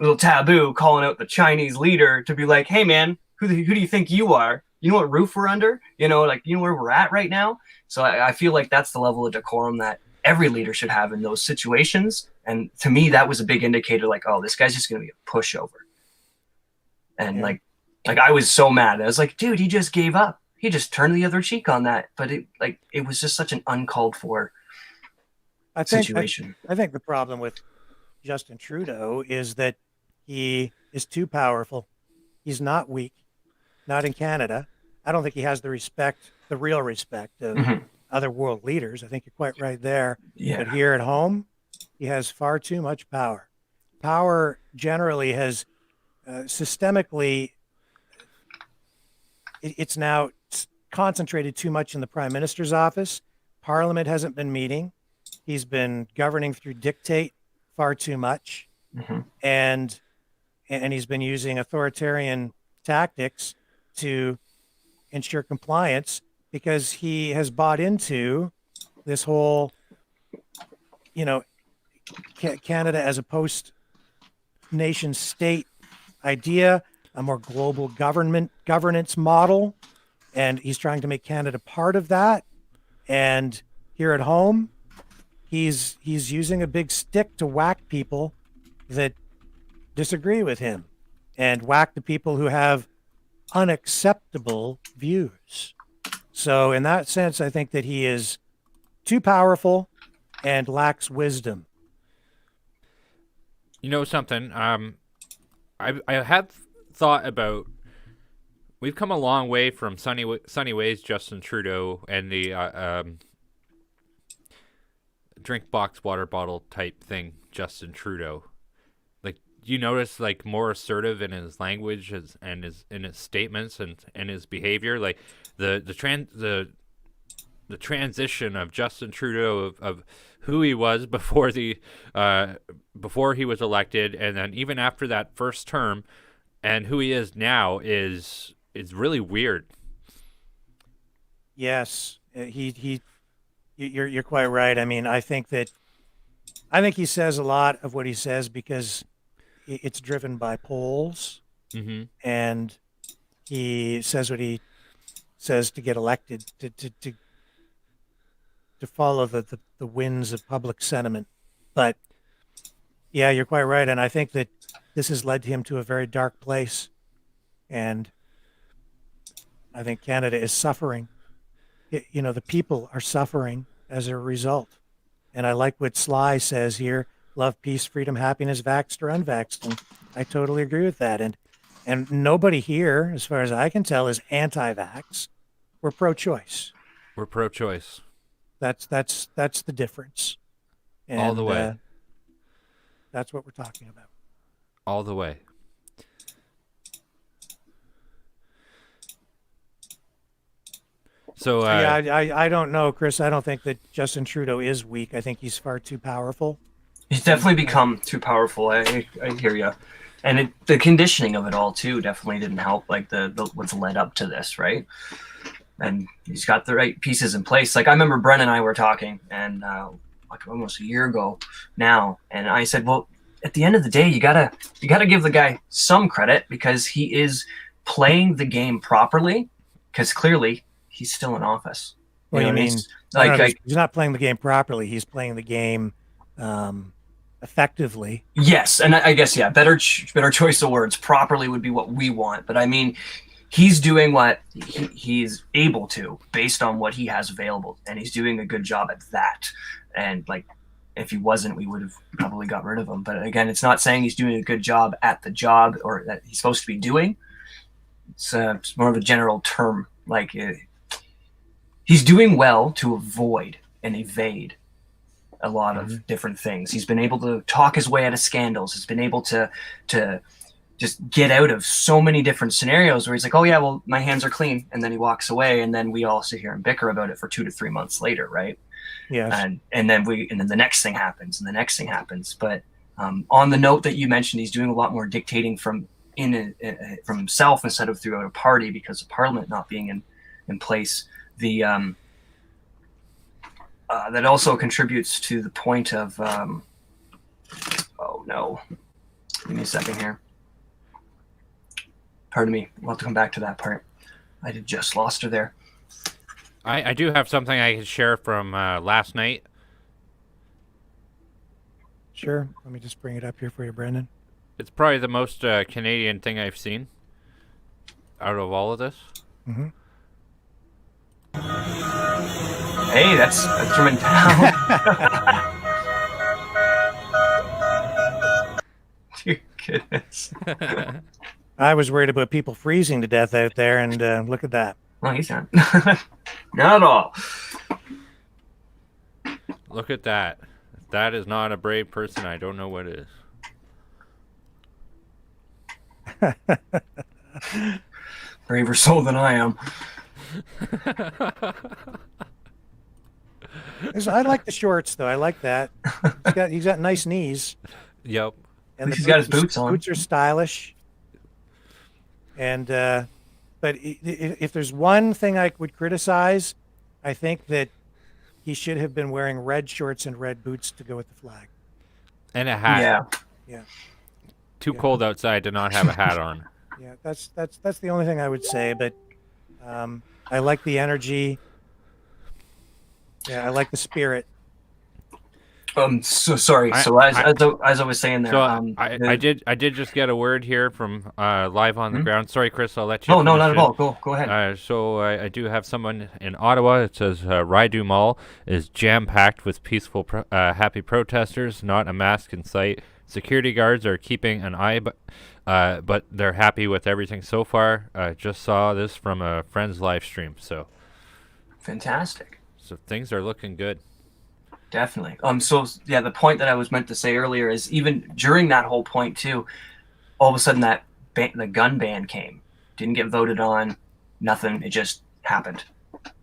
little taboo, calling out the Chinese leader to be like, "Hey, man, who do you think you are? You know what roof we're under? You know where we're at right now?" So I feel like that's the level of decorum that every leader should have in those situations. And to me, that was a big indicator, like, oh, this guy's just going to be a pushover. And like I was so mad. I was like, dude, he just gave up. He just turned the other cheek on that. But it was just such an uncalled for situation. I think the problem with Justin Trudeau is that he is too powerful. He's not weak, not in Canada. I don't think he has the real respect of other world leaders. I think you're quite right there. Yeah. But here at home, he has far too much power. Power generally has systemically, it's now concentrated too much in the Prime Minister's office. Parliament hasn't been meeting. He's been governing through dictate far too much. And he's been using authoritarian tactics to ensure compliance, because he has bought into this whole, Canada as a post-nation state idea, a more global governance model. And he's trying to make Canada part of that. And here at home, he's using a big stick to whack people that disagree with him, and whack the people who have unacceptable views. So in that sense, I think that he is too powerful and lacks wisdom. You know something? I have thought about. We've come a long way from sunny ways Justin Trudeau and the drink box water bottle type thing Justin Trudeau. Like, you notice more assertive in his language and in his statements and his behavior. Like, the transition of Justin Trudeau of who he was before before he was elected, and then even after that first term, and who he is now is really weird. Yes, you're quite right. I mean, I think he says a lot of what he says because it's driven by polls, and he says what he says to get elected, to follow the winds of public sentiment. But yeah, you're quite right, and I think that this has led him to a very dark place, and I think Canada is suffering. The people are suffering as a result. And I like what Sly says here: love, peace, freedom, happiness, vaxxed or unvaxxed. And I totally agree with that. And nobody here, as far as I can tell, is anti-vax. We're pro-choice. We're pro-choice. That's the difference. And, all the way. That's what we're talking about. All the way. So yeah, I don't know, Chris. I don't think that Justin Trudeau is weak. I think he's far too powerful. He's definitely become too powerful. I hear you. And the conditioning of it all too definitely didn't help. Like the what's led up to this, right? And he's got the right pieces in place. Like I remember Bren and I were talking, and like almost a year ago now, and I said, well, at the end of the day, you gotta give the guy some credit because he is playing the game properly. Because clearly he's still in office. What do you mean? Like he's not playing the game properly. He's playing the game effectively. Yes, and I guess better choice of words. Properly would be what we want, but I mean, he's doing what he's able to based on what he has available, and he's doing a good job at that. And like, if he wasn't, we would have probably got rid of him. But again, it's not saying he's doing a good job at the job or that he's supposed to be doing. It's more of a general term. Like he's doing well to avoid and evade a lot of different things. He's been able to talk his way out of scandals. He's been able to just get out of so many different scenarios where he's like, oh yeah, well, my hands are clean. And then he walks away, and then we all sit here and bicker about it for 2 to 3 months later. Right. Yes. And then the next thing happens and the next thing happens. But on the note that you mentioned, he's doing a lot more dictating from himself instead of throughout a party because of Parliament not being in place. That also contributes to the point of oh no, give me a second here. Pardon me, we'll have to come back to that part. I just lost her there. I do have something I can share from last night. Sure. Let me just bring it up here for you, Brendan. It's probably the most Canadian thing I've seen out of all of this. Mm-hmm. Hey, that's from in town. Dear goodness. I was worried about people freezing to death out there, and look at that. Well, he's not. Not at all. Look at that. If that is not a brave person, I don't know what is. Braver soul than I am. I like the shorts, though. I like that. He's got nice knees. Yep. And he's got his boots on. Boots are stylish. And but if there's one thing I would criticize, I think that he should have been wearing red shorts and red boots to go with the flag. And a hat. Yeah. Too cold outside to not have a hat on. Yeah, that's the only thing I would say. But I like the energy. Yeah, I like the spirit. So sorry. As I was saying there, so I did just get a word here from live on the ground. Sorry, Chris, I'll let you. Oh no, not at all. Go ahead. So I do have someone in Ottawa. It says Raidu Mall is jam packed with peaceful, happy protesters. Not a mask in sight. Security guards are keeping an eye, but they're happy with everything so far. Just saw this from a friend's live stream. So fantastic. So things are looking good. Definitely. So yeah, the point that I was meant to say earlier is even during that whole point too, all of a sudden the gun ban came, didn't get voted on, nothing. It just happened.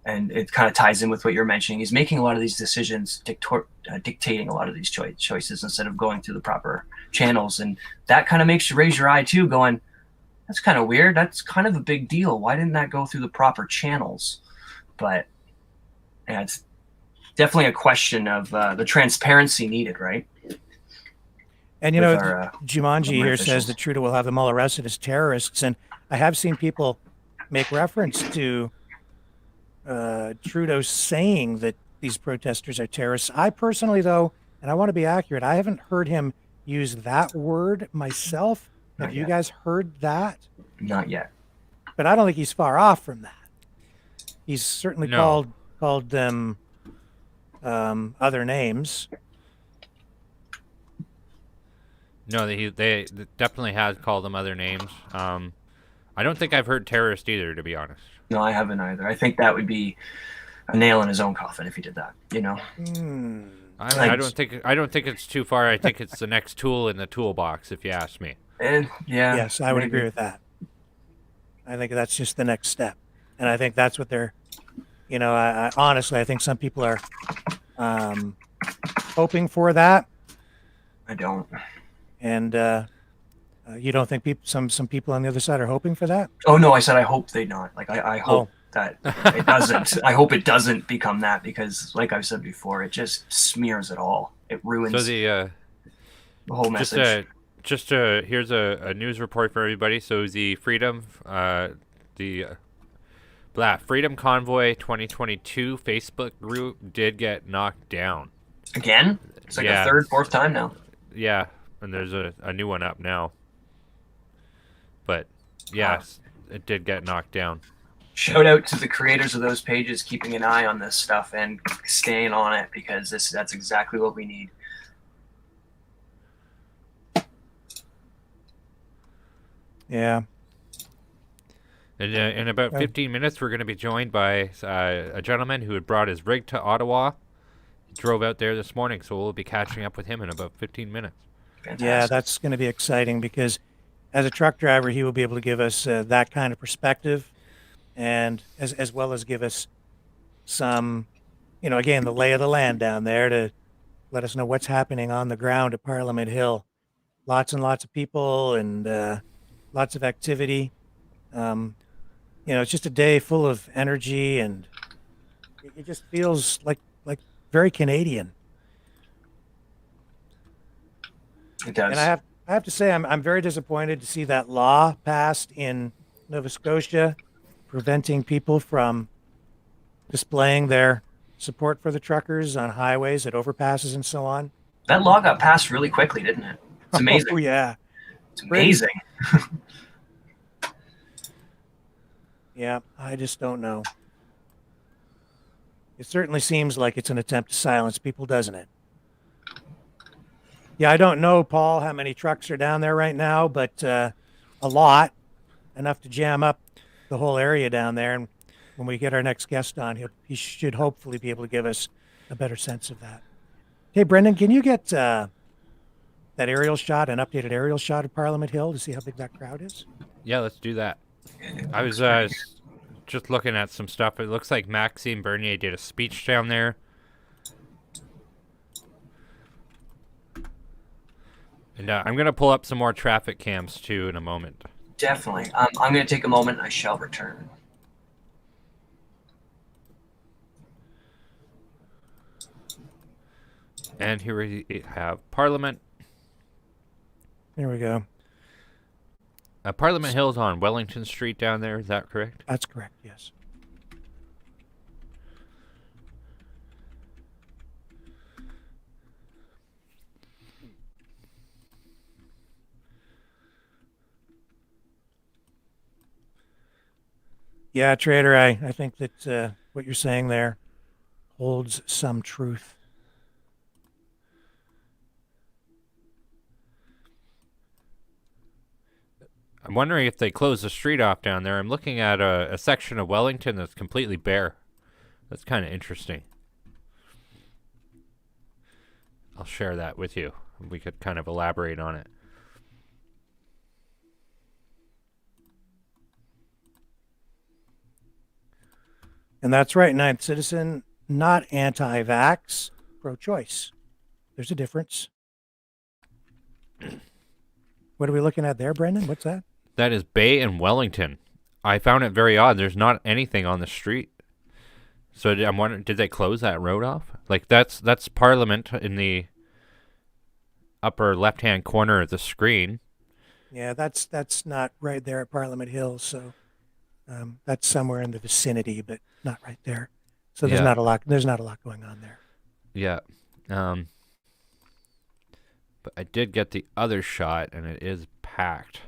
And it kind of ties in with what you're mentioning. He's making a lot of these decisions, dictating a lot of these choices instead of going through the proper channels. And that kind of makes you raise your eye too, going, that's kind of weird. That's kind of a big deal. Why didn't that go through the proper channels? But yeah, it's definitely a question of the transparency needed, right? And, you With know, our, Jumanji here officials. says that Trudeau will have them all arrested as terrorists. And I have seen people make reference to Trudeau saying that these protesters are terrorists. I personally, though, and I want to be accurate, I haven't heard him use that word myself. Have Not you yet. guys heard that? Not yet. But I don't think he's far off from that. He's certainly No. called them other names. No, they definitely has called them other names. I don't think I've heard terrorist either, to be honest. No, I haven't either. I think that would be a nail in his own coffin if he did that, you know? I don't think it's too far. I think it's the next tool in the toolbox, if you ask me. And yeah. Yes, I would maybe. agree with that. I think that's just the next step. And I think that's what they're, you know, I honestly, I think some people are hoping for that. I don't. And you don't think some people on the other side are hoping for that? Oh no, I said I hope they not. Like I hope that it doesn't. I hope it doesn't become that because, like I've said before, it just smears it all. It ruins So the whole message. Here's a news report for everybody. So the Freedom Convoy 2022 Facebook group did get knocked down. Again? It's like Yeah. a third, fourth time now. Yeah, and there's a new one up now. But yes, it did get knocked down. Shout out to the creators of those pages keeping an eye on this stuff and staying on it because that's exactly what we need. Yeah. And in about 15 minutes, we're going to be joined by a gentleman who had brought his rig to Ottawa. He drove out there this morning, so we'll be catching up with him in about 15 minutes. Fantastic. Yeah, that's going to be exciting because as a truck driver, he will be able to give us that kind of perspective and as well as give us some, you know, again, the lay of the land down there to let us know what's happening on the ground at Parliament Hill. Lots and lots of people and lots of activity. You know, it's just a day full of energy and it just feels like very Canadian. It does. And I have to say I'm very disappointed to see that law passed in Nova Scotia preventing people from displaying their support for the truckers on highways at overpasses and so on. That law got passed really quickly, didn't it? It's amazing. Oh yeah. It's amazing. Yeah, I just don't know. It certainly seems like it's an attempt to silence people, doesn't it? Yeah, I don't know, Paul, how many trucks are down there right now, but a lot, enough to jam up the whole area down there. And when we get our next guest on, he should hopefully be able to give us a better sense of that. Hey, Brendan, can you get that aerial shot, an updated aerial shot of Parliament Hill to see how big that crowd is? Yeah, let's do that. I was just looking at some stuff. It looks like Maxime Bernier did a speech down there. And I'm going to pull up some more traffic cams, too, in a moment. Definitely. I'm going to take a moment and I shall return. And here we have Parliament. There we go. Parliament Hill's on Wellington Street down there. Is that correct? That's correct, yes. Yeah, Trader, I think that what you're saying there holds some truth. I'm wondering if they close the street off down there. I'm looking at a section of Wellington that's completely bare. That's kind of interesting. I'll share that with you. We could kind of elaborate on it. And that's right, Ninth Citizen, not anti-vax, pro-choice. There's a difference. What are we looking at there, Brendan? What's that? That is Bay and Wellington. I found it very odd. There's not anything on the street. So I'm wondering, did they close that road off? Like that's Parliament in the upper left-hand corner of the screen. Yeah, that's not right there at Parliament Hill. So that's somewhere in the vicinity, but not right there. So there's Yeah. not a lot. There's not a lot going on there. Yeah. But I did get the other shot, and it is packed.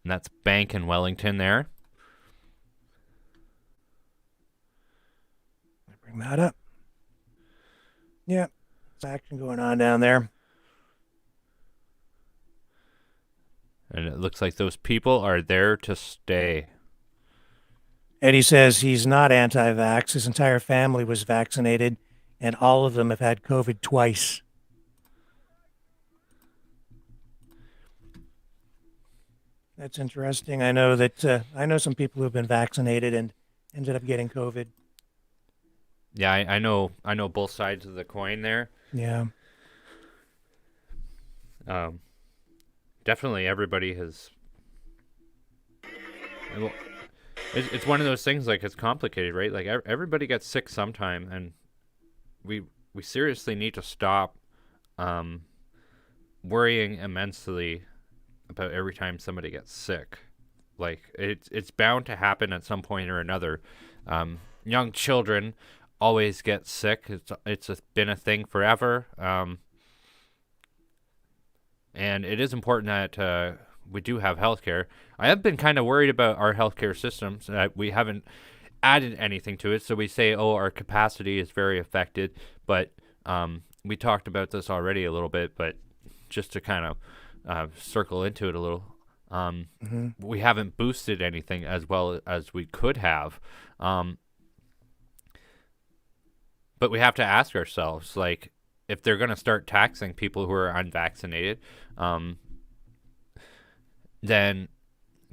And that's Bank in Wellington there. Bring that up. Yeah, there's action going on down there. And it looks like those people are there to stay. Eddie says he's not anti-vax. His entire family was vaccinated, and all of them have had COVID twice. That's interesting. I know that I know some people who've been vaccinated and ended up getting COVID. Yeah, I know both sides of the coin there. Yeah. Definitely everybody has. Well, it's one of those things, like, it's complicated, right? Like everybody gets sick sometime, and we seriously need to stop worrying immensely about every time somebody gets sick. Like it's bound to happen at some point or another. Young children always get sick. It's been a thing forever. And it is important that we do have healthcare. I have been kind of worried about our healthcare systems. We haven't added anything to it, so we say, oh, our capacity is very affected. But we talked about this already a little bit, but just to kind of circle into it a little, we haven't boosted anything as well as we could have. But we have to ask ourselves, like, if they're going to start taxing people who are unvaccinated, then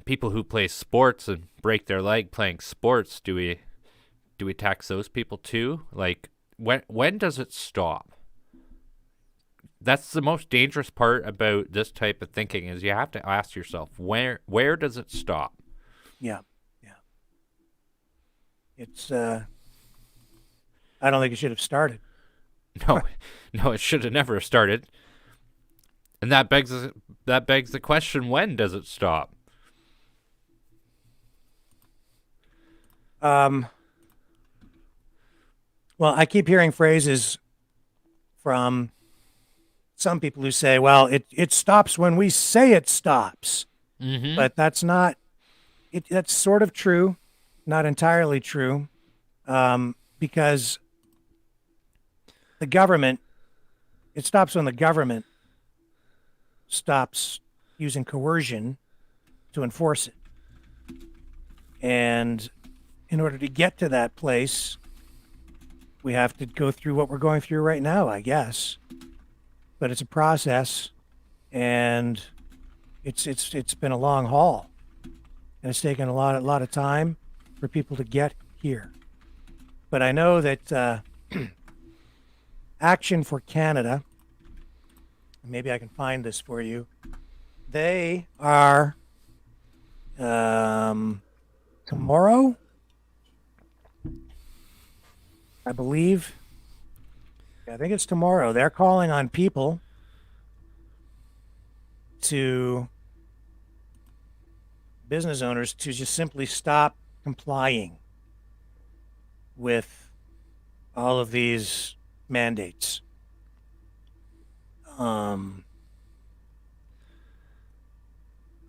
people who play sports and break their leg playing sports, do we tax those people too? Like, when does it stop? That's the most dangerous part about this type of thinking, is you have to ask yourself, where does it stop? Yeah. It's I don't think it should have started. No, it should have never started. And that begs the question, when does it stop? Well, I keep hearing phrases from some people who say, well, it stops when we say it stops. Mm-hmm. But that's not, that's sort of true, not entirely true, because the government, it stops when the government stops using coercion to enforce it. And in order to get to that place, we have to go through what we're going through right now, I guess. But it's a process, and it's been a long haul, and it's taken a lot of time for people to get here. But I know that Action for Canada, maybe I can find this for you. They are tomorrow, I believe. I think it's tomorrow. They're calling on people business owners to just simply stop complying with all of these mandates.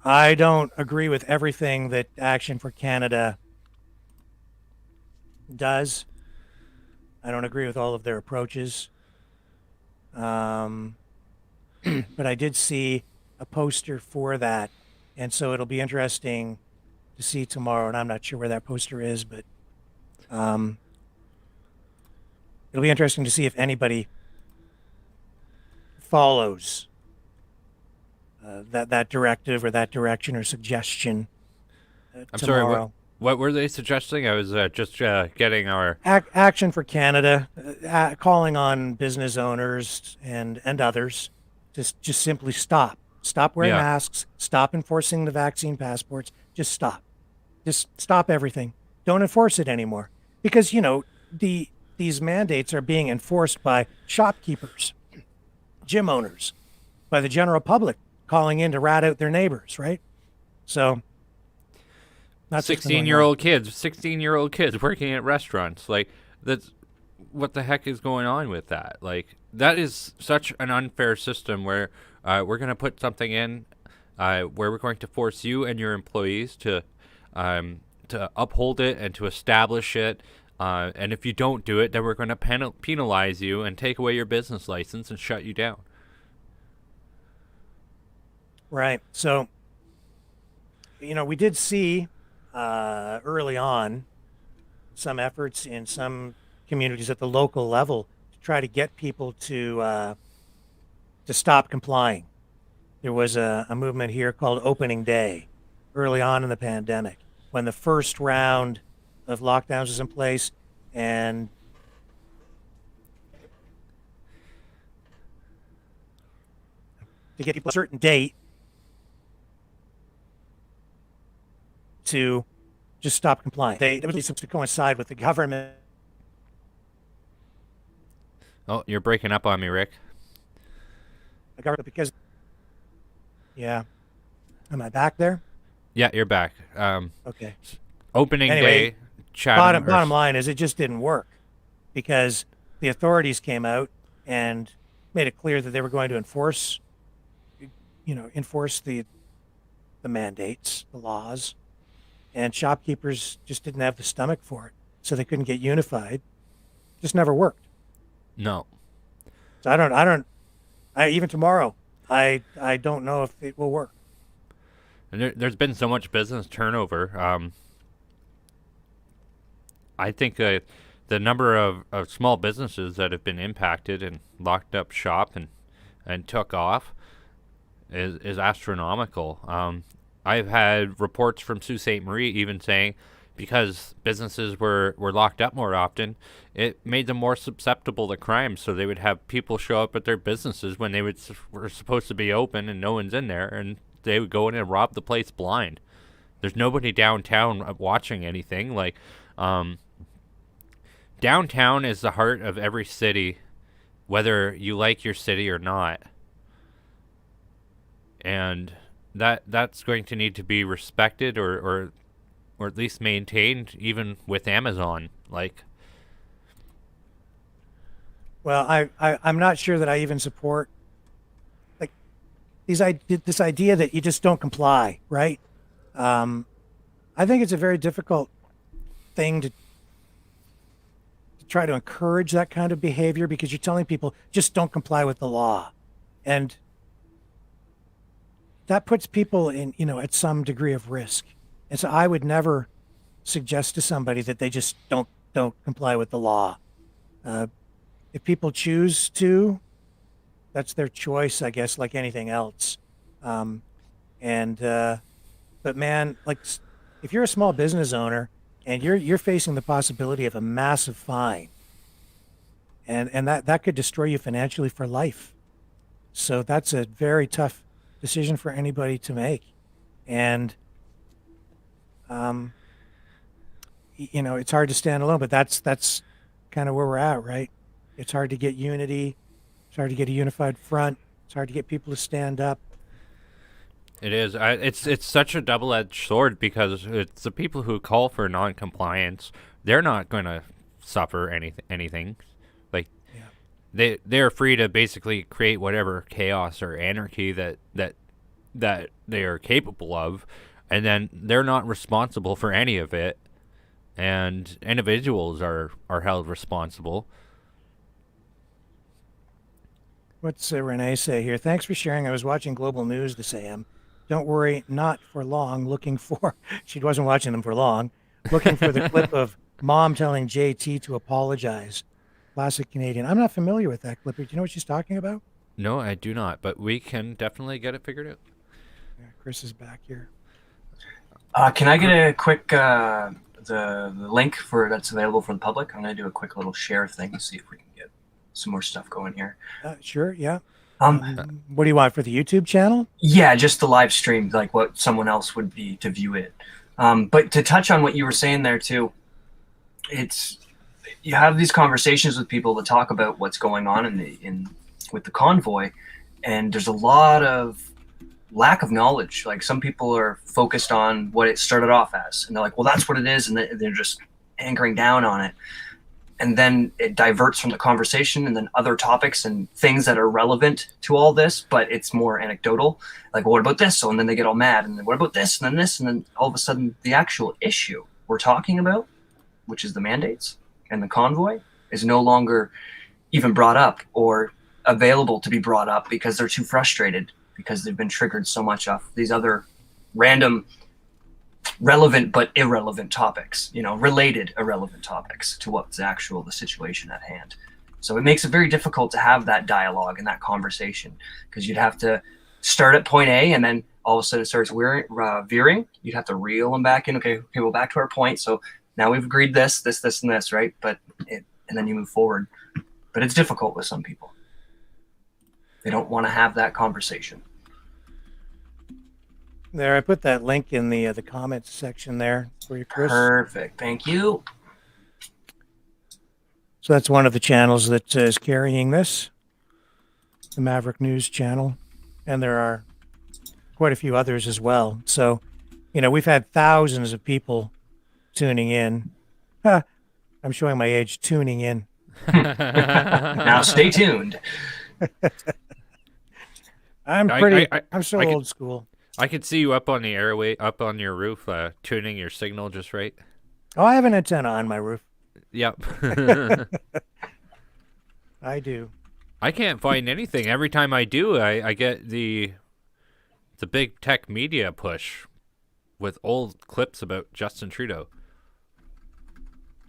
I don't agree with everything that Action for Canada does. I don't agree with all of their approaches. but I did see a poster for that, and so it'll be interesting to see tomorrow. And I'm not sure where that poster is, but it'll be interesting to see if anybody follows that directive or that direction or suggestion I'm tomorrow. sorry, what were they suggesting? I was just getting our... Action for Canada, calling on business owners and others to just simply stop wearing Yeah. masks, stop enforcing the vaccine passports, just stop everything. Don't enforce it anymore, because these mandates are being enforced by shopkeepers, gym owners, by the general public calling in to rat out their neighbors, right? So, not 16-year-old kids working at restaurants. Like, that's what the heck is going on with that? Like, that is such an unfair system where we're going to put something in where we're going to force you and your employees to uphold it and to establish it. And if you don't do it, then we're going to penalize you and take away your business license and shut you down. Right. So, we did see early on some efforts in some communities at the local level to try to get people to stop complying. There was a movement here called Opening Day early on in the pandemic, when the first round of lockdowns was in place, and to get people a certain date to just stop complying. It was to coincide with the government. Oh, you're breaking up on me, Rick. The government, because, yeah. Am I back there? Yeah, you're back. Okay. Opening Anyway, day, Chatham. Bottom line is, it just didn't work, because the authorities came out and made it clear that they were going to enforce the mandates, the laws, and shopkeepers just didn't have the stomach for it, so they couldn't get unified. Just never worked. No. So even tomorrow, I don't know if it will work. And there's been so much business turnover. I think the number of small businesses that have been impacted and locked up shop and took off is astronomical. I've had reports from Sault Ste. Marie even saying, because businesses were locked up more often, it made them more susceptible to crime. So they would have people show up at their businesses when they were supposed to be open and no one's in there, and they would go in and rob the place blind. There's nobody downtown watching anything. Like, downtown is the heart of every city, whether you like your city or not. And that's going to need to be respected or at least maintained, even with Amazon. Like, well, I'm not sure that I even support this idea that you just don't comply, right? I think it's a very difficult thing to try to encourage that kind of behavior, because you're telling people just don't comply with the law, and that puts people in, at some degree of risk. And so I would never suggest to somebody that they just don't comply with the law. If people choose to, that's their choice, I guess, like anything else. But man, like, if you're a small business owner and you're facing the possibility of a massive fine, and that could destroy you financially for life. So that's a very tough decision for anybody to make. And it's hard to stand alone, but that's kind of where we're at, right? It's hard to get unity. It's hard to get a unified front. It's hard to get people to stand up. it is. It's such a double-edged sword, because it's the people who call for non-compliance. They're not going to suffer anything. Like, yeah. They're free to basically create whatever chaos or anarchy that they are capable of, and then they're not responsible for any of it. And individuals are held responsible. What's Renee say here? Thanks for sharing. I was watching Global News this AM. Don't worry, not for long. Looking for, she wasn't watching them for long, looking for the clip of mom telling JT to apologize. Classic Canadian. I'm not familiar with that clip. Do you know what she's talking about? No, I do not, but we can definitely get it figured out. Yeah, Chris is back here. Can I get a quick the link for that's available for the public? I'm going to do a quick little share thing to see if we can get some more stuff going here. Sure, yeah. What do you want for the YouTube channel? Yeah, just the live stream, like what someone else would be to view it. But to touch on what you were saying there too, it's you have these conversations with people to talk about what's going on with the convoy, and there's a lot of lack of knowledge. Like some people are focused on what it started off as, and they're like, well, that's what it is, and they're just anchoring down on it. And then it diverts from the conversation and then other topics and things that are relevant to all this, but it's more anecdotal. Like, well, what about this? So, and then they get all mad. And then what about this? And then this? And then all of a sudden the actual issue we're talking about, which is the mandates and the convoy, is no longer even brought up or available to be brought up because they're too frustrated because they've been triggered so much off these other random relevant but irrelevant topics, related irrelevant topics to what's the situation at hand. So it makes it very difficult to have that dialogue and that conversation because you'd have to start at point A and then all of a sudden it starts veering. You'd have to reel them back in. Okay, well, back to our point. So now we've agreed this, and this, right? And then you move forward. But it's difficult with some people. They don't want to have that conversation. There, I put that link in the comments section there for you, Chris. Perfect. Thank you. So that's one of the channels that is carrying this, the Maverick News channel, and there are quite a few others as well. So, we've had thousands of people tuning in. I'm showing my age, tuning in. Now stay tuned. I'm so old school. I could see you up on the airway, up on your roof, tuning your signal just right. Oh, I have an antenna on my roof. Yep. I do. I can't find anything. Every time I do, I get the big tech media push with old clips about Justin Trudeau.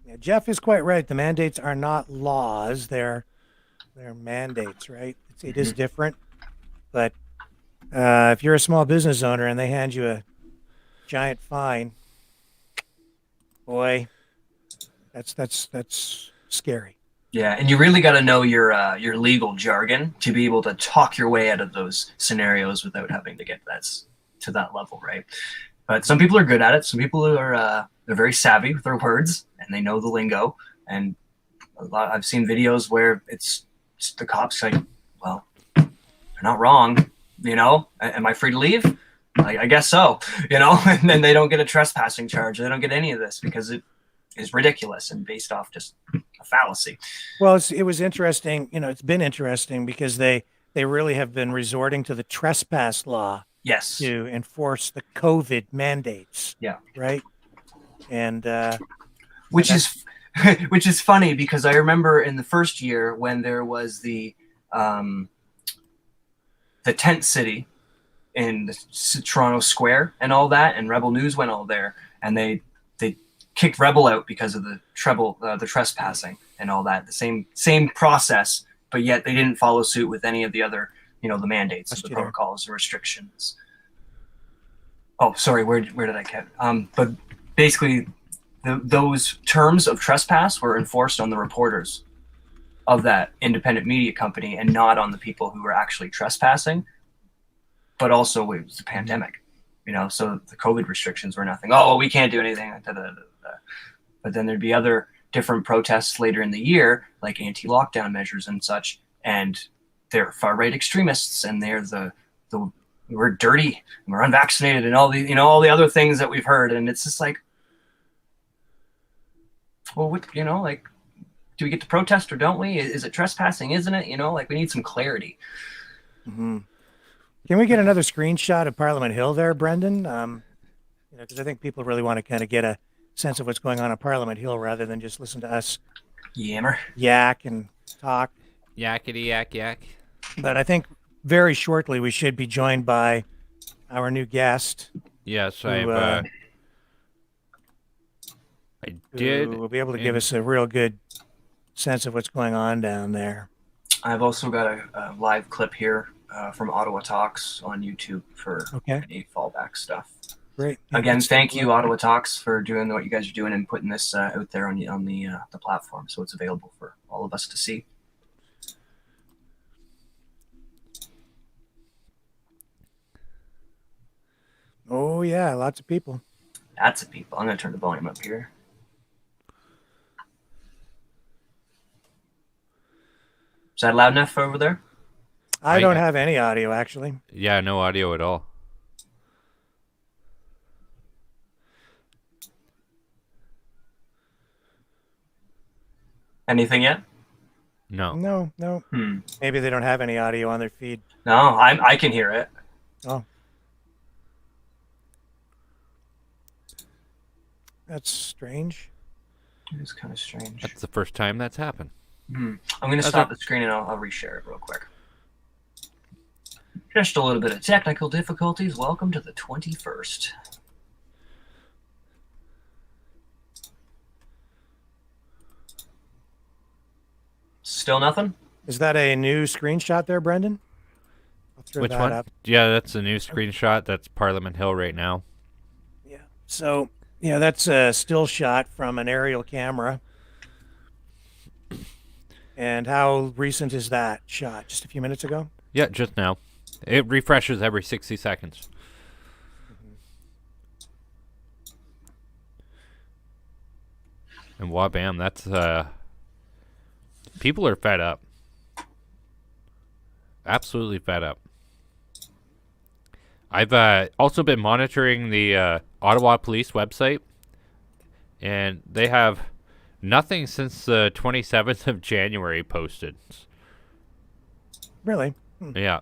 Yeah, Jeff is quite right. The mandates are not laws. They're mandates, right? It is different. But if you're a small business owner and they hand you a giant fine, boy, that's scary. Yeah, and you really got to know your legal jargon to be able to talk your way out of those scenarios without having to get to that level, right? But some people are good at it. Some people are they're very savvy with their words and they know the lingo. And I've seen videos where it's the cops like, well, they're not wrong. Am I free to leave? I guess so, and then they don't get a trespassing charge. They don't get any of this because it is ridiculous and based off just a fallacy. Well, it was interesting. It's been interesting because they really have been resorting to the trespass law. Yes. To enforce the COVID mandates. Yeah. Right. And which is funny because I remember in the first year when there was the tent city in the Toronto Square and all that, and Rebel News went all there, and they kicked Rebel out because of the trespassing and all that. The same process, but yet they didn't follow suit with any of the other, the mandates, the protocols, the restrictions. Oh, sorry, where did I get? But basically, those terms of trespass were enforced on the reporters of that independent media company and not on the people who were actually trespassing. But also it was a pandemic, so the COVID restrictions were nothing. Oh, we can't do anything. But then there'd be other different protests later in the year, like anti-lockdown measures and such. And they're far-right extremists and they're we're dirty and we're unvaccinated and all the, all the other things that we've heard. And it's just like, well, do we get to protest or don't we? Is it trespassing? Isn't it? We need some clarity. Mm-hmm. Can we get another screenshot of Parliament Hill there, Brendan? Because I think people really want to kind of get a sense of what's going on Parliament Hill rather than just listen to us yammer, yak and talk. Yakety yak yak. But I think very shortly we should be joined by our new guest. Yes, who, I did. who will be able to give us a real good sense of what's going on down there. I've also got a live clip here from Ottawa Talks on YouTube for any fallback stuff. Great. Again, thank you, Ottawa Talks, for doing what you guys are doing and putting this out there on the platform, so it's available for all of us to see. Oh yeah, lots of people. Lots of people. I'm going to turn the volume up here. Is that loud enough over there? I don't have any audio, actually. Yeah, no audio at all. Anything yet? No. No. Maybe they don't have any audio on their feed. No, I can hear it. Oh. That's strange. It is kind of strange. That's the first time that's happened. I'm going to stop the screen and I'll reshare it real quick. Just a little bit of technical difficulties. Welcome to the 21st. Still nothing? Is that a new screenshot there, Brendan? I'll throw Which that one? up. Yeah, that's a new screenshot. That's Parliament Hill right now. Yeah. So, that's a still shot from an aerial camera. And how recent is that shot? Just a few minutes ago? Yeah, just now. It refreshes every 60 seconds. And wabam, that's people are fed up. Absolutely fed up. I've also been monitoring the Ottawa Police website, and they have nothing since the 27th of January posted. Really? Yeah.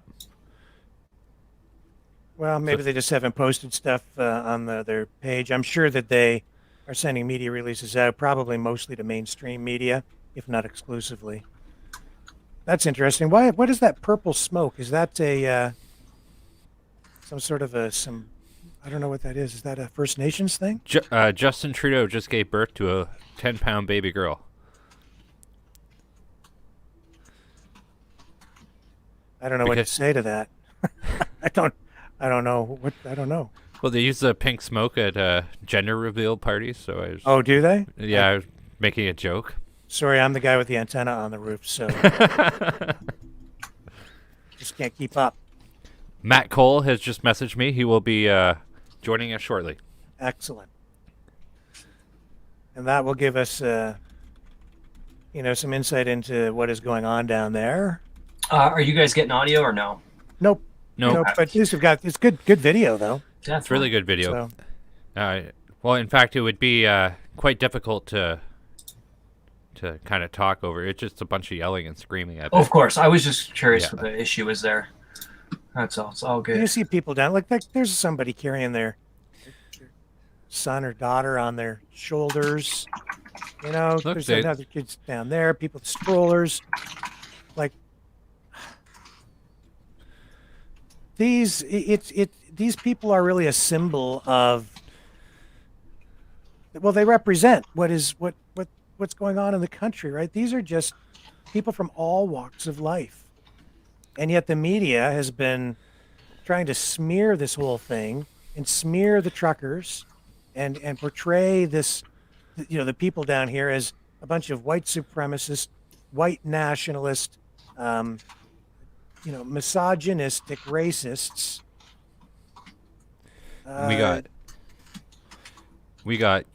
Well, maybe they just haven't posted stuff on their page. I'm sure that they are sending media releases out, probably mostly to mainstream media, if not exclusively. That's interesting. What is that purple smoke? Is that a some sort of I don't know what that is. Is that a First Nations thing? Justin Trudeau just gave birth to a 10-pound baby girl. I don't know what to say to that. I don't know. I don't know. Well, they use the pink smoke at gender reveal parties, so I was... Oh, do they? Yeah, I was making a joke. Sorry, I'm the guy with the antenna on the roof, so just can't keep up. Matt Cole has just messaged me. He will be joining us shortly. Excellent. And that will give us, some insight into what is going on down there. Are you guys getting audio or no? Nope. No. Nope. But at least it's good video though. Definitely. It's really good video. Well, in fact, it would be quite difficult to kind of talk over. It's just a bunch of yelling and screaming at. Oh, of course. I was just curious what the issue is there. That's all. It's all good. You see people down like there's somebody carrying their son or daughter on their shoulders. There's other kids down there. People with strollers. Like these people are really a symbol of. Well, they represent what's going on in the country, right? These are just people from all walks of life. And yet the media has been trying to smear this whole thing and smear the truckers and portray this, the people down here as a bunch of white supremacist, white nationalist, misogynistic racists. We got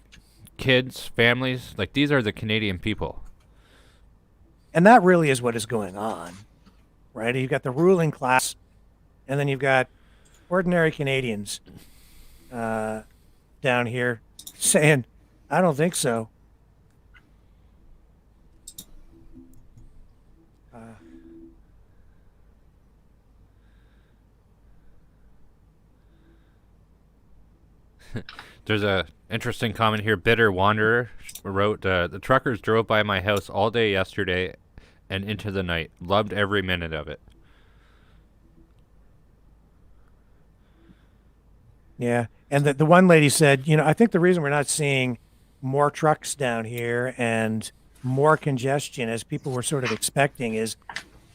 kids, families, like these are the Canadian people. And that really is what is going on, right? You've got the ruling class, and then you've got ordinary Canadians down here saying, I don't think so. There's a interesting comment here. Bitter Wanderer wrote, the truckers drove by my house all day yesterday and into the night. Loved every minute of it. Yeah. And the one lady said, I think the reason we're not seeing more trucks down here and more congestion as people were sort of expecting is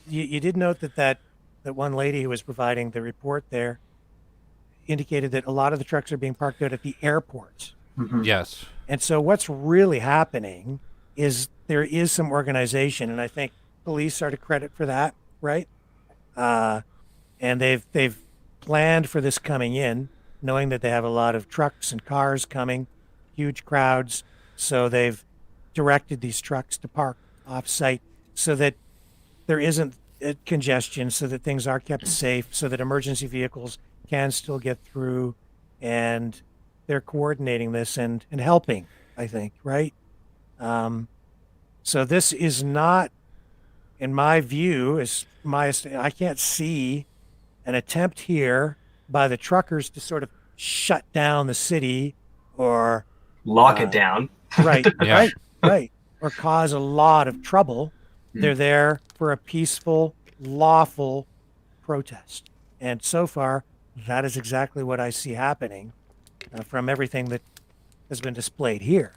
you did note that one lady who was providing the report there indicated that a lot of the trucks are being parked out at the airport. Yes. And so what's really happening is there is some organization, and I think police are to credit for that, right? And they've planned for this coming in, knowing that they have a lot of trucks and cars coming, huge crowds. So they've directed these trucks to park off-site so that there isn't congestion, so that things are kept safe, so that emergency vehicles can still get through, and they're coordinating this and helping, I think, right? So this is not, in my view, I can't see an attempt here by the truckers to sort of shut down the city or lock it down. Right, Yeah. right. Or cause a lot of trouble. They're there for a peaceful, lawful protest. And so far, that is exactly what I see happening from everything that has been displayed here.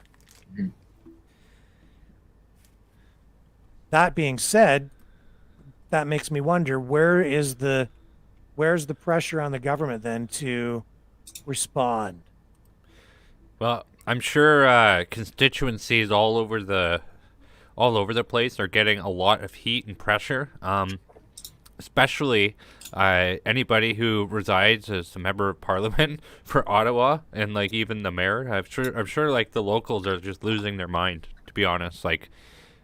That being said, that makes me wonder, where's the pressure on the government then to respond? Well, I'm sure constituencies all over the place are getting a lot of heat and pressure, especially anybody who resides as a member of parliament for Ottawa, and like even the mayor. I'm sure like the locals are just losing their mind, to be honest. Like,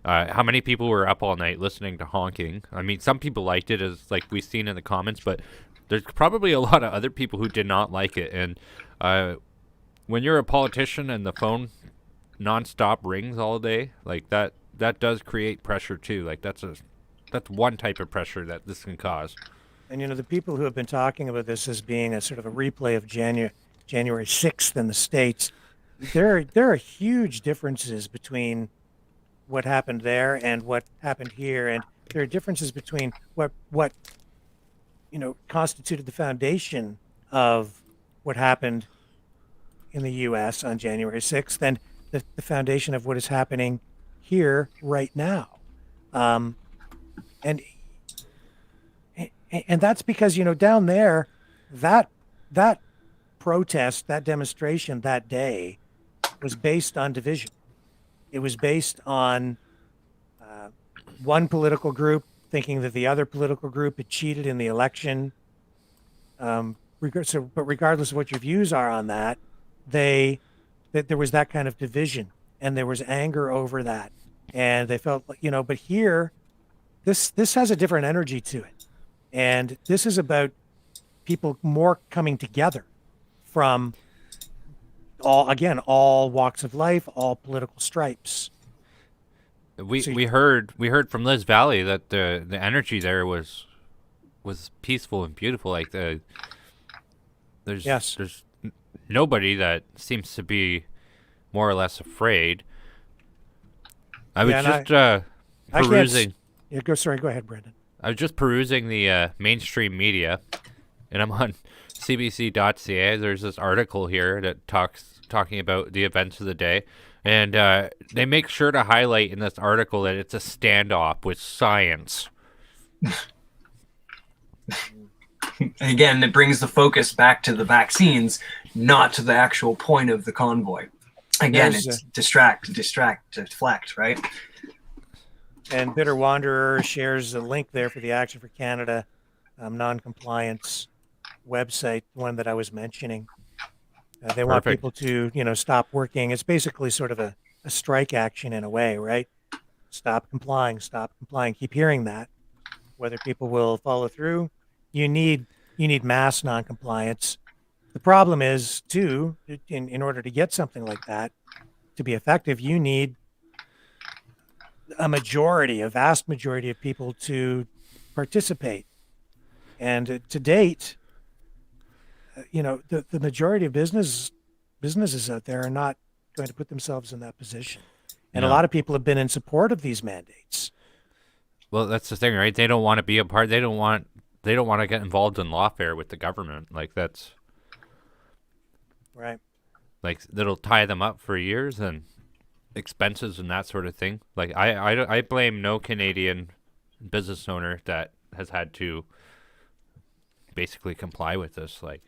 how many people were up all night listening to honking? I mean, some people liked it, as like we've seen in the comments, but there's probably a lot of other people who did not like it. And when you're a politician and the phone nonstop rings all day, like that does create pressure too. Like that's one type of pressure that this can cause. And the people who have been talking about this as being a sort of a replay of January 6th in the States, there are huge differences between what happened there and what happened here, and there are differences between what constituted the foundation of what happened in the U.S. on January 6th and the foundation of what is happening here right now. And that's because, down there, that protest, that demonstration that day was based on division. It was based on one political group thinking that the other political group had cheated in the election. But regardless of what your views are on that, that there was that kind of division, and there was anger over that, and they felt like, but here, this has a different energy to it, and this is about people more coming together from all walks of life, all political stripes. We heard from Liz Valley that the energy there was peaceful and beautiful. Like there's nobody that seems to be more or less afraid. I was perusing. Go ahead, Brendan. I was just perusing the mainstream media, and I'm on CBC.ca. There's this article here that talking about the events of the day, and they make sure to highlight in this article that it's a standoff with science. Again, it brings the focus back to the vaccines, not to the actual point of the convoy. Again, it's distract, deflect, right? And Bitter Wanderer shares a link there for the Action for Canada non-compliance website, one that I was mentioning. They want people to, stop working. It's basically sort of a strike action in a way, right? Stop complying, keep hearing that. Whether people will follow through, you need mass non-compliance. The problem is, too, in order to get something like that to be effective, you need a vast majority of people to participate. And to date, the majority of businesses out there are not going to put themselves in that position. And a lot of people have been in support of these mandates. Well, that's the thing, right? They don't want to be a part. They don't want to get involved in lawfare with the government. Like that's. Right. Like that'll tie them up for years and expenses and that sort of thing. Like I blame no Canadian business owner that has had to basically comply with this. Like,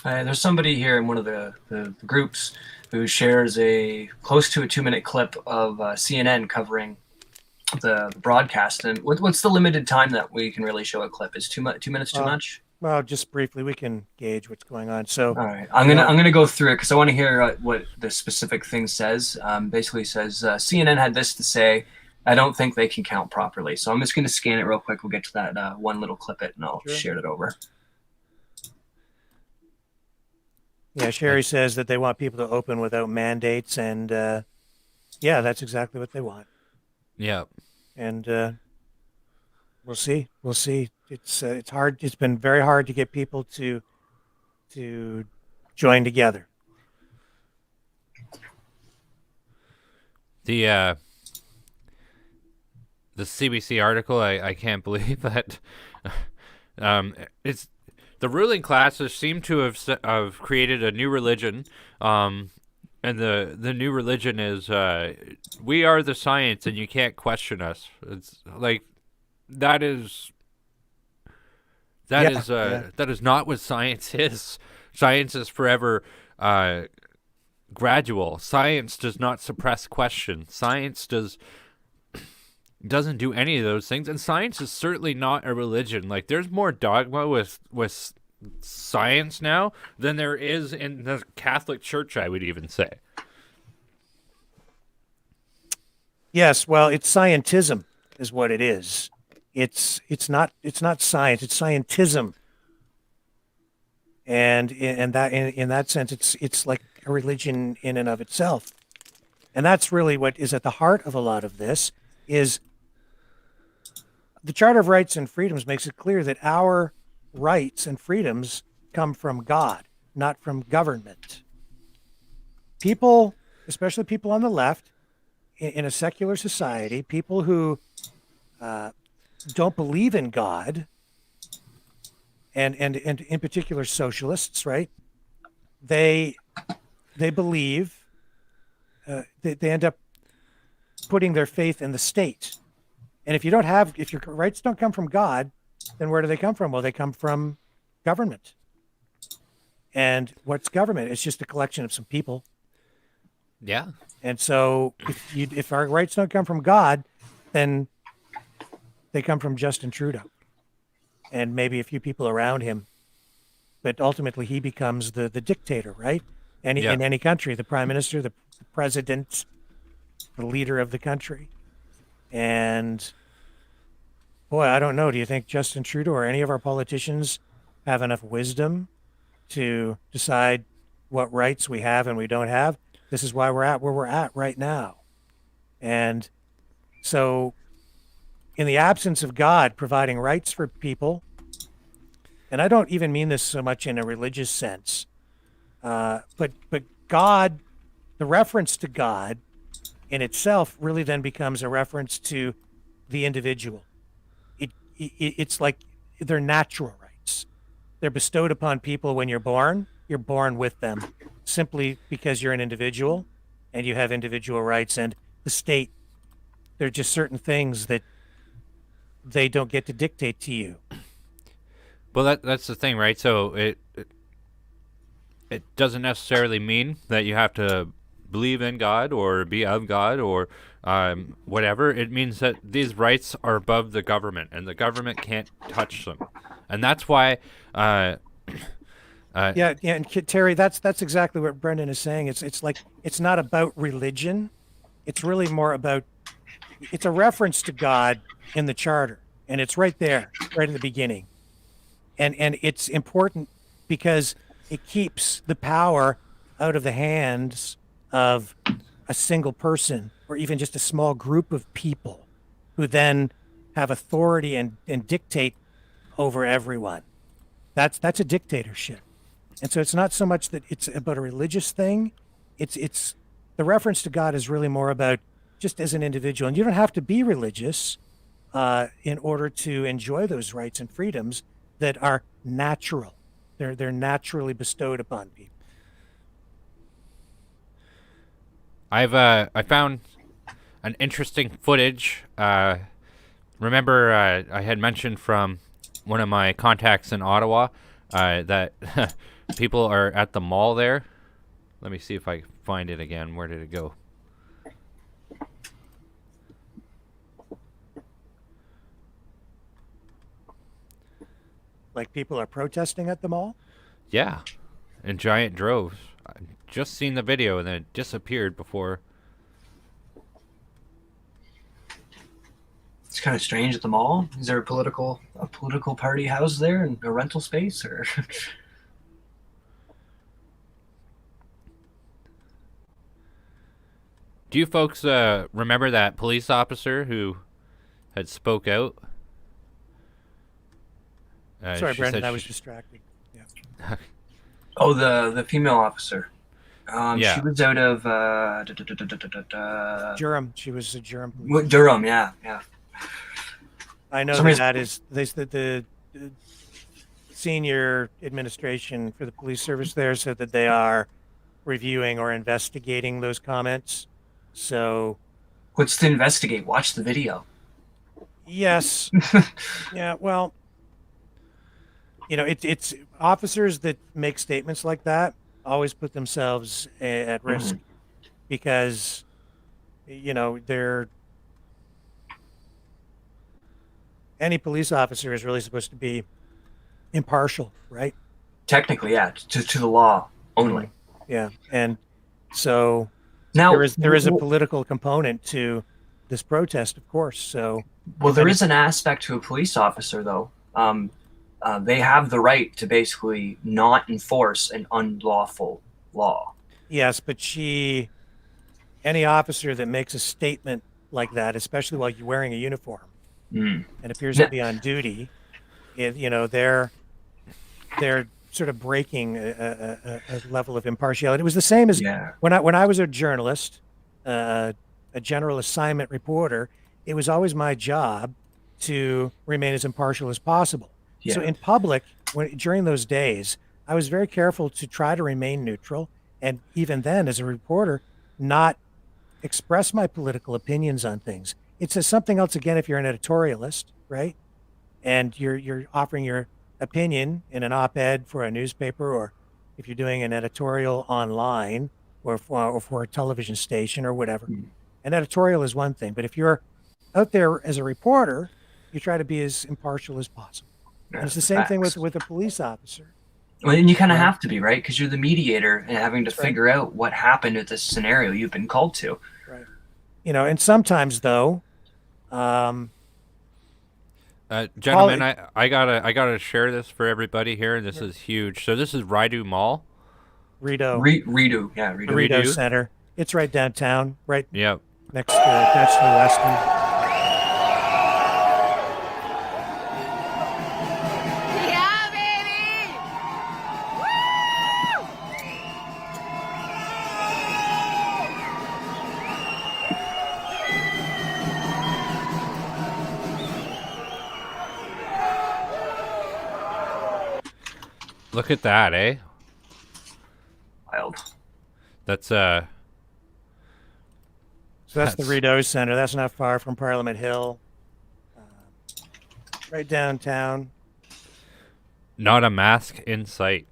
there's somebody here in one of the groups who shares a close to a 2-minute clip of CNN covering the broadcast. And what's the limited time that we can really show a clip? Is 2 minutes too much? Well, just briefly, we can gauge what's going on. So, all right, I'm gonna go through it because I want to hear what the specific thing says. Basically says CNN had this to say. I don't think they can count properly. So I'm just going to scan it real quick. We'll get to that one little clip it, and I'll share it over. Yeah, Sherry says that they want people to open without mandates, and yeah, that's exactly what they want. Yeah. And we'll see. We'll see. It's hard. It's been very hard to get people to join together. The CBC article, I can't believe that. It's the ruling classes seem to have created a new religion, and the new religion is we are the science and you can't question us. It's like that is not what science is. Science is forever gradual. Science does not suppress question. Science doesn't do any of those things, and science is certainly not a religion. Like, there's more dogma with science now than there is in the Catholic Church, I would even say. Yes, well, it's scientism is what it is. It's not science, it's scientism. And in that sense, it's like a religion in and of itself. And that's really what is at the heart of a lot of this is the Charter of Rights and Freedoms makes it clear that our rights and freedoms come from God, not from government. People, especially people on the left, in a secular society, people who don't believe in God, and in particular socialists, right? They believe they end up putting their faith in the state. And if your rights don't come from God, then where do they come from? Well, they come from government. And what's government? It's just a collection of some people. Yeah. And so if our rights don't come from God, then they come from Justin Trudeau and maybe a few people around him. But ultimately, he becomes the dictator, right? In any country, the prime minister, the president, the leader of the country. And boy, I don't know. Do you think Justin Trudeau or any of our politicians have enough wisdom to decide what rights we have and we don't have? This is why we're at where we're at right now. And so in the absence of God providing rights for people, and I don't even mean this so much in a religious sense, but God, the reference to God in itself really then becomes a reference to the individual. It's like they're natural rights. They're bestowed upon people when you're born with them simply because you're an individual and you have individual rights. And the state, there are just certain things that they don't get to dictate to you. Well, that's the thing, right? So it doesn't necessarily mean that you have to believe in God or be of God or whatever. It means that these rights are above the government, and the government can't touch them, and that's why. And Terry, that's exactly what Brendan is saying. It's like it's not about religion. It's really more about. It's a reference to God in the Charter, and it's right there, right in the beginning, and it's important because it keeps the power out of the hands of a single person or even just a small group of people who then have authority and dictate over everyone. That's a dictatorship. And so it's not so much that it's about a religious thing. It's the reference to God is really more about just as an individual. And you don't have to be religious in order to enjoy those rights and freedoms that are natural. They're naturally bestowed upon people. I found an interesting footage. Remember, I had mentioned from one of my contacts in Ottawa that people are at the mall there. Let me see if I can find it again. Where did it go? Like people are protesting at the mall? Yeah, in giant droves. I just seen the video and then it disappeared before. It's kind of strange at the mall. Is there a political party house there and a rental space, or? Do you folks remember that police officer who had spoke out? Sorry, she Brendan, said I was she- distracted. Yeah. Oh, the female officer. Yeah. She was out of Durham. She was a Durham police. Durham. Yeah. I know Some reason- that is the senior administration for the police service there said that they are reviewing or investigating those comments. So What's to investigate? Watch the video. yes, yeah. Well, you know, it's officers that make statements like that always put themselves at risk because, you know, any police officer is really supposed to be impartial, right? Technically, yeah, to the law only. Yeah, and so Now there is a political component to this protest, of course. So well, there is an aspect to a police officer, though. They have the right to basically not enforce an unlawful law. yes, but any officer that makes a statement like that, especially while you're wearing a uniform and appears to be on duty, you know, they're sort of breaking a level of impartiality. It was the same as when I was a journalist, a general assignment reporter. It was always my job to remain as impartial as possible. So in public, during those days, I was very careful to try to remain neutral, and even then, as a reporter, not express my political opinions on things. It's something else again if you're an editorialist, right? And you're offering your opinion in an op-ed for a newspaper, or if you're doing an editorial online or for a television station or whatever. An editorial is one thing, but if you're out there as a reporter, you try to be as impartial as possible. And it's the same thing with a police officer. Well, and you kind of have to be, right? Because you're the mediator and having to figure out what happened with this scenario you've been called to. Right. You know, and sometimes though, gentlemen, I gotta share this for everybody here. This is huge. So this is Rideau Mall. Rideau. Rideau, yeah, Rideau. The Rideau Center. It's right downtown, right next to attached to the Westin. Yeah, baby! Look at that, eh? Wild. That's So that's the Rideau Center. That's not far from Parliament Hill. Right downtown. not a mask in sight.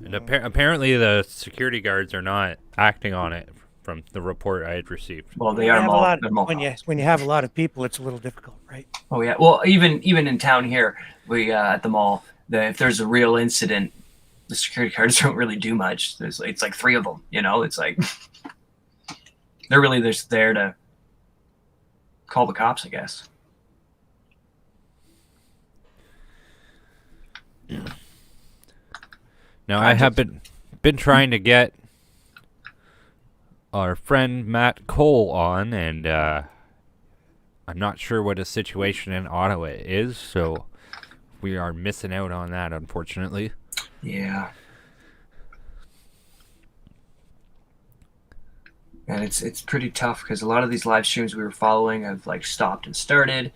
And apparently the security guards are not acting on it from the report I had received. Well, they are when you have a lot of people, it's a little difficult, right? Oh yeah. Well, even in town here, we at the mall, if there's a real incident, the security guards don't really do much. It's like 3 of them. You know, it's like they're really just there to call the cops, I guess. Now I have been trying to get our friend Matt Cole on, and I'm not sure what his situation in Ottawa is, so we are missing out on that, unfortunately. Yeah. And it's pretty tough because a lot of these live streams we were following have like stopped and started.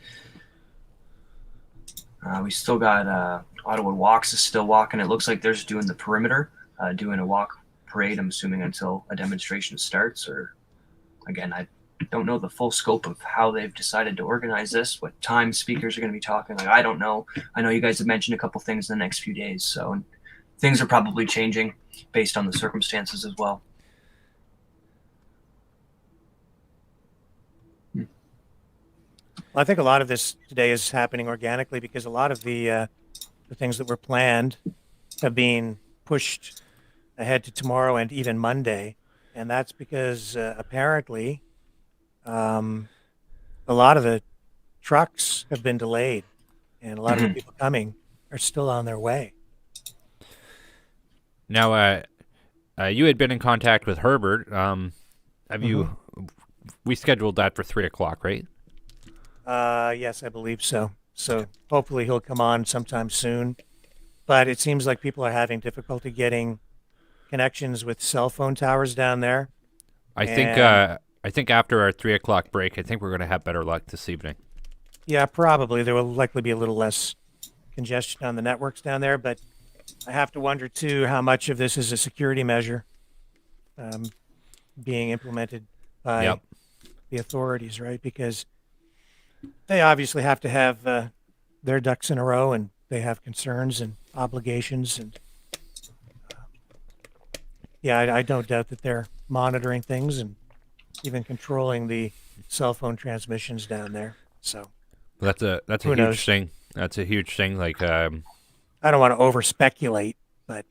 We still got Ottawa Walks is still walking. It looks like they're just doing the perimeter, doing a walk parade, I'm assuming, until a demonstration starts. Or, again, I don't know the full scope of how they've decided to organize this, what time speakers are going to be talking. Like, I don't know. I know you guys have mentioned a couple things in the next few days, so things are probably changing based on the circumstances as well. Well, I think a lot of this today is happening organically because a lot of the things that were planned have been pushed ahead to tomorrow and even Monday. And that's because apparently a lot of the trucks have been delayed and a lot of the people coming are still on their way. Now, you had been in contact with Herbert. Have you? We scheduled that for 3:00, right? Yes, I believe so. So hopefully he'll come on sometime soon. But it seems like people are having difficulty getting connections with cell phone towers down there. I think after our 3:00 break, I think we're going to have better luck this evening. Yeah, probably. There will likely be a little less congestion on the networks down there, but I have to wonder, too, how much of this is a security measure being implemented by the authorities, right? Because they obviously have to have their ducks in a row, and they have concerns and obligations. And I don't doubt that they're monitoring things and even controlling the cell phone transmissions down there. So that's a huge thing. That's a huge thing. Like, I don't want to over speculate, but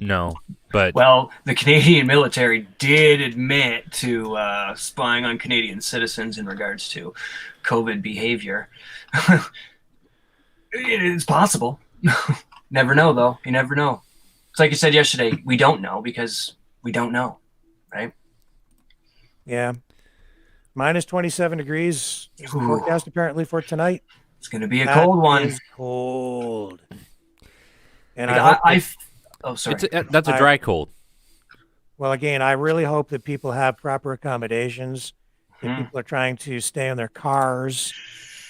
well, the Canadian military did admit to spying on Canadian citizens in regards to COVID behavior. It's possible. Never know, though. You never know. It's like you said yesterday. We don't know because we don't know, right? Yeah. Minus 27 degrees is the forecast apparently for tonight. It's going to be a cold one. It's cold. And oh, sorry. That's a dry cold. Well, again, I really hope that people have proper accommodations, that people are trying to stay in their cars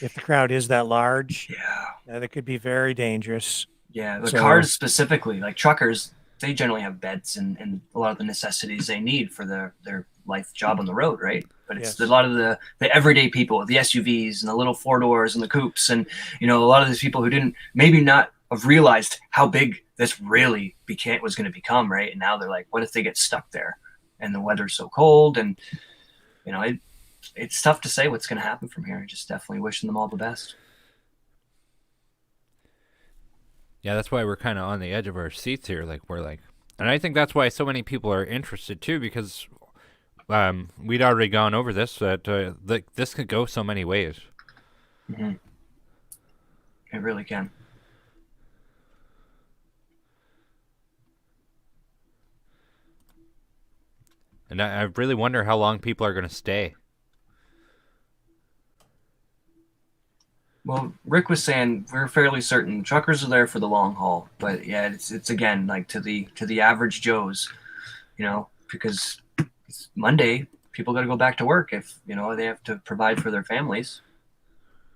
if the crowd is that large. Yeah. That could be very dangerous. Yeah, the cars specifically, like truckers, they generally have beds and a lot of the necessities they need for their life job on the road, right? But it's a lot of the everyday people, the SUVs and the little 4-doors and the coupes, and a lot of these people who didn't maybe not have realized how big this really was going to become, right? And now they're like, what if they get stuck there and the weather's so cold? And it's tough to say what's going to happen from here. Just definitely wishing them all the best. Yeah, that's why we're kind of on the edge of our seats here. And I think that's why so many people are interested too, because we'd already gone over this, that this could go so many ways. It really can. And I really wonder how long people are going to stay. Well, Rick was saying we're fairly certain truckers are there for the long haul, but yeah, it's again like to the average Joes, because it's Monday, people got to go back to work if they have to provide for their families.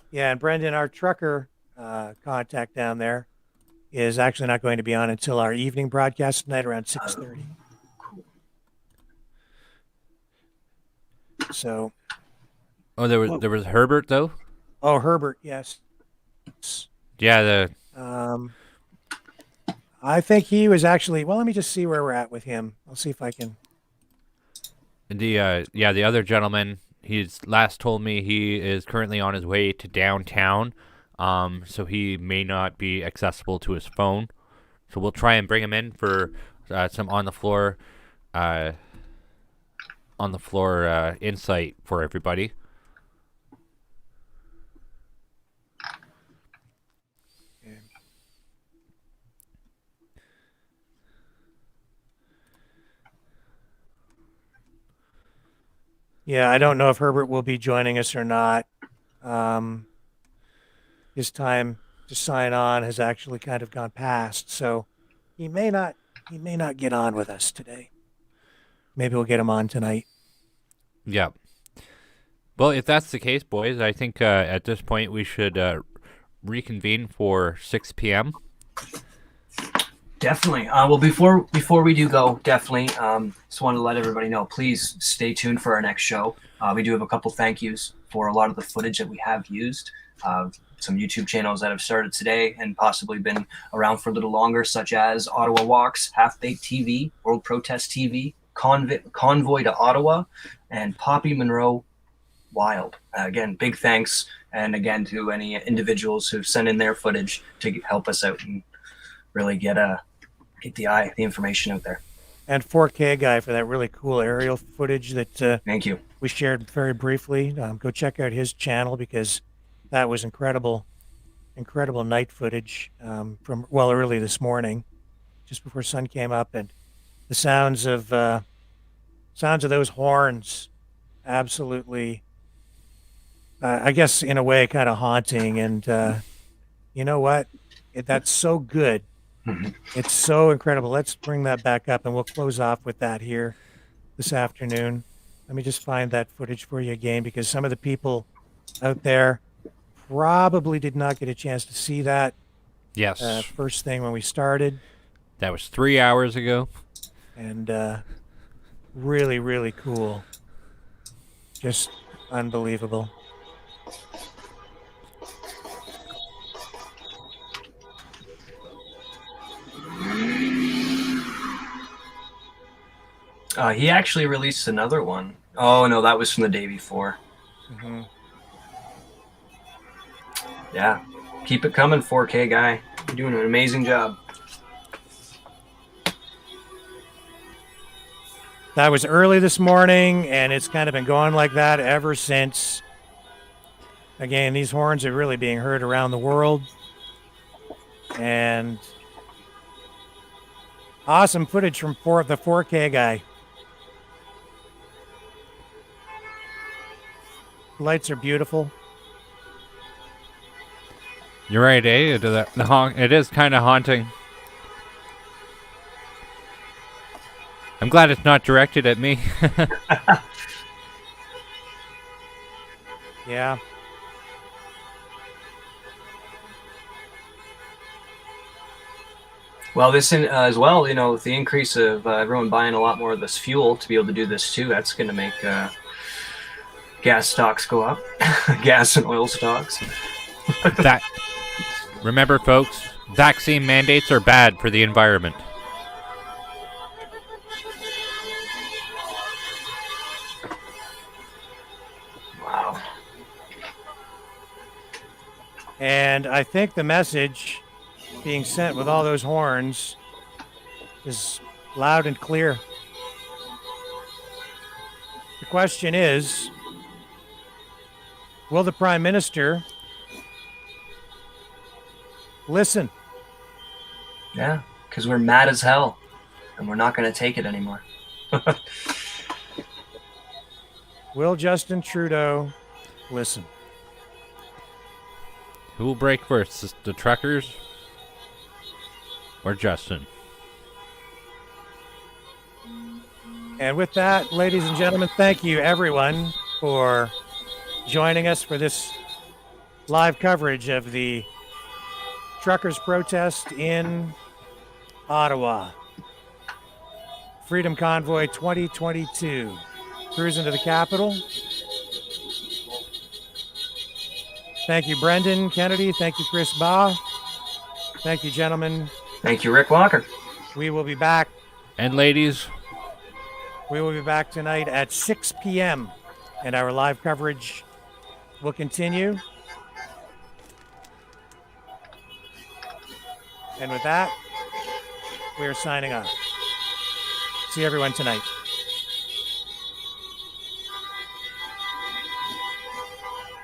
Yeah, and Brendan, our trucker contact down there, is actually not going to be on until our evening broadcast tonight around 6:30. Cool. So. Oh, there was Herbert though. Oh, Herbert, yes. Yeah, I think he was actually. Well, let me just see where we're at with him. I'll see if I can. The other gentleman. He's last told me he is currently on his way to downtown, so he may not be accessible to his phone. So we'll try and bring him in for some on the floor insight for everybody. Yeah, I don't know if Herbert will be joining us or not. His time to sign on has actually kind of gone past, so he may not get on with us today. Maybe we'll get him on tonight. Yeah. Well, if that's the case, boys, I think at this point we should reconvene for 6 p.m. Definitely. Well, before we do go, definitely just wanted to let everybody know. Please stay tuned for our next show. We do have a couple thank yous for a lot of the footage that we have used. Some YouTube channels that have started today and possibly been around for a little longer, such as Ottawa Walks, Half Baked TV, World Protest TV, Convoy to Ottawa, and Poppy Monroe Wild. Again, big thanks, and again to any individuals who've sent in their footage to help us out and really get the information out there. And 4K guy for that really cool aerial footage that Thank you. we shared very briefly. Go check out his channel because that was incredible night footage from early this morning, just before sun came up, and the sounds of those horns, absolutely, I guess in a way, kind of haunting. And you know what? That's so good. It's so incredible. Let's bring that back up, and we'll close off with that here this afternoon. Let me just find that footage for you again, because some of the people out there probably did not get a chance to see that. Yes. First thing when we started. That was 3 hours ago. And really, really cool. Just unbelievable. He actually released another one. Oh, no, that was from the day before. Mm-hmm. Yeah. Keep it coming, 4K guy. You're doing an amazing job. That was early this morning, and it's kind of been going like that ever since. Again, these horns are really being heard around the world. And awesome footage from the 4K guy. Lights are beautiful. You're right, eh? It is kind of haunting. I'm glad it's not directed at me. Yeah. Well, this as well, you know, with the increase of everyone buying a lot more of this fuel to be able to do this too, that's going to make gas stocks go up. Gas and oil stocks. Remember, folks, vaccine mandates are bad for the environment. Wow. And I think the message being sent with all those horns is loud and clear. The question is, will the Prime Minister listen? Yeah, because we're mad as hell, and we're not going to take it anymore. Will Justin Trudeau listen? Who will break first, the truckers or Justin? And with that, ladies and gentlemen, thank you everyone for joining us for this live coverage of the truckers' protest in Ottawa. Freedom Convoy 2022. Cruising to the Capitol. Thank you, Brendan Kennedy. Thank you, Chris Baugh. Thank you, gentlemen. Thank you, Rick Walker. We will be back. And ladies. We will be back tonight at 6 p.m. and our live coverage will continue. And with that, we are signing off. See everyone tonight.